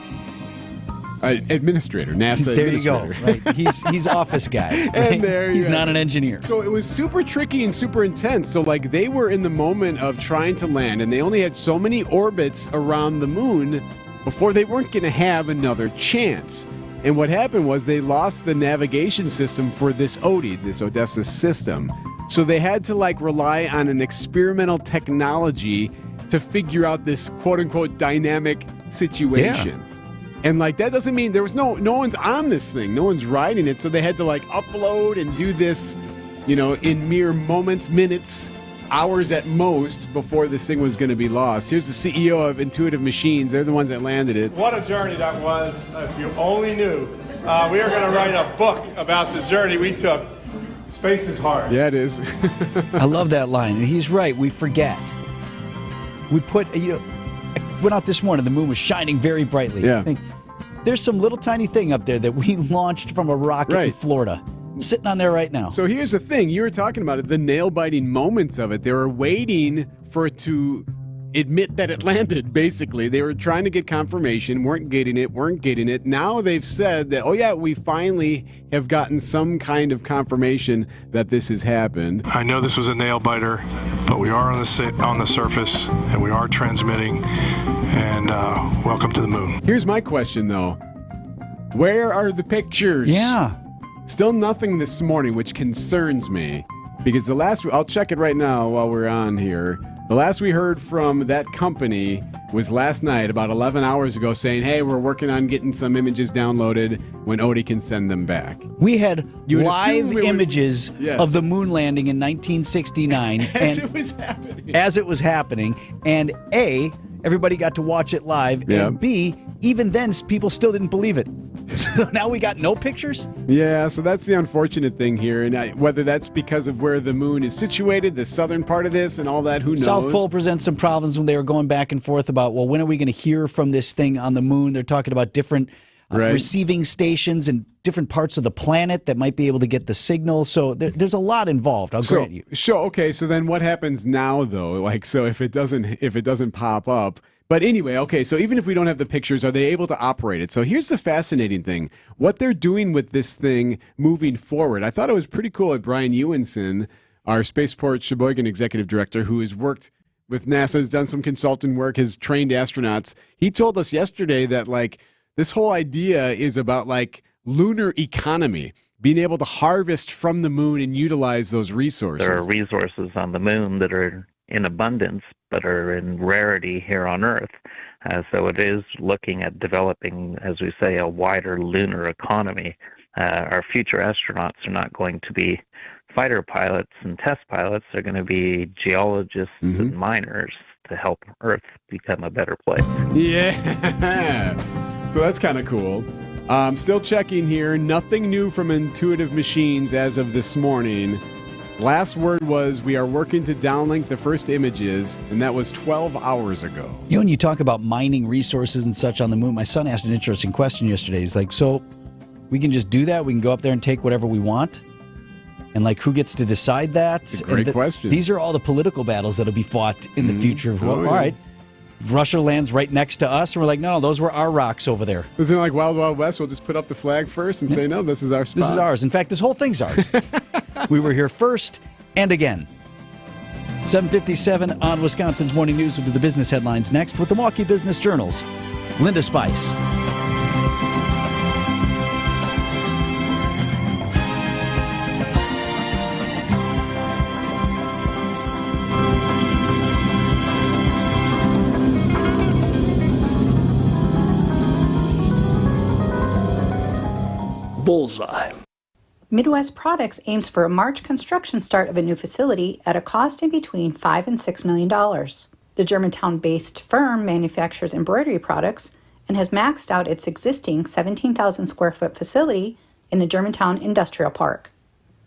Administrator, NASA there administrator. There you go. Right. He's office guy. Right? And there he's not an engineer. So it was super tricky and super intense. So like they were in the moment of trying to land, and they only had so many orbits around the moon before they weren't going to have another chance. And what happened was they lost the navigation system for this ODI, this Odessa system. So they had to rely on an experimental technology to figure out this quote-unquote dynamic situation. Yeah. And like that doesn't mean there was no one's on this thing. No one's riding it. So they had to like upload and do this, in mere moments, minutes, hours at most before this thing was going to be lost. Here's the CEO of Intuitive Machines. They're the ones that landed it. What a journey that was. If you only knew. We are going to write a book about the journey we took. Space is hard. Yeah, it is. I love that line. And he's right. We forget. We put, I went out this morning. The moon was shining very brightly. Yeah. There's some little tiny thing up there that we launched from a rocket in Florida. Sitting on there right now. So here's the thing. You were talking about it, the nail-biting moments of it. They were waiting for it to admit that it landed, basically. They were trying to get confirmation, weren't getting it. Now they've said that, we finally have gotten some kind of confirmation that this has happened. I know this was a nail biter, but we are on the surface, and we are transmitting, and welcome to the moon. Here's my question, though. Where are the pictures? Yeah. Still nothing this morning, which concerns me, because I'll check it right now while we're on here. The last we heard from that company was last night, about 11 hours ago, saying, hey, we're working on getting some images downloaded when Odie can send them back. We had live images of the moon landing in 1969. As it was happening. And A, everybody got to watch it live. Yeah. And B, even then, people still didn't believe it. So now we got no pictures? Yeah, so that's the unfortunate thing here. And whether that's because of where the moon is situated, the southern part of this and all that, who knows? South Pole presents some problems when they were going back and forth about, when are we going to hear from this thing on the moon? They're talking about different receiving stations and different parts of the planet that might be able to get the signal. So there's a lot involved, I'll grant you. Sure, okay, so then what happens now, though? So if it doesn't pop up... But anyway, okay, so even if we don't have the pictures, are they able to operate it? So here's the fascinating thing. What they're doing with this thing moving forward, I thought it was pretty cool that Brian Ewenson, our Spaceport Sheboygan executive director, who has worked with NASA, has done some consulting work, has trained astronauts. He told us yesterday that, this whole idea is about, lunar economy, being able to harvest from the moon and utilize those resources. There are resources on the moon that are in abundance, but are in rarity here on Earth. So it is looking at developing, as we say, a wider lunar economy. Our future astronauts are not going to be fighter pilots and test pilots. They're going to be geologists and miners to help Earth become a better place. Yeah, so that's kind of cool. Still checking here. Nothing new from Intuitive Machines as of this morning. Last word was we are working to downlink the first images, and that was 12 hours ago. When you talk about mining resources and such on the moon, my son asked an interesting question yesterday. He's like, so we can just do that? We can go up there and take whatever we want? And who gets to decide that? It's a great question. These are all the political battles that'll be fought in the future. All right. Russia lands right next to us, and we're like, no, those were our rocks over there. Isn't it like Wild Wild West? We'll just put up the flag first and say, no, this is our spot. This is ours. In fact, this whole thing's ours. We were here first and again. 7:57 on Wisconsin's Morning News. We'll do the business headlines next with the Milwaukee Business Journal's Linda Spice. Bullseye. Midwest Products aims for a March construction start of a new facility at a cost in between $5 and $6 million. The Germantown-based firm manufactures embroidery products and has maxed out its existing 17,000 square foot facility in the Germantown Industrial Park.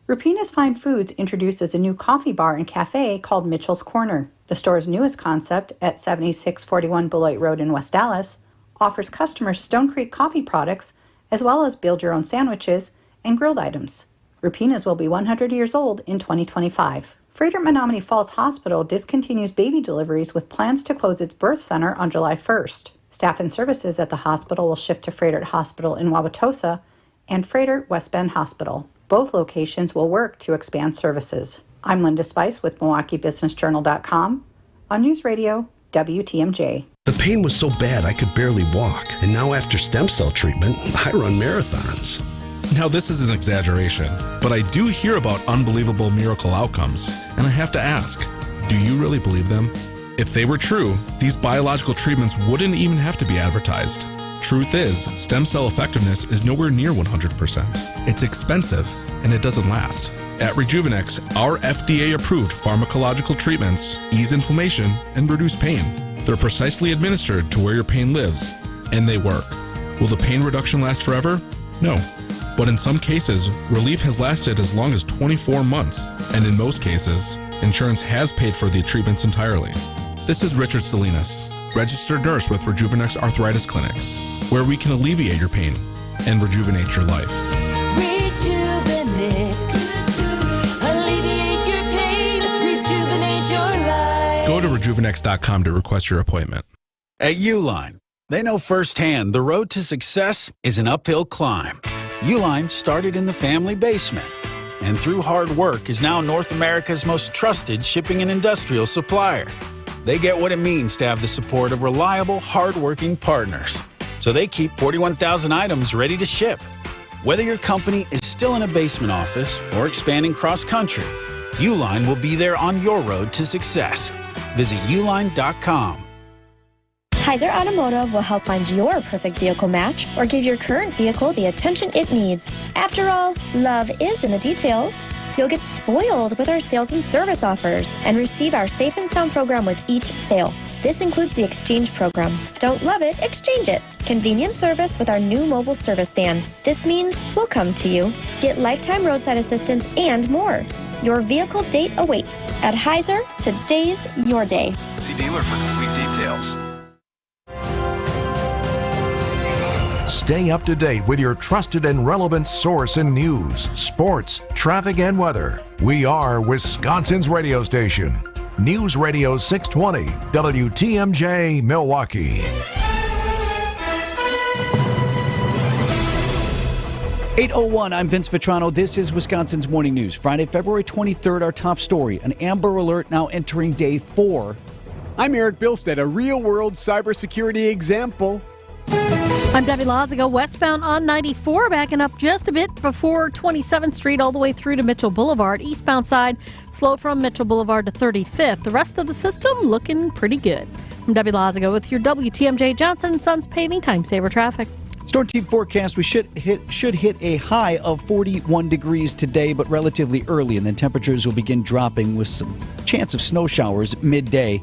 Rupina's Fine Foods introduces a new coffee bar and cafe called Mitchell's Corner. The store's newest concept at 7641 Beloit Road in West Dallas offers customers Stone Creek coffee products as well as build-your-own sandwiches and grilled items. Rupina's will be 100 years old in 2025. Frederick Menominee Falls Hospital discontinues baby deliveries with plans to close its birth center on July 1st. Staff and services at the hospital will shift to Frederick Hospital in Wauwatosa and Frederick West Bend Hospital. Both locations will work to expand services. I'm Linda Spice with MilwaukeeBusinessJournal.com on News Radio WTMJ. The pain was so bad I could barely walk, and now after stem cell treatment, I run marathons. Now, this is an exaggeration, but I do hear about unbelievable miracle outcomes, and I have to ask, do you really believe them? If they were true, these biological treatments wouldn't even have to be advertised. Truth is, stem cell effectiveness is nowhere near 100%. It's expensive, and it doesn't last. At Rejuvenex, our FDA-approved pharmacological treatments ease inflammation and reduce pain. They're precisely administered to where your pain lives, and they work. Will the pain reduction last forever? No. But in some cases, relief has lasted as long as 24 months, and in most cases, insurance has paid for the treatments entirely. This is Richard Salinas, registered nurse with Rejuvenex Arthritis Clinics, where we can alleviate your pain and rejuvenate your life. Alleviate your pain, rejuvenate your life. Go to rejuvenex.com to request your appointment. At Uline, they know firsthand the road to success is an uphill climb. Uline started in the family basement, and through hard work is now North America's most trusted shipping and industrial supplier. They get what it means to have the support of reliable, hard-working partners. So they keep 41,000 items ready to ship. Whether your company is still in a basement office or expanding cross-country, Uline will be there on your road to success. Visit uline.com. Kaiser Automotive will help find your perfect vehicle match or give your current vehicle the attention it needs. After all, love is in the details. You'll get spoiled with our sales and service offers and receive our Safe and Sound program with each sale. This includes the exchange program. Don't love it? Exchange it. Convenient service with our new mobile service van. This means we'll come to you. Get lifetime roadside assistance and more. Your vehicle date awaits. At Heiser, today's your day. See dealer for complete details. Stay up to date with your trusted and relevant source in news, sports, traffic, and weather. We are Wisconsin's radio station. News Radio 620, WTMJ, Milwaukee. 8:01, I'm Vince Vitrano. This is Wisconsin's Morning News. Friday, February 23rd, our top story. An Amber Alert now entering day 4. I'm Erik Bilstad, a real-world cybersecurity example. I'm Debbie Laziga. Westbound on 94, backing up just a bit before 27th Street all the way through to Mitchell Boulevard. Eastbound side, slow from Mitchell Boulevard to 35th. The rest of the system looking pretty good. I'm Debbie Laziga with your WTMJ Johnson & Sons paving time saver traffic. Storm team forecast, we should hit a high of 41 degrees today, but relatively early, and then temperatures will begin dropping with some chance of snow showers midday.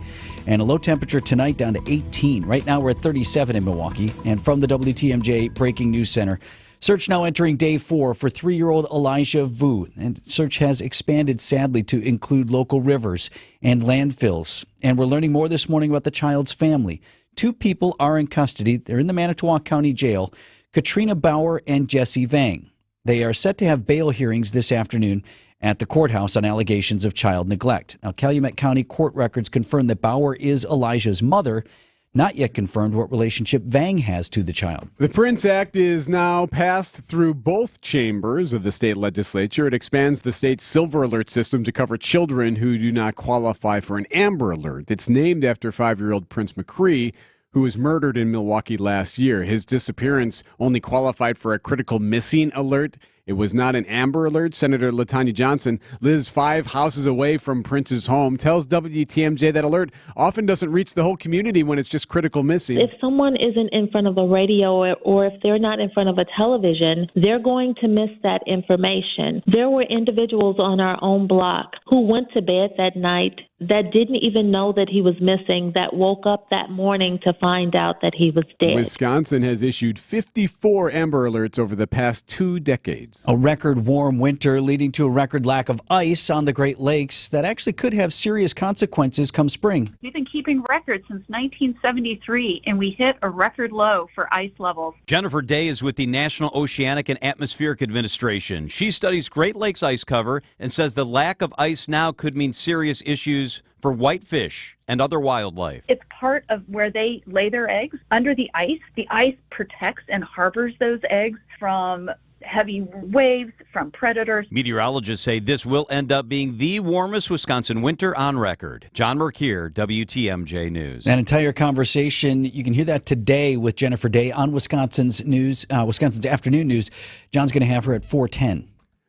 And a low temperature tonight down to 18. Right now we're at 37 in Milwaukee. And from the WTMJ Breaking News Center, search now entering day 4 for 3-year-old Elijah Vu. And search has expanded, sadly, to include local rivers and landfills. And we're learning more this morning about the child's family. 2 people are in custody. They're in the Manitowoc County Jail, Katrina Bauer and Jesse Vang. They are set to have bail hearings this afternoon at the courthouse on allegations of child neglect. Now, Calumet County court records confirm that Bauer is Elijah's mother. Not yet confirmed what relationship Vang has to the child. The Prince Act is now passed through both chambers of the state legislature. It expands the state's Silver Alert system to cover children who do not qualify for an Amber Alert. It's named after 5-year-old Prince McCree, who was murdered in Milwaukee last year. His disappearance only qualified for a critical missing alert. It was not an Amber Alert. Senator LaTanya Johnson lives 5 houses away from Prince's home, tells WTMJ that alert often doesn't reach the whole community when it's just critical missing. If someone isn't in front of a radio or if they're not in front of a television, they're going to miss that information. There were individuals on our own block who went to bed that night that didn't even know that he was missing, that woke up that morning to find out that he was dead. Wisconsin has issued 54 Amber Alerts over the past 2 decades. A record warm winter leading to a record lack of ice on the Great Lakes that actually could have serious consequences come spring. We've been keeping records since 1973, and we hit a record low for ice levels. Jennifer Day is with the National Oceanic and Atmospheric Administration. She studies Great Lakes ice cover and says the lack of ice now could mean serious issues for whitefish and other wildlife. It's part of where they lay their eggs under the ice. The ice protects and harbors those eggs from heavy waves, from predators. Meteorologists say this will end up being the warmest Wisconsin winter on record. John Merkier, WTMJ News. That entire conversation, you can hear that today with Jennifer Day on Wisconsin's news, Wisconsin's afternoon news. John's going to have her at 4:10.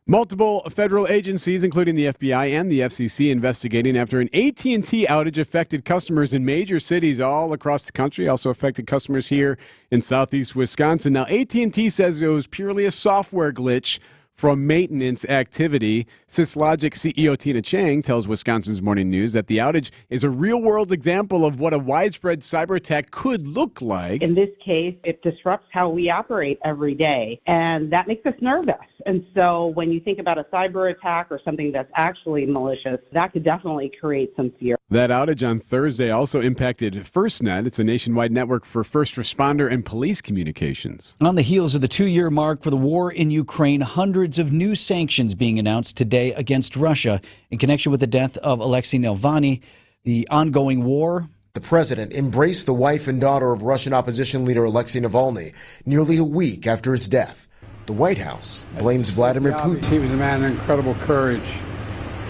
Multiple federal agencies, including the FBI and the FCC, investigating after an AT&T outage affected customers in major cities all across the country, also affected customers here in southeast Wisconsin. Now, AT&T says it was purely a software glitch from maintenance activity. SysLogic CEO Tina Chang tells Wisconsin's Morning News that the outage is a real-world example of what a widespread cyber attack could look like. In this case, it disrupts how we operate every day, and that makes us nervous. And so when you think about a cyber attack or something that's actually malicious, that could definitely create some fear. That outage on Thursday also impacted FirstNet. It's a nationwide network for first responder and police communications. On the heels of the 2-year mark for the war in Ukraine, hundreds of new sanctions being announced today against Russia in connection with the death of Alexei Navalny, the ongoing war. The president embraced the wife and daughter of Russian opposition leader Alexei Navalny nearly a week after his death. The White House blames Vladimir Putin. He was a man of incredible courage,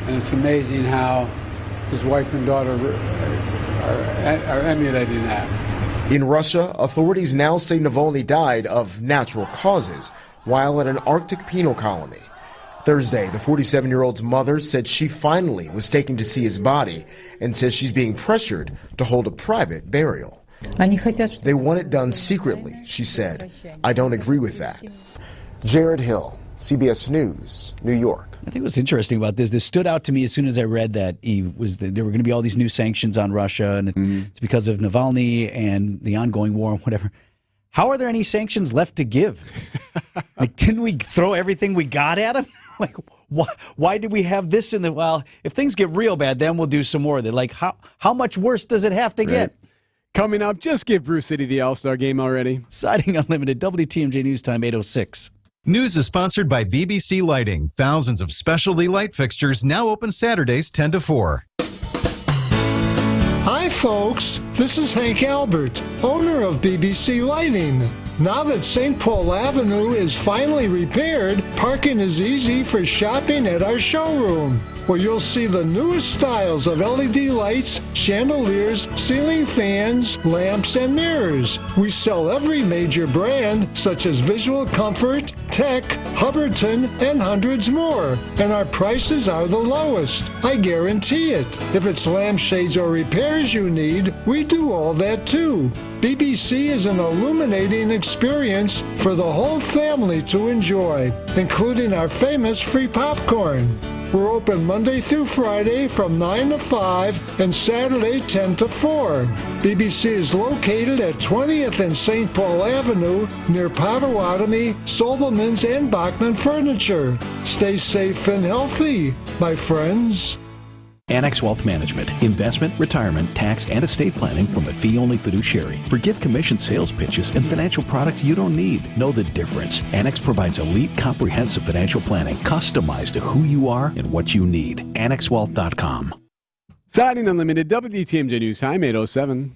and it's amazing how his wife and daughter are emulating that. In Russia, authorities now say Navalny died of natural causes while at an Arctic penal colony. Thursday, the 47-year-old's mother said she finally was taken to see his body and says she's being pressured to hold a private burial. They want it done secretly, she said. I don't agree with that. Jared Hill, CBS News, New York. I think what's interesting about this stood out to me as soon as I read that there were going to be all these new sanctions on Russia, and it's because of Navalny and the ongoing war and whatever. How are there any sanctions left to give? Like, didn't we throw everything we got at him? Like, why did we have this in the, well, if things get real bad, then we'll do some more of it. Like, how much worse does it have to get? Coming up, just give Bruce City the All-Star game already. Siding Unlimited, WTMJ News Time, 8:06. News is sponsored by BBC Lighting. Thousands of specialty light fixtures now open Saturdays 10 to 4. Hi, folks. This is Hank Albert, owner of BBC Lighting. Now that St. Paul Avenue is finally repaired, parking is easy for shopping at our showroom, where you'll see the newest styles of LED lights, chandeliers, ceiling fans, lamps, and mirrors. We sell every major brand, such as Visual Comfort, Tech, Hubbardton, and hundreds more. And our prices are the lowest. I guarantee it. If it's lampshades or repairs you need, we do all that too. BBC is an illuminating experience for the whole family to enjoy, including our famous free popcorn. We're open Monday through Friday from 9 to 5 and Saturday 10 to 4. BBC is located at 20th and St. Paul Avenue near Potawatomi, Sobelman's, and Bachman Furniture. Stay safe and healthy, my friends. Annex Wealth Management, investment, retirement, tax, and estate planning from a fee-only fiduciary. Forget commission sales pitches and financial products you don't need. Know the difference. Annex provides elite, comprehensive financial planning customized to who you are and what you need. AnnexWealth.com. Siding Unlimited, WTMJ News Time, 8:07.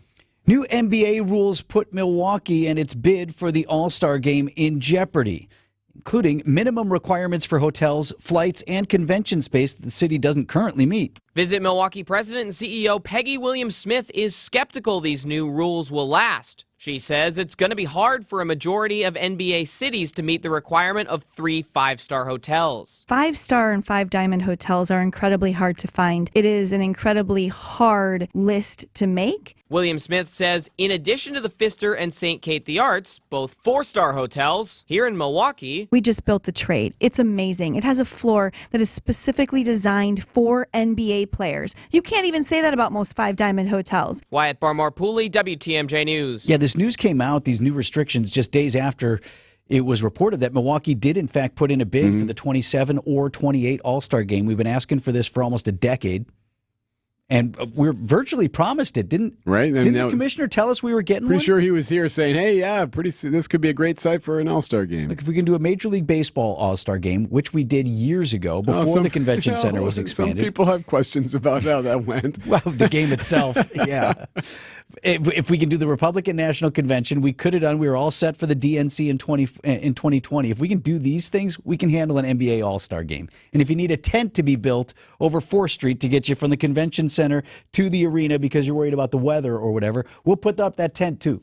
New NBA rules put Milwaukee and its bid for the All-Star Game in jeopardy, including minimum requirements for hotels, flights, and convention space that the city doesn't currently meet. Visit Milwaukee President and CEO Peggy Williams-Smith is skeptical these new rules will last. She says it's going to be hard for a majority of NBA cities to meet the requirement of 3 5-star hotels. 5-star and 5-diamond hotels are incredibly hard to find. It is an incredibly hard list to make. Williams-Smith says in addition to the Pfister and St. Kate the Arts, both 4-star hotels here in Milwaukee. We just built the Trade. It's amazing. It has a floor that is specifically designed for NBA players. You can't even say that about most 5-diamond hotels. Wyatt Barmore-Pooley, WTMJ News. Yeah, this news came out, these new restrictions, just days after it was reported that Milwaukee did, in fact, put in a bid for the 27 or 28 All-Star Game. We've been asking for this for almost a decade. And we're virtually promised it, didn't the commissioner tell us we were getting pretty one? Sure he was here saying, hey, yeah, pretty soon this could be a great site for an All-Star game. Like if we can do a Major League Baseball All-Star game, which we did years ago before the convention center was expanded. Some people have questions about how that went. Well, the game itself, yeah. If we can do the Republican National Convention, we could have done. We were all set for the DNC in 2020. If we can do these things, we can handle an NBA All-Star game. And if you need a tent to be built over 4th Street to get you from the convention center to the arena because you're worried about the weather or whatever, we'll put up that tent too.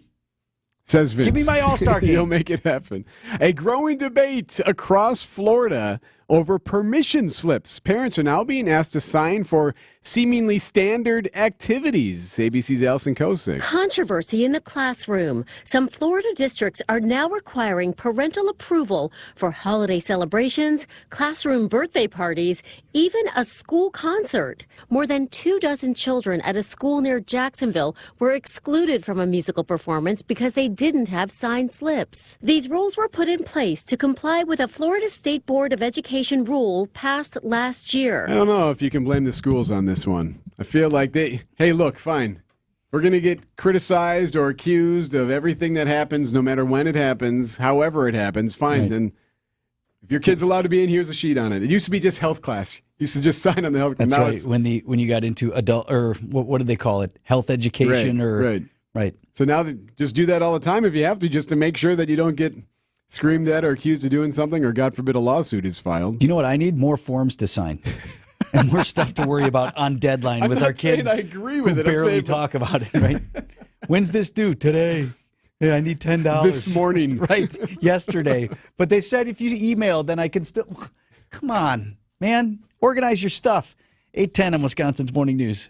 Says Vince. Give me my All-Star game. You'll make it happen. A growing debate across Florida over permission slips. Parents are now being asked to sign for seemingly standard activities. ABC's Allison Kosick. Controversy in the classroom. Some Florida districts are now requiring parental approval for holiday celebrations, classroom birthday parties, even a school concert. More than 24 children at a school near Jacksonville were excluded from a musical performance because they didn't have signed slips. These rules were put in place to comply with a Florida State Board of Education rule passed last year. I don't know if you can blame the schools on this one. I feel like hey, look, fine. We're going to get criticized or accused of everything that happens, no matter when it happens, however it happens. Fine, right. Then if your kid's allowed to be in, here's a sheet on it. It used to be just health class. You used to just sign on the health class. That's right. When you got into adult, or what did they call it? Health education, right. So now just do that all the time if you have to, just to make sure that you don't get screamed at or accused of doing something, or God forbid a lawsuit is filed. Do you know what? I need more forms to sign. And more stuff to worry about on deadline with our kids. I agree with who it. Barely talk about it, right? When's this due? Today. Yeah, I need $10. This morning. Right. Yesterday. But they said if you email, then I can still. Come on, man. Organize your stuff. 8:10 on Wisconsin's Morning News.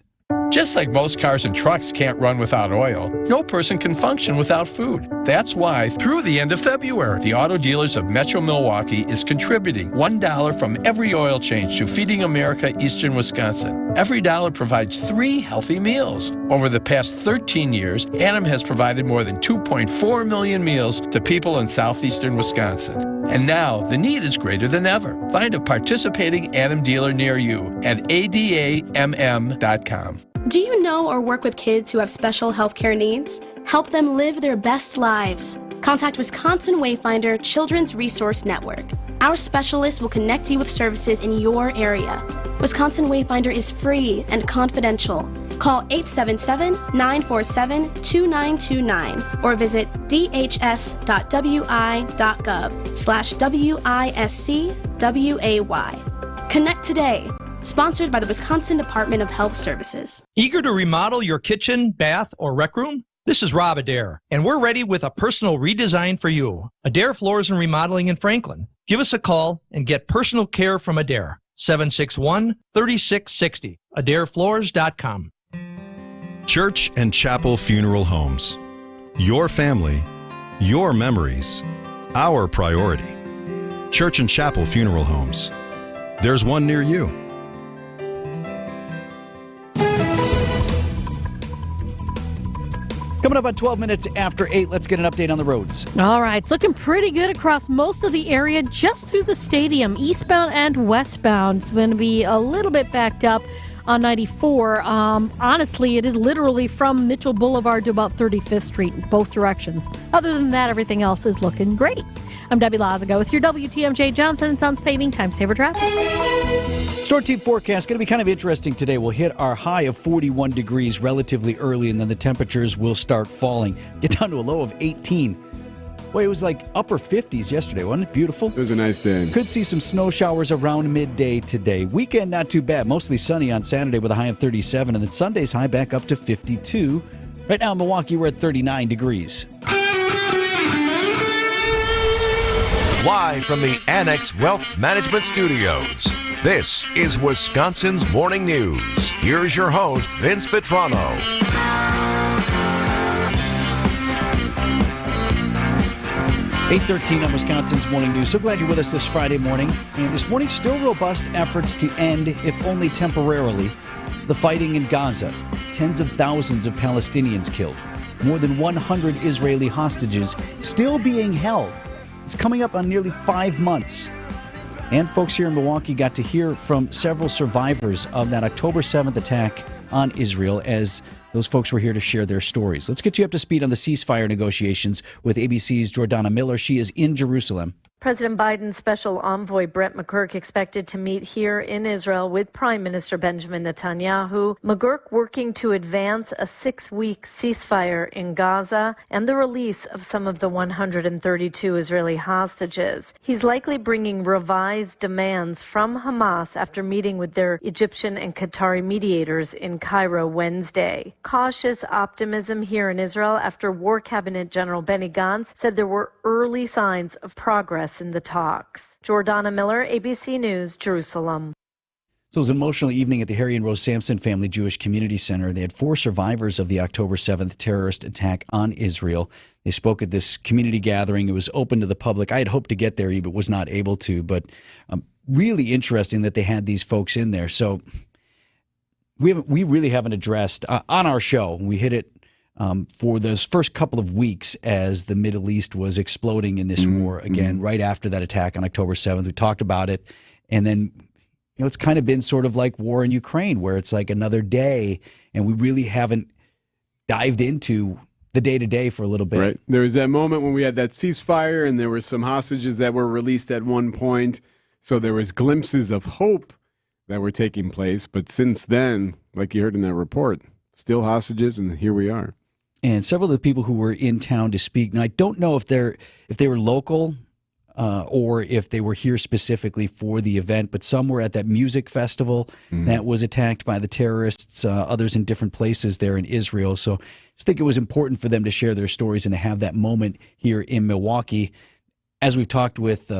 Just like most cars and trucks can't run without oil, no person can function without food. That's why, through the end of February, the Auto Dealers of Metro Milwaukee is contributing $1 from every oil change to Feeding America Eastern Wisconsin. Every dollar provides 3 healthy meals. Over the past 13 years, Adam has provided more than 2.4 million meals to people in southeastern Wisconsin. And now, the need is greater than ever. Find a participating Adam dealer near you at adamm.com. Do you know or work with kids who have special healthcare needs? Help them live their best lives. Contact Wisconsin Wayfinder Children's Resource Network. Our specialists will connect you with services in your area. Wisconsin Wayfinder is free and confidential. Call 877-947-2929 or visit dhs.wi.gov/WISCWAY. Connect today. Sponsored by the Wisconsin Department of Health Services. Eager to remodel your kitchen, bath, or rec room? This is Rob Adair, and we're ready with a personal redesign for you. Adair Floors and Remodeling in Franklin. Give us a call and get personal care from Adair. 761-3660. AdairFloors.com. Church and Chapel Funeral Homes. Your family, your memories, our priority. Church and Chapel Funeral Homes. There's one near you. Coming up on 12 minutes after 8, let's get an update on the roads. All right, it's looking pretty good across most of the area, just through the stadium, eastbound and westbound. It's going to be a little bit backed up on 94. Honestly, it is literally from Mitchell Boulevard to about 35th Street in both directions. Other than that, everything else is looking great. I'm Debbie Lazago with your WTMJ Johnson & Sons Paving Time Saver Traffic. Storm team forecast going to be kind of interesting today. We'll hit our high of 41 degrees relatively early, and then the temperatures will start falling. Get down to a low of 18. Boy, it was like upper 50s yesterday, wasn't it? Beautiful. It was a nice day. Could see some snow showers around midday today. Weekend, not too bad. Mostly sunny on Saturday with a high of 37, and then Sunday's high back up to 52. Right now in Milwaukee, we're at 39 degrees. Live from the Annex Wealth Management Studios, this is Wisconsin's Morning News. Here's your host, Vince Vitrano. 8:13 on Wisconsin's Morning News. So glad you're with us this Friday morning. And this morning, still robust efforts to end, if only temporarily, the fighting in Gaza. Tens of thousands of Palestinians killed. More than 100 Israeli hostages still being held. It's coming up on nearly 5 months. And folks here in Milwaukee got to hear from several survivors of that October 7th attack on Israel as those folks were here to share their stories. Let's get you up to speed on the ceasefire negotiations with ABC's Jordana Miller. She is in Jerusalem. President Biden's special envoy Brett McGurk expected to meet here in Israel with Prime Minister Benjamin Netanyahu. McGurk working to advance a 6-week ceasefire in Gaza and the release of some of the 132 Israeli hostages. He's likely bringing revised demands from Hamas after meeting with their Egyptian and Qatari mediators in Cairo Wednesday. Cautious optimism here in Israel after War Cabinet General Benny Gantz said there were early signs of progress in the talks. Jordana Miller, ABC News, Jerusalem. So it was an emotional evening at the Harry and Rose Sampson Family Jewish Community Center. They had 4 survivors of the October 7th terrorist attack on Israel. They spoke at this community gathering. It was open to the public. I had hoped to get there, but was not able to. But really interesting that they had these folks in there. So we really haven't addressed on our show. We hit it for those first couple of weeks as the Middle East was exploding in this war again, right after that attack on October 7th. We talked about it, and then it's kind of been sort of like war in Ukraine, where it's like another day, and we really haven't dived into the day-to-day for a little bit. Right. There was that moment when we had that ceasefire, and there were some hostages that were released at one point, so there was glimpses of hope that were taking place. But since then, like you heard in that report, still hostages, and here we are. And several of the people who were in town to speak, now I don't know if they were local or if they were here specifically for the event, but some were at that music festival that was attacked by the terrorists, others in different places there in Israel. So I just think it was important for them to share their stories and to have that moment here in Milwaukee. As we've talked with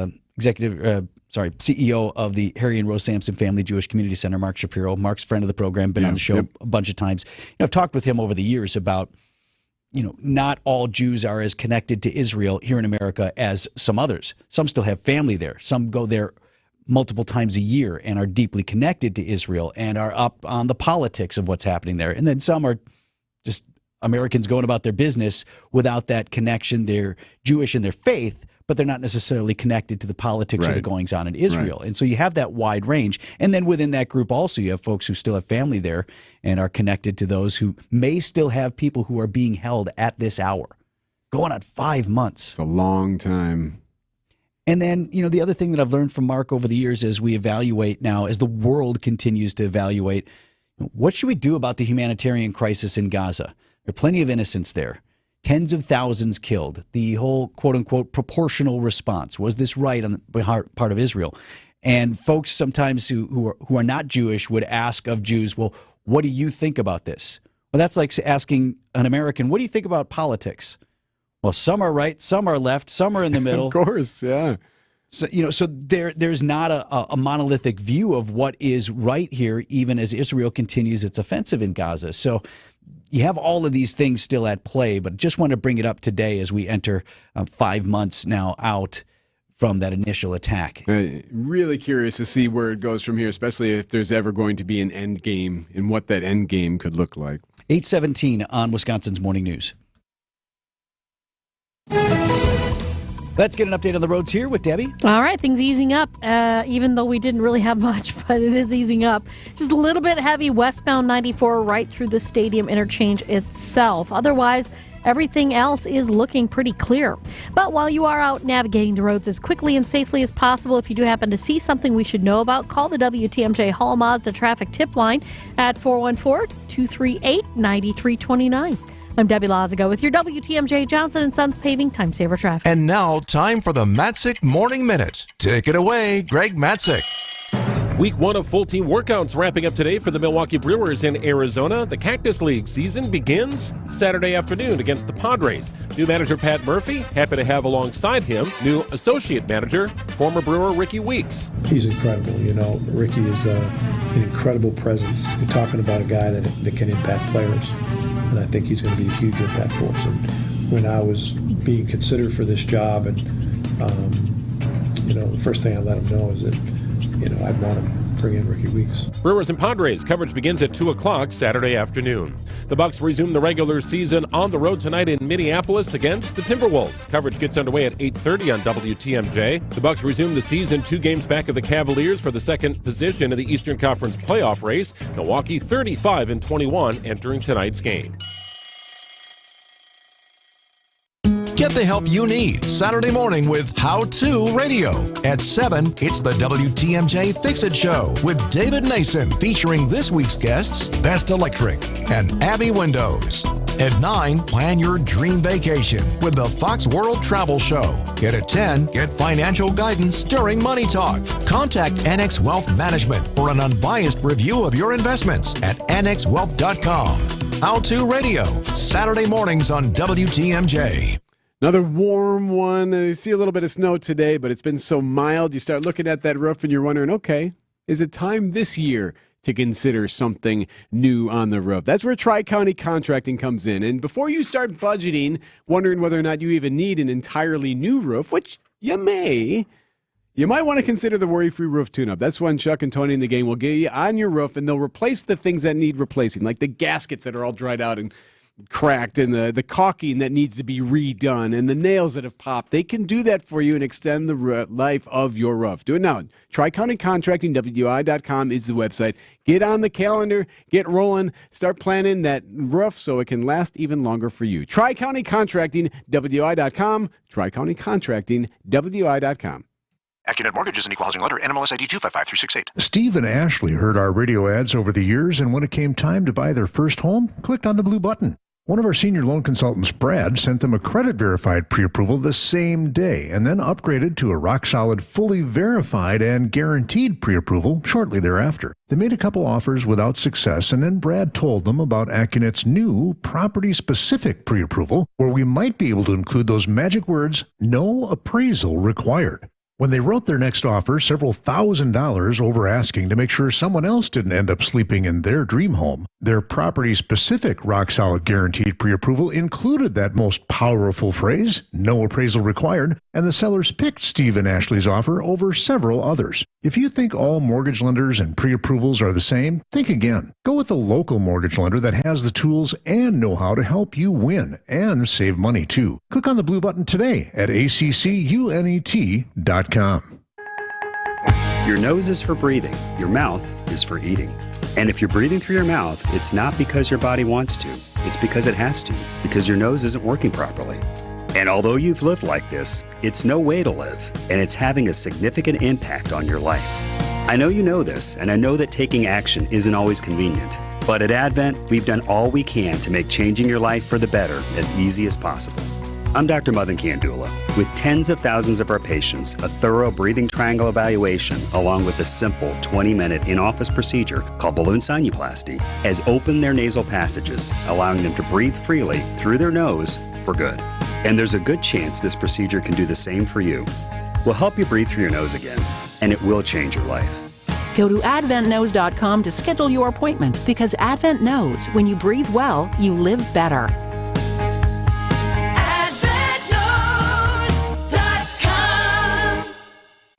CEO of the Harry and Rose Sampson Family Jewish Community Center, Mark Shapiro. Mark's a friend of the program, been on the show a bunch of times. I've talked with him over the years about, not all Jews are as connected to Israel here in America as some others. Some still have family there. Some go there multiple times a year and are deeply connected to Israel and are up on the politics of what's happening there. And then some are just Americans going about their business without that connection. They're Jewish in their faith, but they're not necessarily connected to the politics or the goings-on in Israel. And so you have that wide range. And then within that group also, you have folks who still have family there and are connected to those who may still have people who are being held at this hour. Going on 5 months. It's a long time. And then, the other thing that I've learned from Mark over the years as we evaluate now, as the world continues to evaluate, what should we do about the humanitarian crisis in Gaza? There are plenty of innocents there. Tens of thousands killed. The whole quote-unquote proportional response. Was this right on the part of Israel? And folks sometimes who are not Jewish would ask of Jews, well, what do you think about this? Well, that's like asking an American, what do you think about politics? Well, some are right, some are left, some are in the middle. Of course, yeah. So, so there's not a monolithic view of what is right here, even as Israel continues its offensive in Gaza. So you have all of these things still at play, but just want to bring it up today as we enter 5 months now out from that initial attack. Really curious to see where it goes from here, especially if there's ever going to be an end game and what that end game could look like. 8:17 on Wisconsin's Morning News. Let's get an update on the roads here with Debbie. All right, things easing up, even though we didn't really have much, but it is easing up. Just a little bit heavy westbound 94 right through the stadium interchange itself. Otherwise, everything else is looking pretty clear. But while you are out navigating the roads as quickly and safely as possible, if you do happen to see something we should know about, call the WTMJ Hall Mazda traffic tip line at 414-238-9329. I'm Debbie Lazaga with your WTMJ Johnson & Sons Paving Time Saver Traffic. And now, time for the Matzik Morning Minute. Take it away, Greg Matzik. Week 1 of full team workouts wrapping up today for the Milwaukee Brewers in Arizona. The Cactus League season begins Saturday afternoon against the Padres. New manager Pat Murphy, happy to have alongside him new associate manager, former Brewer Ricky Weeks. He's incredible. Ricky is an incredible presence. You're talking about a guy that can impact players. And I think he's going to be a huge impact for us. And when I was being considered for this job, and the first thing I let him know is that I'd want to bring in Ricky Weeks. Brewers and Padres coverage begins at 2 o'clock Saturday afternoon. The Bucks resume the regular season on the road tonight in Minneapolis against the Timberwolves. Coverage gets underway at 8:30 on WTMJ. The Bucks resume the season 2 games back of the Cavaliers for the second position in the Eastern Conference playoff race. Milwaukee 35-21 entering tonight's game. Get the help you need Saturday morning with How To Radio. At 7, it's the WTMJ Fix-It Show with David Nason featuring this week's guests, Best Electric and Abby Windows. At 9, plan your dream vacation with the Fox World Travel Show. And at 10, get financial guidance during Money Talk. Contact Annex Wealth Management for an unbiased review of your investments at annexwealth.com. How To Radio, Saturday mornings on WTMJ. Another warm one. You see a little bit of snow today, but it's been so mild. You start looking at that roof and you're wondering, okay, is it time this year to consider something new on the roof? That's where Tri-County Contracting comes in. And before you start budgeting, wondering whether or not you even need an entirely new roof, which you might want to consider the Worry-Free Roof Tune-Up. That's when Chuck and Tony in the gang will get you on your roof, and they'll replace the things that need replacing, like the gaskets that are all dried out and cracked, and the caulking that needs to be redone, and the nails that have popped. They can do that for you and extend the life of your roof. Do it now. Tri-County Contracting, WI.com is the website. Get on the calendar, get rolling, start planning that roof so it can last even longer for you. Tri-County Contracting, WI.com, Tri-County Contracting, WI.com. AccuNet Mortgage is an equal housing lender. NMLS ID 255368. Steve and Ashley heard our radio ads over the years, and when it came time to buy their first home, clicked on the blue button. One of our senior loan consultants, Brad, sent them a credit-verified pre-approval the same day and then upgraded to a rock-solid, fully verified and guaranteed pre-approval shortly thereafter. They made a couple offers without success, and then Brad told them about AccuNet's new property-specific pre-approval, where we might be able to include those magic words, no appraisal required. When they wrote their next offer, several $1,000s over asking to make sure someone else didn't end up sleeping in their dream home, their property-specific rock-solid guaranteed pre-approval included that most powerful phrase, no appraisal required, and the sellers picked Steve and Ashley's offer over several others. If you think all mortgage lenders and pre-approvals are the same, think again. Go with a local mortgage lender that has the tools and know-how to help you win and save money, too. Click on the blue button today at accunet.com. Your nose is for breathing. Your mouth is for eating. And if you're breathing through your mouth, it's not because your body wants to. It's because it has to, because your nose isn't working properly. And although you've lived like this, it's no way to live, and it's having a significant impact on your life. I know you know this, and I know that taking action isn't always convenient. But at Advent, we've done all we can to make changing your life for the better as easy as possible. I'm Dr. Madan Kandula. With tens of thousands of our patients, a thorough breathing triangle evaluation, along with a simple 20-minute in-office procedure called balloon sinuplasty, has opened their nasal passages, allowing them to breathe freely through their nose for good. And there's a good chance this procedure can do the same for you. We'll help you breathe through your nose again, and it will change your life. Go to adventknows.com to schedule your appointment, because Advent knows when you breathe well, you live better.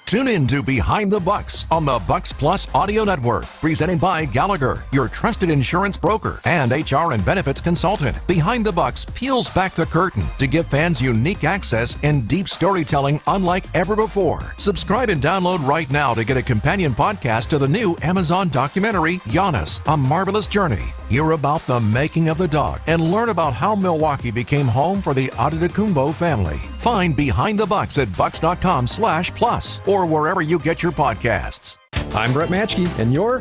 Tune in to Behind the Bucks on the Bucks Plus Audio Network, presented by Gallagher, your trusted insurance broker and HR and benefits consultant. Behind the Bucks peels back the curtain to give fans unique access and deep storytelling unlike ever before. Subscribe and download right now to get a companion podcast to the new Amazon documentary, Giannis, A Marvelous Journey. Hear about the making of the dog and learn about how Milwaukee became home for the Adetokounmpo family. Find Behind the Bucks at bucks.com/plus or wherever you get your podcasts. I'm Brett Matschke, and you're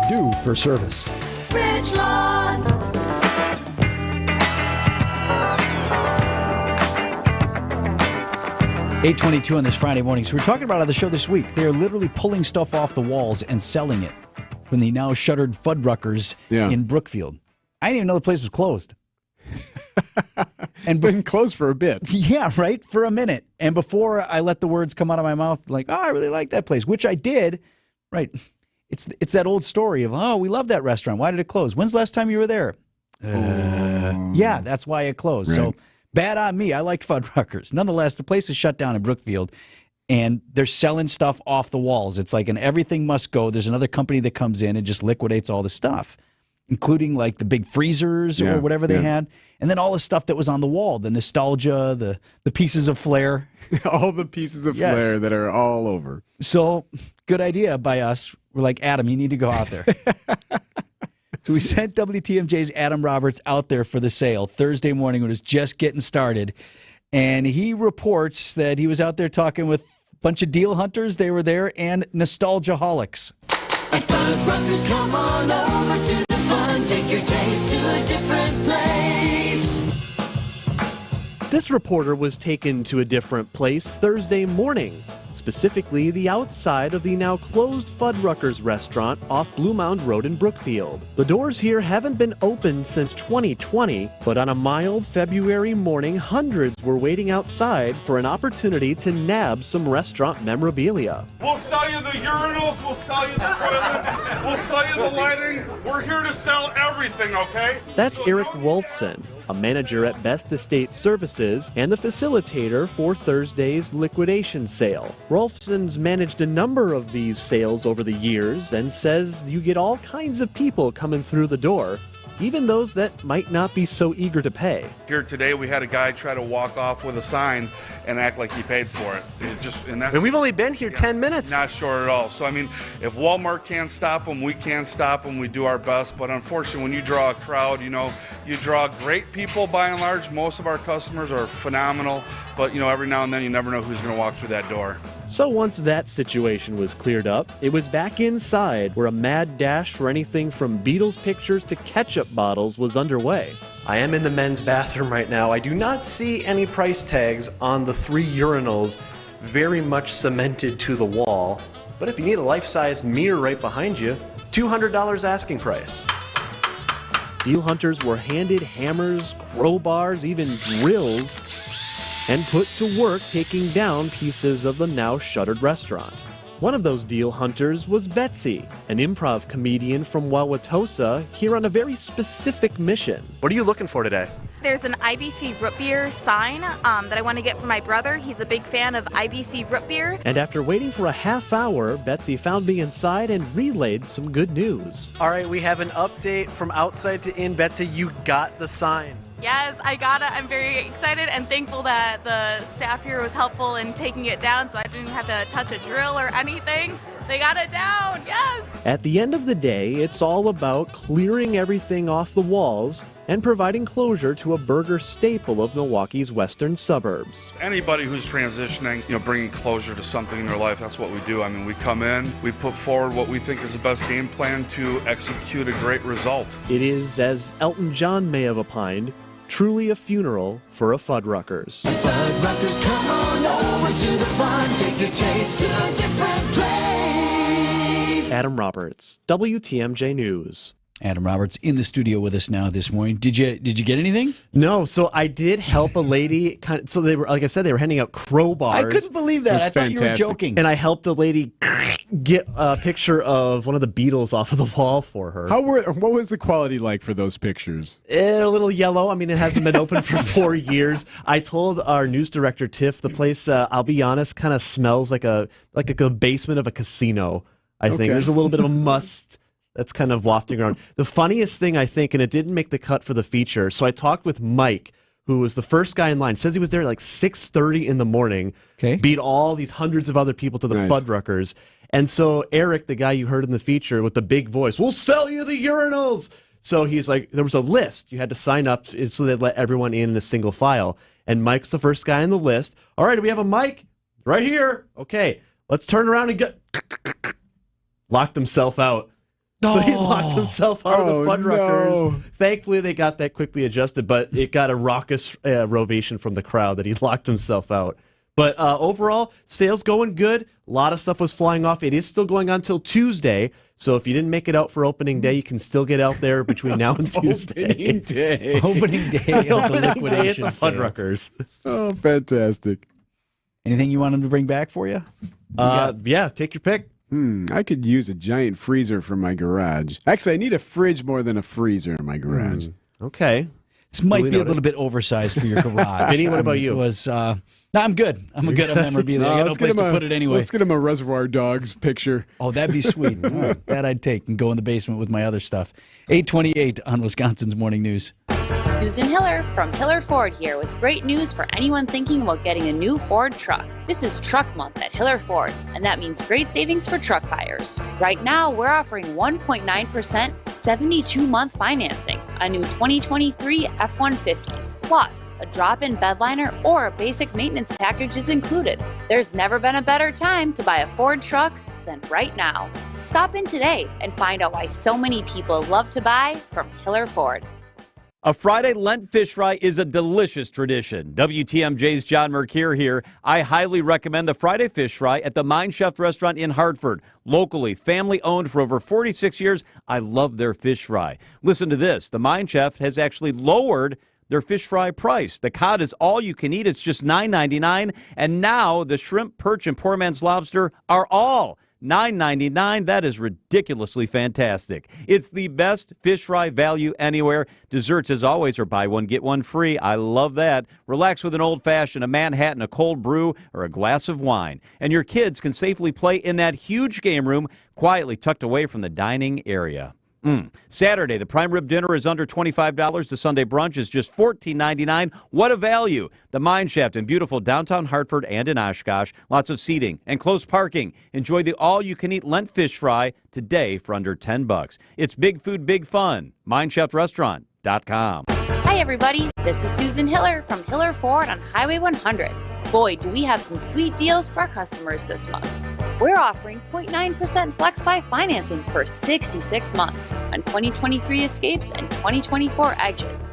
due for service. Richlands. $8:22 on this Friday morning. So we're talking about on the show this week. They're literally pulling stuff off the walls and selling it from the now shuttered Fuddruckers in Brookfield. I didn't even know the place was closed. And been closed for a bit. Yeah, right? For a minute. And before I let the words come out of my mouth, like, oh, I really like that place, which I did, right? It's that old story of, oh, we love that restaurant. Why did it close? When's the last time you were there? Yeah, that's why it closed. Right. So bad on me. I liked Fuddruckers. Nonetheless, the place is shut down in Brookfield, and they're selling stuff off the walls. It's like an everything must go. There's another company that comes in and just liquidates all the stuff, including like the big freezers or whatever they had. And then all the stuff that was on the wall, the nostalgia, the pieces of flair. All the pieces of flair that are all over. So good idea by us. We're like, Adam, you need to go out there. So we sent WTMJ's Adam Roberts out there for the sale Thursday morning when it was just getting started. And he reports that he was out there talking with a bunch of deal hunters. They were there, and nostalgiaholics. At Fuddruckers, come on over to the fun. Take your taste to a different place. This reporter was taken to a different place Thursday morning. specifically the outside of the now closed Fuddruckers restaurant off Blue Mound Road in Brookfield. The doors here haven't been open since 2020, but on a mild February morning, hundreds were waiting outside for an opportunity to nab some restaurant memorabilia. We'll sell you the urinals, we'll sell you the toilets, we'll sell you the lighting. We're here to sell everything, okay? That's Erik Wolfson, a manager at Best Estate Services and the facilitator for Thursday's liquidation sale. Wolfson's managed a number of these sales over the years and says you get all kinds of people coming through the door, even those that might not be so eager to pay. Here today we had a guy try to walk off with a sign and act like he paid for it. And we've only been here 10 minutes. Not sure at all. So, I mean, if Walmart can't stop them, we can't stop them. We do our best. But unfortunately, when you draw a crowd, you draw great people by and large. Most of our customers are phenomenal. But, every now and then you never know who's going to walk through that door. So once that situation was cleared up, it was back inside where a mad dash for anything from Beatles pictures to ketchup bottles was underway. I am in the men's bathroom right now. I do not see any price tags on the 3 urinals very much cemented to the wall. But if you need a life-sized mirror right behind you, $200 asking price. Deal hunters were handed hammers, crowbars, even drills, and put to work taking down pieces of the now shuttered restaurant. One of those deal hunters was Betsy, an improv comedian from Wauwatosa, here on a very specific mission. What are you looking for today? There's an IBC root beer sign that I want to get for my brother. He's a big fan of IBC root beer. And after waiting for a half hour, Betsy found me inside and relayed some good news. All right, we have an update from outside to in. Betsy, you got the sign. Yes, I got it. I'm very excited and thankful that the staff here was helpful in taking it down so I didn't have to touch a drill or anything. They got it down, yes! At the end of the day, it's all about clearing everything off the walls and providing closure to a burger staple of Milwaukee's western suburbs. Anybody who's transitioning, bringing closure to something in their life, that's what we do. I mean, we come in, we put forward what we think is the best game plan to execute a great result. It is, as Elton John may have opined, truly a funeral for a Fuddruckers. Fuddruckers, come on over to the fun. Take your taste to a different place. Adam Roberts, WTMJ News. Adam Roberts in the studio with us now this morning. Did you get anything? No, so I did help a lady. So they were, like I said, they were handing out crowbars. I couldn't believe that. That's I thought fantastic. you were joking. And I helped a lady get a picture of one of the Beatles off of the wall for her. What was the quality like for those pictures? A little yellow. I mean, it hasn't been open for 4 years. I told our news director Tiff the place. I'll be honest, kind of smells like a basement of a casino. I think there's a little bit of a must that's kind of wafting around. The funniest thing, I think, and it didn't make the cut for the feature, so I talked with Mike, who was the first guy in line. Says he was there at like 6:30 in the morning. Okay. Beat all these hundreds of other people to the Fuddruckers. And so Erik, the guy you heard in the feature with the big voice, we'll sell you the urinals. So he's like, there was a list. You had to sign up so they'd let everyone in a single file. And Mike's the first guy on the list. All right, we have a mic right here. Okay, let's turn around and get... Locked himself out. So he locked himself out of the Fuddruckers. No. Thankfully, they got that quickly adjusted, but it got a raucous ovation from the crowd that he locked himself out. But overall, sales going good. A lot of stuff was flying off. It is still going on till Tuesday. So if you didn't make it out for opening day, you can still get out there between now and Tuesday. Opening day of the liquidation at the Fuddruckers. Oh, fantastic. Anything you want them to bring back for you? Yeah, take your pick. I could use a giant freezer from my garage. Actually, I need a fridge more than a freezer in my garage. Okay. This might be a little bit oversized for your garage. Vinny, what about you? No, I'm good. I'm good on memorabilia. I got no place to put it anyway. Let's get him a Reservoir Dogs picture. Oh, that'd be sweet. That I'd take and go in the basement with my other stuff. 8:28 on Wisconsin's Morning News. Susan Hiller from Hiller Ford here with great news for anyone thinking about getting a new Ford truck. This is Truck Month at Hiller Ford, and that means great savings for truck buyers. Right now, we're offering 1.9% 72-month financing on new 2023 F-150s. Plus, a drop-in bedliner or a basic maintenance package is included. There's never been a better time to buy a Ford truck than right now. Stop in today and find out why so many people love to buy from Hiller Ford. A Friday Lent fish fry is a delicious tradition. WTMJ's John Mercure here. I highly recommend the Friday fish fry at the Mine Chef restaurant in Hartford. Locally, family-owned for over 46 years, I love their fish fry. Listen to this. The Mine Chef has actually lowered their fish fry price. The cod is all you can eat. It's just $9.99. And now the shrimp, perch, and poor man's lobster are all $9.99. That is ridiculously fantastic. It's the best fish fry value anywhere. Desserts, as always, are buy one, get one free. I love that. Relax with an old-fashioned, a Manhattan, a cold brew, or a glass of wine. And your kids can safely play in that huge game room, quietly tucked away from the dining area. Saturday, the prime rib dinner is under $25. The Sunday brunch is just $14.99. What a value. The Mine Shaft in beautiful downtown Hartford and in Oshkosh. Lots of seating and close parking. Enjoy the all-you-can-eat Lent fish fry today for under $10. It's big food, big fun. MineshaftRestaurant.com. Hi, everybody. This is Susan Hiller from Hiller Ford on Highway 100. Boy, do we have some sweet deals for our customers this month. We're offering 0.9% FlexBuy financing for 66 months on 2023 Escapes and 2024 Edges.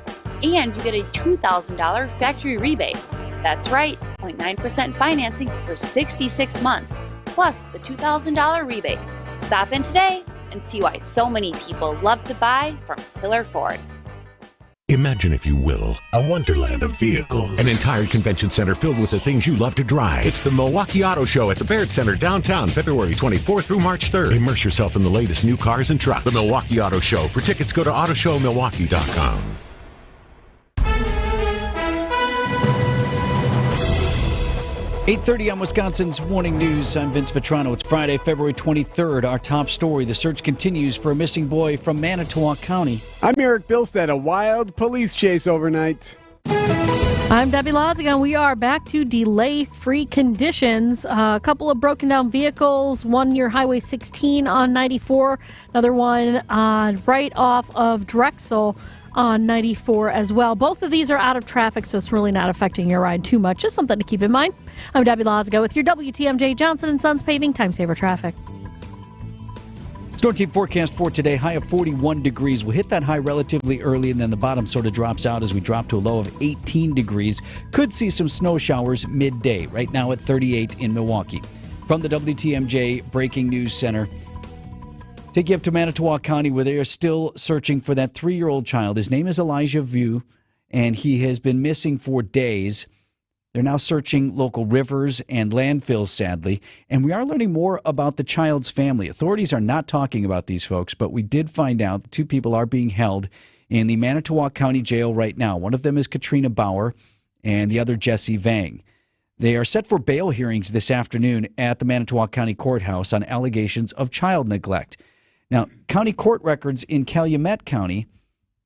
And you get a $2,000 factory rebate. That's right, 0.9% financing for 66 months, plus the $2,000 rebate. Stop in today and see why so many people love to buy from Hiller Ford. Imagine, if you will, a wonderland of vehicles. An entire convention center filled with the things you love to drive. It's the Milwaukee Auto Show at the Baird Center downtown, February 24th through March 3rd. Immerse yourself in the latest new cars and trucks. The Milwaukee Auto Show. For tickets, go to autoshowmilwaukee.com. 8:30 on Wisconsin's Morning News. I'm Vince Vitrano. It's Friday, February 23rd. Our top story, the search continues for a missing boy from Manitowoc County. I'm Erik Bilstad. A wild police chase overnight. I'm Debbie Lozigan. We are back to delay-free conditions. A couple of broken down vehicles, one near Highway 16 on 94, another one right off of Drexel on 94 as well. Both of these are out of traffic, so it's really not affecting your ride too much. Just something to keep in mind. I'm Debbie Lozigan with your WTMJ Johnson & Sons Paving Time Saver Traffic. Storm team forecast for today, high of 41 degrees. We'll hit that high relatively early, and then the bottom sort of drops out as we drop to a low of 18 degrees. Could see some snow showers midday, right now at 38 in Milwaukee. From the WTMJ Breaking News Center, take you up to Manitowoc County, where they are still searching for that 3-year-old child. His name is Elijah View, and he has been missing for days. They're now searching local rivers and landfills, sadly. And we are learning more about the child's family. Authorities are not talking about these folks, but we did find out that 2 people are being held in the Manitowoc County Jail right now. One of them is Katrina Bauer, and the other Jesse Vang. They are set for bail hearings this afternoon at the Manitowoc County Courthouse on allegations of child neglect. Now, county court records in Calumet County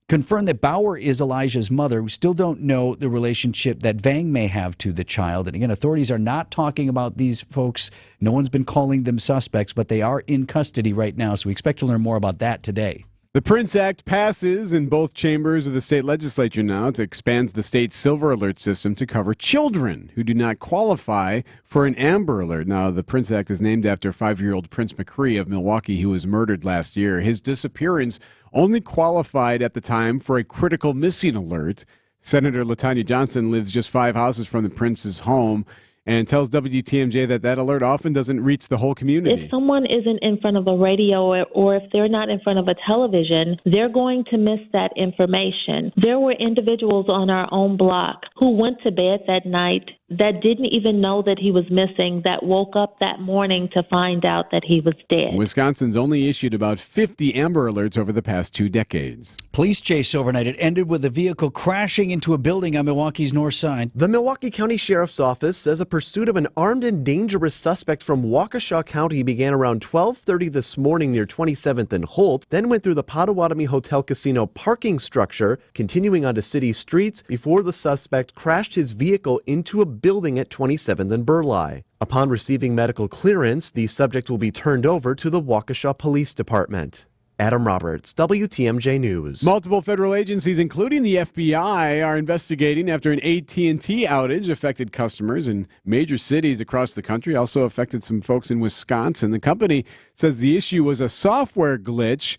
confirm that Bauer is Elijah's mother. We still don't know the relationship that Vang may have to the child. And again, authorities are not talking about these folks. No one's been calling them suspects, but they are in custody right now. So we expect to learn more about that today. The Prince Act passes in both chambers of the state legislature now. It expands the state's Silver Alert system to cover children who do not qualify for an Amber Alert. Now, the Prince Act is named after 5-year-old Prince McCree of Milwaukee, who was murdered last year. His disappearance only qualified at the time for a critical missing alert. Senator LaTanya Johnson lives just 5 houses from the Prince's home and tells WTMJ that alert often doesn't reach the whole community. If someone isn't in front of a radio or if they're not in front of a television, they're going to miss that information. There were individuals on our own block who went to bed that night that didn't even know that he was missing, that woke up that morning to find out that he was dead. Wisconsin's only issued about 50 Amber Alerts over the past 2 decades. Police chase overnight. It ended with a vehicle crashing into a building on Milwaukee's north side. The Milwaukee County Sheriff's Office says a pursuit of an armed and dangerous suspect from Waukesha County began around 12:30 this morning near 27th and Holt, then went through the Potawatomi Hotel Casino parking structure, continuing onto city streets before the suspect crashed his vehicle into a building at 27th and Burleigh. Upon receiving medical clearance, the subject will be turned over to the Waukesha Police Department. Adam Roberts, WTMJ News. Multiple federal agencies, including the FBI, are investigating after an AT&T outage affected customers in major cities across the country, also affected some folks in Wisconsin. The company says the issue was a software glitch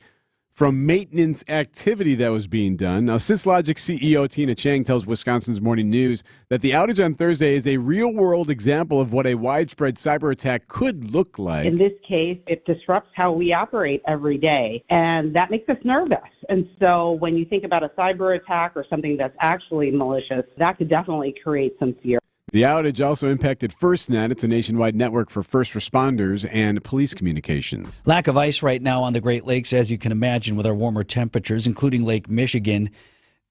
from maintenance activity that was being done. Now, SysLogic CEO Tina Chang tells Wisconsin's Morning News that the outage on Thursday is a real-world example of what a widespread cyber attack could look like. In this case, it disrupts how we operate every day, and that makes us nervous. And so when you think about a cyber attack or something that's actually malicious, that could definitely create some fear. The outage also impacted FirstNet. It's a nationwide network for first responders and police communications. Lack of ice right now on the Great Lakes, as you can imagine, with our warmer temperatures, including Lake Michigan.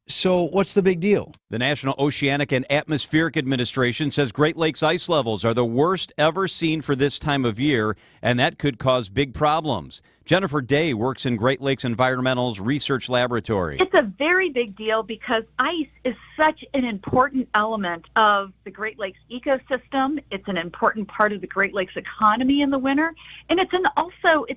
So what's the big deal? The National Oceanic and Atmospheric Administration says Great Lakes ice levels are the worst ever seen for this time of year, and that could cause big problems. Jennifer Day works in Great Lakes Environmental's research laboratory. It's a very big deal because ice is such an important element of the Great Lakes ecosystem. It's an important part of the Great Lakes economy in the winter, and it's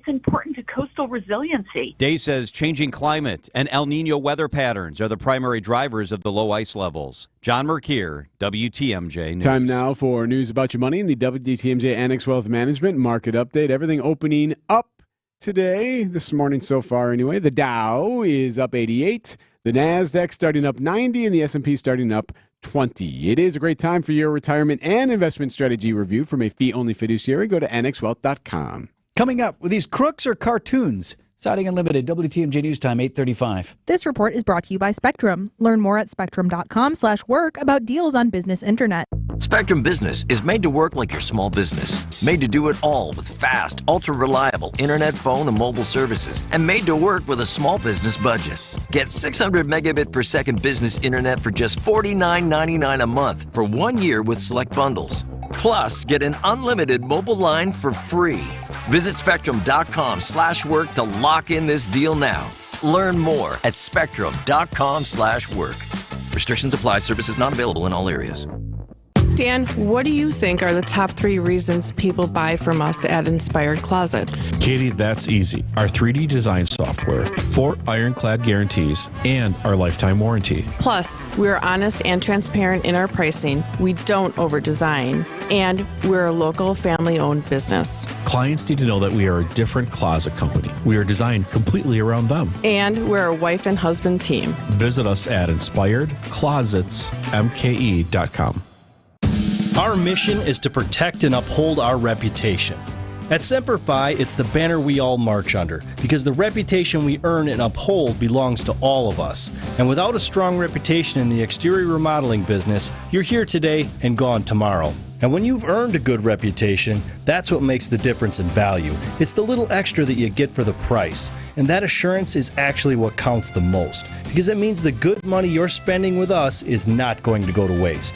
important to coastal resiliency. Day says changing climate and El Nino weather patterns are the primary drivers of the low ice levels. John Merkier, WTMJ News. Time now for news about your money in the WTMJ Annex Wealth Management Market Update. Everything opening up today, this morning so far anyway. The Dow is up 88, the NASDAQ starting up 90, and the S&P starting up 20. It is a great time for your retirement and investment strategy review from a fee-only fiduciary. Go to annexwealth.com. Coming up, were these crooks or cartoons? Siding Unlimited, WTMJ News Time, 8:35. This report is brought to you by Spectrum. Learn more at spectrum.com/work about deals on business internet. Spectrum Business is made to work like your small business. Made to do it all with fast, ultra-reliable internet, phone, and mobile services. And made to work with a small business budget. Get 600 megabit per second business internet for just $49.99 a month for 1 year with select bundles. Plus, get an unlimited mobile line for free. Visit spectrum.com/work to lock in this deal now. Learn more at spectrum.com/work. Restrictions apply. Services not available in all areas. Dan, what do you think are the top 3 reasons people buy from us at Inspired Closets? Katie, that's easy. Our 3D design software, 4 ironclad guarantees, and our lifetime warranty. Plus, we're honest and transparent in our pricing. We don't over-design. And we're a local family-owned business. Clients need to know that we are a different closet company. We are designed completely around them. And we're a wife and husband team. Visit us at inspiredclosetsmke.com. Our mission is to protect and uphold our reputation. At Semper Fi, it's the banner we all march under, because the reputation we earn and uphold belongs to all of us. And without a strong reputation in the exterior remodeling business, you're here today and gone tomorrow. And when you've earned a good reputation, that's what makes the difference in value. It's the little extra that you get for the price. And that assurance is actually what counts the most, because it means the good money you're spending with us is not going to go to waste.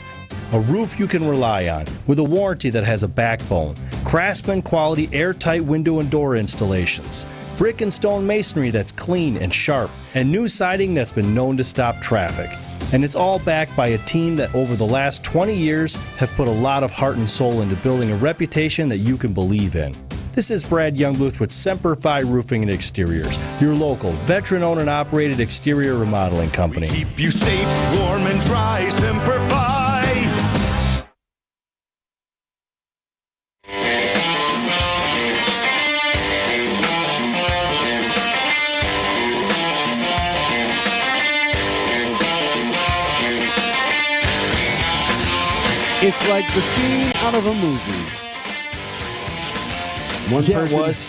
A roof you can rely on, with a warranty that has a backbone. Craftsman quality airtight window and door installations. Brick and stone masonry that's clean and sharp. And new siding that's been known to stop traffic. And it's all backed by a team that over the last 20 years have put a lot of heart and soul into building a reputation that you can believe in. This is Brad Youngluth with Semper Fi Roofing and Exteriors, your local, veteran-owned and operated exterior remodeling company. We keep you safe, warm, and dry, Semper Fi. It's like the scene out of a movie. One person was.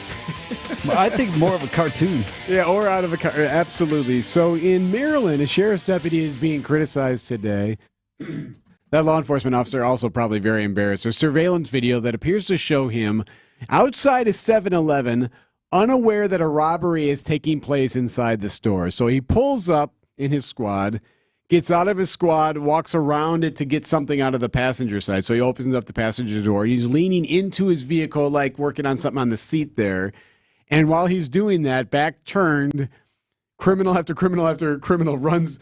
I think more of a cartoon. Yeah, or out of a car. Absolutely. So in Maryland, a sheriff's deputy is being criticized today. That law enforcement officer also probably very embarrassed. There's surveillance video that appears to show him outside a 7-Eleven, unaware that a robbery is taking place inside the store. So he pulls up in his squad, gets out of his squad, walks around it to get something out of the passenger side. So he opens up the passenger door. He's leaning into his vehicle, like working on something on the seat there. And while he's doing that, back turned, criminal after criminal after criminal runs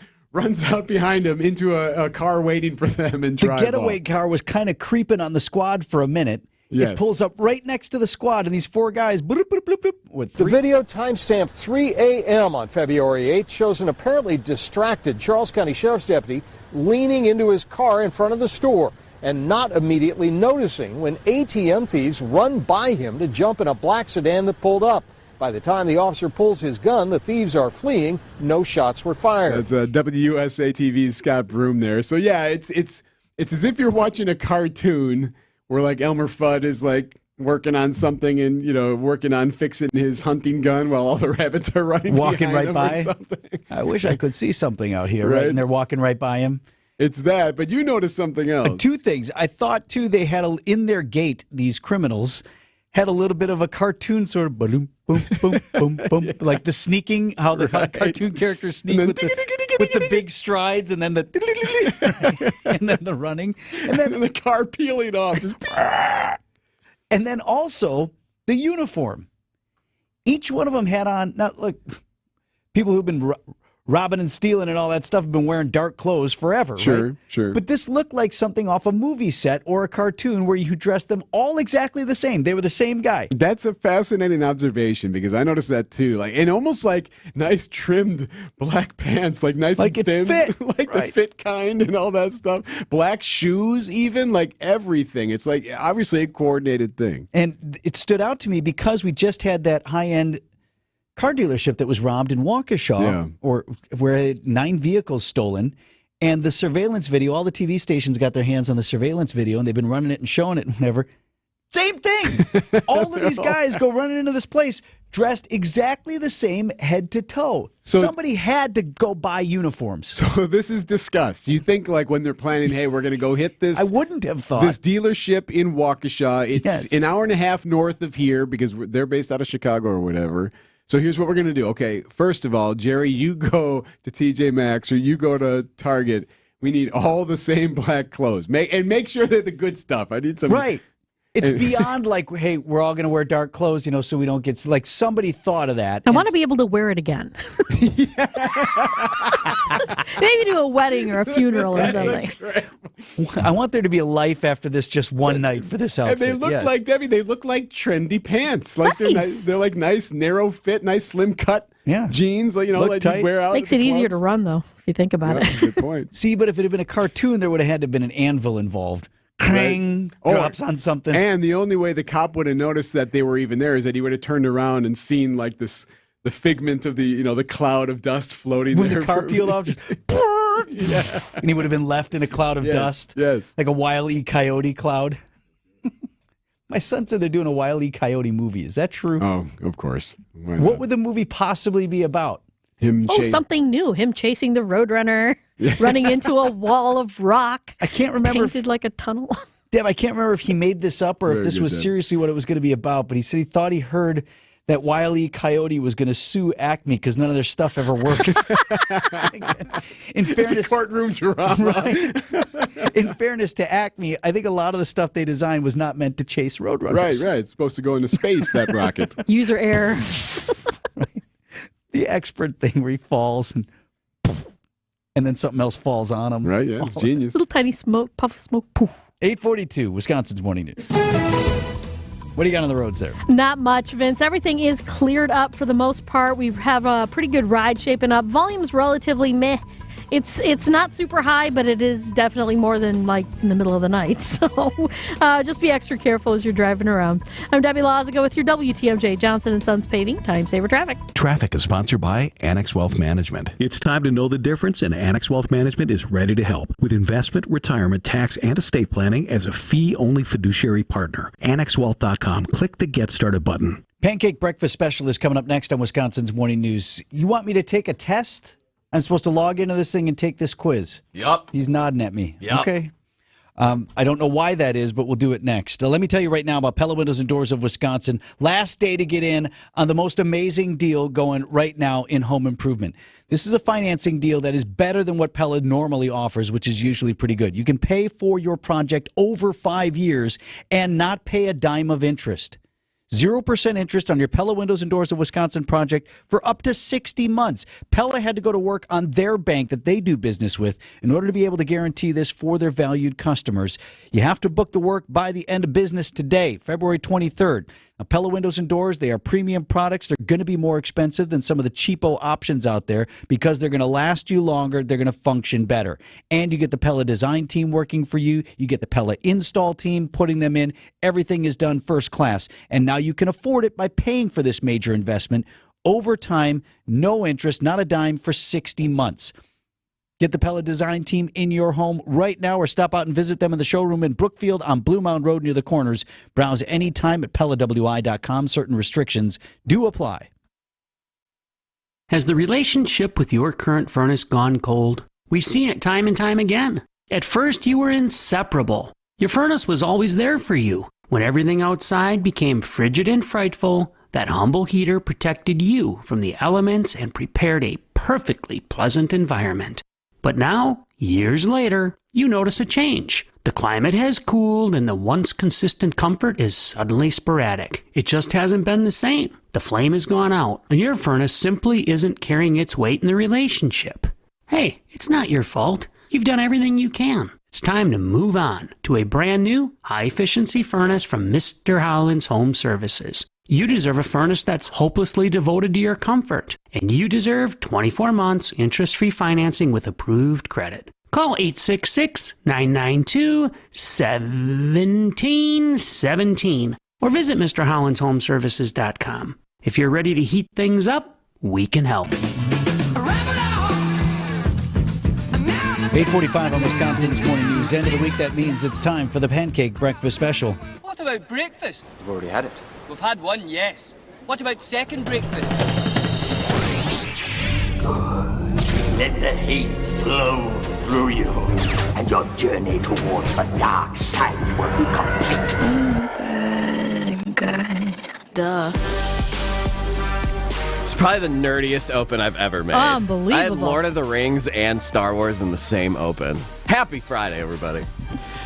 out behind him into a car waiting for them and drive The getaway off. car was kind of creeping on the squad for a minute. Yes. It pulls up right next to the squad, and these 4 guys, bloop, bloop, bloop, bloop, with The video timestamped 3 a.m. on February 8th shows an apparently distracted Charles County Sheriff's deputy leaning into his car in front of the store and not immediately noticing when ATM thieves run by him to jump in a black sedan that pulled up. By the time the officer pulls his gun, the thieves are fleeing. No shots were fired. That's WUSA TV's Scott Broom there. So yeah, it's as if you're watching a cartoon where like Elmer Fudd is like working on something and working on fixing his hunting gun while all the rabbits are walking right by. Or something. I wish I could see something out here, right? And they're walking right by him. It's that, but you noticed something else. Two things. I thought too they had in their gait, these criminals had a little bit of a cartoon sort of boom, boom, boom, boom, boom, like the sneaking, how the cartoon characters sneak with the big strides, and then and then the running, and then the car peeling off, just and then also the uniform. Each one of them had on. Now look, people who've been robbing and stealing and all that stuff have been wearing dark clothes forever, sure, right? Sure. But this looked like something off a movie set or a cartoon where you dressed them all exactly the same. They were the same guy. That's a fascinating observation because I noticed that too. And almost like nice trimmed black pants, like nice and thin, fit. like the fit kind and all that stuff. Black shoes, even like everything. It's like obviously a coordinated thing. And it stood out to me because we just had that high-end car dealership that was robbed in Waukesha, or where 9 vehicles stolen, and the surveillance video, all the TV stations got their hands on the surveillance video, and they've been running it and showing it and whatever. Same thing. All of these guys go running into this place dressed exactly the same head to toe. So somebody had to go buy uniforms. So this is discussed. You think like when they're planning, hey, we're going to go hit this. I wouldn't have thought. This dealership in Waukesha. It's an hour and a half north of here because they're based out of Chicago or whatever. So here's what we're going to do. Okay, first of all, Jerry, you go to TJ Maxx or you go to Target. We need all the same black clothes. Make sure they're the good stuff. I need some. Right. It's beyond like, hey, we're all going to wear dark clothes, so we don't get, like, somebody thought of that. I want to be able to wear it again. Maybe do a wedding or a funeral or something. I want there to be a life after this, just one night for this outfit. And they look like, Debbie, they look like trendy pants. Like they're like nice, narrow fit, nice slim cut jeans, like, like you wear out. Makes it easier to run, though, if you think about it. That's a good point. See, but if it had been a cartoon, there would have had to have been an anvil involved. Clang, drops on something. And the only way the cop would have noticed that they were even there is that he would have turned around and seen like the figment of the the cloud of dust floating when there. The car peeled off, just and he would have been left in a cloud of dust. Yes. Like a Wile E. Coyote cloud. My son said they're doing a Wile E. Coyote movie. Is that true? Oh, of course. What would the movie possibly be about? Something new. Him chasing the Roadrunner, running into a wall of rock. I can't remember. Painted like a tunnel. Deb, I can't remember if he made this up or if this was seriously what it was going to be about, but he said he thought he heard that Wile E. Coyote was going to sue Acme because none of their stuff ever works. In fairness, it's a courtroom drama. Right? In fairness to Acme, I think a lot of the stuff they designed was not meant to chase Roadrunners. Right. It's supposed to go into space, that rocket. User error. The expert thing where he falls and then something else falls on him. Right, yeah, it's genius. Little tiny puff of smoke, poof. 8:42, Wisconsin's Morning News. What do you got on the roads there? Not much, Vince. Everything is cleared up for the most part. We have a pretty good ride shaping up. Volume's relatively meh. It's not super high, but it is definitely more than like in the middle of the night. So just be extra careful as you're driving around. I'm Debbie Lazaga with your WTMJ Johnson & Sons Paving Time Saver Traffic. Traffic is sponsored by Annex Wealth Management. It's time to know the difference, and Annex Wealth Management is ready to help with investment, retirement, tax, and estate planning as a fee-only fiduciary partner. AnnexWealth.com. Click the Get Started button. Pancake breakfast special is coming up next on Wisconsin's Morning News. You want me to take a test? I'm supposed to log into this thing and take this quiz. Yup. He's nodding at me. Yep. Okay. I don't know why that is, but we'll do it next. Let me tell you right now about Pella Windows and Doors of Wisconsin. Last day to get in on the most amazing deal going right now in home improvement. This is a financing deal that is better than what Pella normally offers, which is usually pretty good. You can pay for your project over 5 years and not pay a dime of interest. 0% interest on your Pella Windows and Doors of Wisconsin project for up to 60 months. Pella had to go to work on their bank that they do business with in order to be able to guarantee this for their valued customers. You have to book the work by the end of business today, February 23rd. Now, Pella Windows and Doors, they are premium products. They're going to be more expensive than some of the cheapo options out there because they're going to last you longer. They're going to function better. And you get the Pella design team working for you. You get the Pella install team putting them in. Everything is done first class. And now you can afford it by paying for this major investment over time, no interest, not a dime for 60 months. Get the Pella design team in your home right now or stop out and visit them in the showroom in Brookfield on Blue Mound Road near the Corners. Browse anytime at PellaWI.com. Certain restrictions do apply. Has the relationship with your current furnace gone cold? We've seen it time and time again. At first, you were inseparable. Your furnace was always there for you. When everything outside became frigid and frightful, that humble heater protected you from the elements and prepared a perfectly pleasant environment. But now, years later, you notice a change. The climate has cooled and the once consistent comfort is suddenly sporadic. It just hasn't been the same. The flame has gone out, and your furnace simply isn't carrying its weight in the relationship. Hey, it's not your fault. You've done everything you can. It's time to move on to a brand new, high-efficiency furnace from Mr. Holland's Home Services. You deserve a furnace that's hopelessly devoted to your comfort, and you deserve 24 months interest-free financing with approved credit. Call 866-992-1717 or visit MrHollandsHomeservices.com. If you're ready to heat things up, we can help. 8:45 on Wisconsin's Morning News. End of the week, that means it's time for the Pancake Breakfast Special. What about breakfast? You've already had it. We've had one, yes. What about second breakfast? Let the heat flow through you, and your journey towards the dark side will be complete. Bad guy. Duh. It's probably the nerdiest open I've ever made. Unbelievable. I had Lord of the Rings and Star Wars in the same open. Happy Friday, everybody.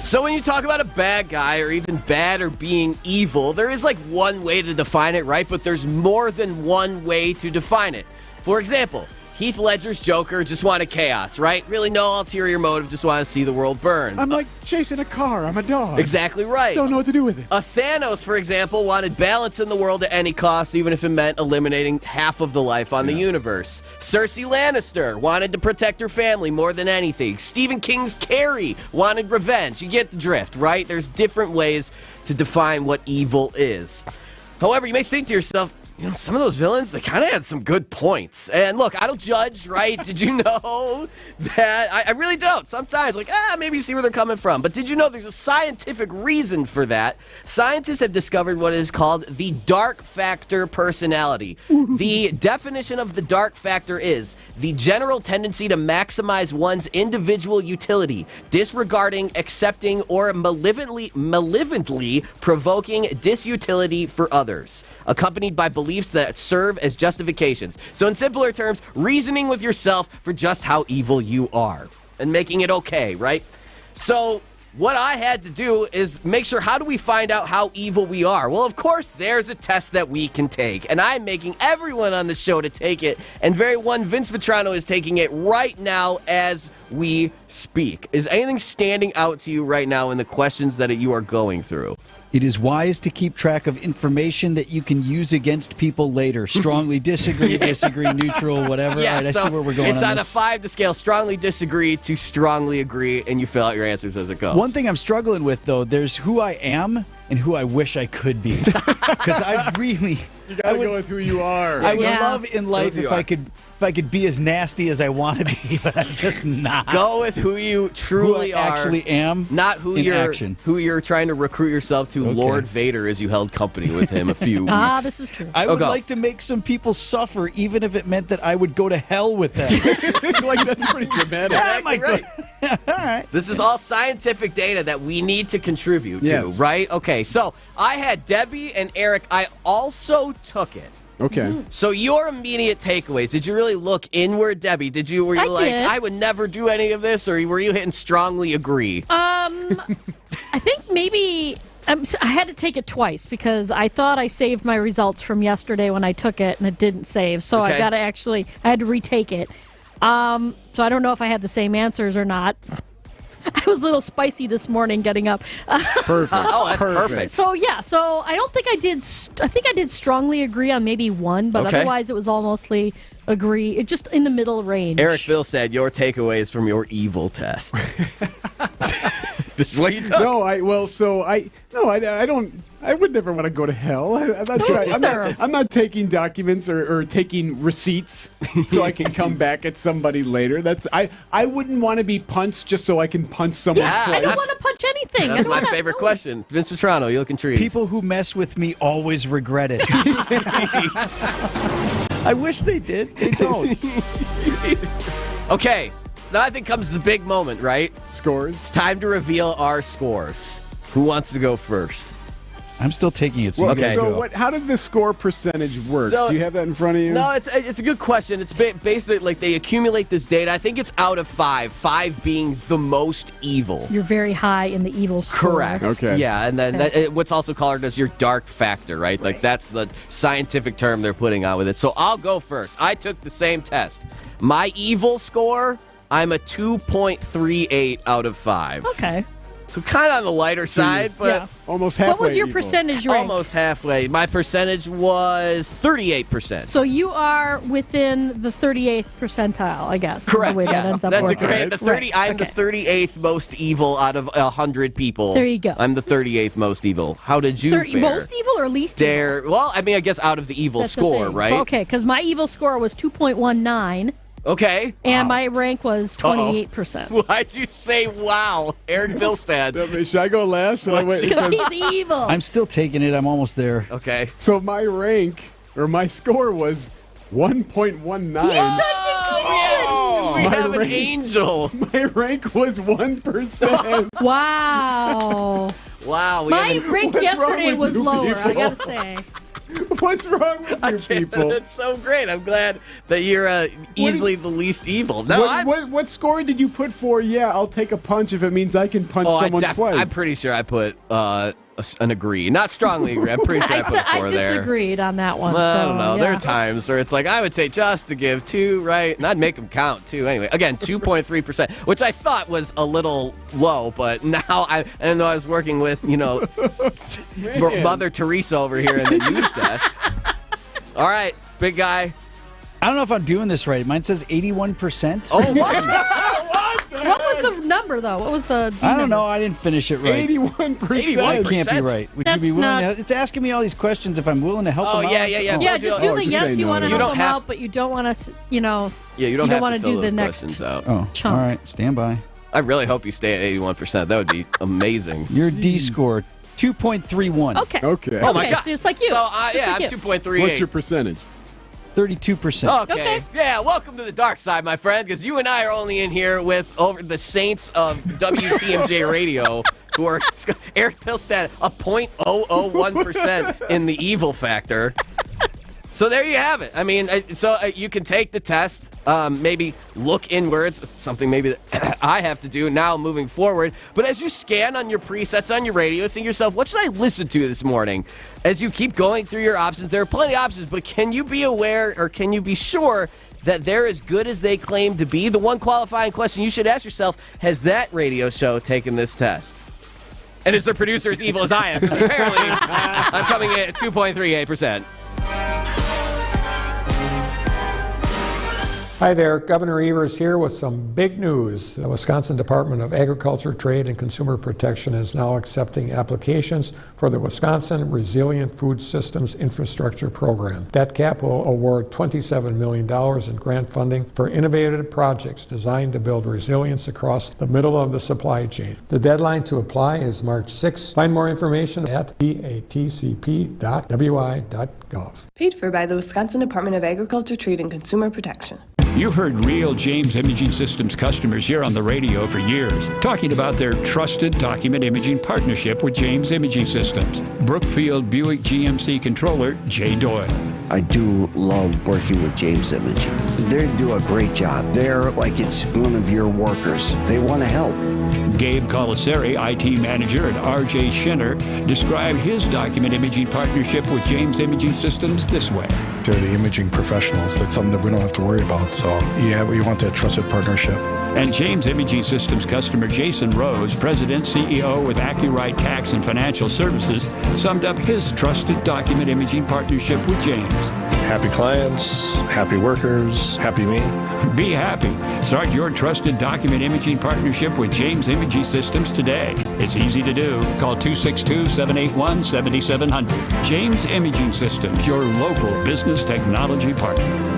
So when you talk about a bad guy or even bad or being evil, there is like one way to define it, right? But there's more than one way to define it. For example, Heath Ledger's Joker just wanted chaos, right? Really no ulterior motive, just want to see the world burn. I'm like chasing a car. I'm a dog. Exactly right. Don't know what to do with it. A Thanos, for example, wanted balance in the world at any cost, even if it meant eliminating half of the life on the universe. Cersei Lannister wanted to protect her family more than anything. Stephen King's Carrie wanted revenge. You get the drift, right? There's different ways to define what evil is. However, you may think to yourself, you know, some of those villains, they kind of had some good points. And look, I don't judge, right? Did you know that? I really don't. Sometimes, like, maybe you see where they're coming from. But did you know there's a scientific reason for that? Scientists have discovered what is called the dark factor personality. The definition of the dark factor is the general tendency to maximize one's individual utility, disregarding, accepting, or malevolently provoking disutility for others, accompanied by beliefs that serve as justifications. So in simpler terms, reasoning with yourself for just how evil you are and making it okay, right? So what I had to do is make sure, how do we find out how evil we are? Well, of course, there's a test that we can take, and I'm making everyone on the show to take it, and Vince Vitrano is taking it right now as we speak. Is anything standing out to you right now in the questions that you are going through? It is wise to keep track of information that you can use against people later. Strongly disagree, disagree, neutral, whatever. Yeah, All right, so I see where we're going. It's on a this. 5 to scale, strongly disagree to strongly agree, and you fill out your answers as it goes. One thing I'm struggling with, though, there's who I am and who I wish I could be. Because I really... You gotta go with who you are. I would love in life if I could be as nasty as I want to be, but I'm just not. Go with who you truly who I actually am, not who you're trying to recruit yourself to. Okay. Lord Vader, as you held company with him a few weeks. This is true. I would like to make some people suffer, even if it meant that I would go to hell with them. Like, that's pretty dramatic. Right. All right. This is all scientific data that we need to contribute to, right? Okay, so I had Debbie and Eric. I also took it. Okay. So your immediate takeaways, did you really look inward, Debbie? Were you like, did. I would never do any of this, or were you hitting strongly agree? I think maybe I had to take it twice because I thought I saved my results from yesterday when I took it, and it didn't save. So I had to retake it. So I don't know if I had the same answers or not. I was a little spicy this morning getting up. Perfect. Oh, that's perfect. So I don't think I did. I think I did strongly agree on maybe one, but Okay. otherwise it was all mostly agree. It just in the middle range. Eric Bilstad, your takeaways from your evil test. This is what you took. I would never want to go to hell. I'm not taking documents or taking receipts so I can come back at somebody later. I wouldn't want to be punched just so I can punch someone twice. I don't want to punch anything. That's my favorite question. Vince Vitrano, you look intrigued. People who mess with me always regret it. I wish they did. They don't. Okay, so now I think comes the big moment, right? Scores. It's time to reveal our scores. Who wants to go first? I'm still taking it. How did the score percentage work? So- Do you have that in front of you? No, it's a good question. It's basically like they accumulate this data. I think it's out of 5. 5 being the most evil. You're very high in the evil score. Correct. Okay. Yeah, and then what's also called as your dark factor, right? Like that's the scientific term they're putting on with it. So I'll go first. I took the same test. My evil score, I'm a 2.38 out of 5. Okay. So kind of on the lighter side, but Yeah. Almost halfway. What was your evil. percentage rank? almost halfway. My percentage was 38%. So you are within the 38th percentile, I guess. Is Correct. the way that ends up That's a working. great. The 30. Right. I'm the 38th most evil out of 100 people. There you go. I'm the 38th most evil. How did you 30 fare? most evil or least evil? There. Well, I mean, I guess out of the evil That's the score, thing. right? Okay, because my evil score was 2.19, Okay. and my rank was 28%. Why'd you say wow, Eric Bilstad? Should I go last? Should I wait? Because he's evil. I'm still taking it. I'm almost there. Okay. So my rank or my score was 1.19. He's such a good Oh, we My have an rank- angel. My rank was 1%. Wow. Wow. We My have an, rank What's wrong yesterday with was you lower, I people? gotta say. What's wrong with you people? That's so great. I'm glad that you're easily the least evil. No, What score did you put for? Yeah, I'll take a punch if it means I can punch someone twice. I'm pretty sure I put an agree. Not strongly agree. I'm pretty sure I put a 4 I there. disagreed on that one. Well, I so, don't know. There yeah. are times where it's like, I would say just to give 2, right? And I'd make them count, too. Anyway, again, 2.3%, which I thought was a little low, but now I didn't know I was working with, Mother Teresa over here in the news desk. All right, big guy. I don't know if I'm doing this right. Mine says 81%. Oh, What was the number, though? What was the I don't know. I didn't finish it right. 81%. That can't be right. Would you That's be willing not- to? It's asking me all these questions if I'm willing to help them out. yeah. Yeah, just do the just yes, say you no. want to You help don't them have out, but you don't want to, you Yeah, you don't don't have wanna to fill do the those next questions out. Oh, chunk. all right. Stand by. I really hope you stay at 81%. That would be amazing. Your D score 2.31. Okay. Okay. Oh, my Okay, God. so it's like you. So, Just yeah, like I'm you. 2.38. What's your percentage? 32%. Okay. Yeah, welcome to the dark side, my friend, because you and I are only in here with over the saints of WTMJ radio, who are Eric Bilstad, a 0.001% in the evil factor. So there you have it. I mean, you can take the test, maybe look inwards. It's something maybe that I have to do now moving forward. But as you scan on your presets on your radio, think to yourself, what should I listen to this morning? As you keep going through your options, there are plenty of options, but can you be aware or can you be sure that they're as good as they claim to be? The one qualifying question you should ask yourself, has that radio show taken this test? And is the producer as evil as I am? Because apparently I'm coming in at 2.38%. Hi there, Governor Evers here with some big news. The Wisconsin Department of Agriculture, Trade, and Consumer Protection is now accepting applications for the Wisconsin Resilient Food Systems Infrastructure Program. DETCAP will award $27 million in grant funding for innovative projects designed to build resilience across the middle of the supply chain. The deadline to apply is March 6th. Find more information at datcp.wi.gov. Paid for by the Wisconsin Department of Agriculture, Trade, and Consumer Protection. You've heard real James Imaging Systems customers here on the radio for years talking about their trusted document imaging partnership with James Imaging Systems. Brookfield Buick GMC controller Jay Doyle. I do love working with James Imaging. They do a great job. They're like it's one of your workers. They want to help. Gabe Colasari, IT manager at RJ Schinner, described his document imaging partnership with James Imaging Systems this way. They're the imaging professionals. That's something that we don't have to worry about. So, yeah, we want that trusted partnership. And James Imaging Systems customer Jason Rose, President, CEO with AccuRite Tax and Financial Services, summed up his trusted document imaging partnership with James. Happy clients, happy workers, happy me. Be happy. Start your trusted document imaging partnership with James Imaging Systems today. It's easy to do. Call 262-781-7700. James Imaging Systems, your local business technology partner.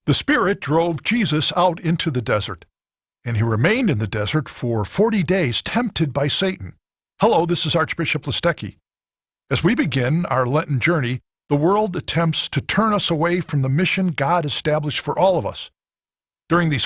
The Spirit drove Jesus out into the desert, and he remained in the desert for 40 days, tempted by Satan. Hello, this is Archbishop Listecki. As we begin our Lenten journey, the world attempts to turn us away from the mission God established for all of us. During these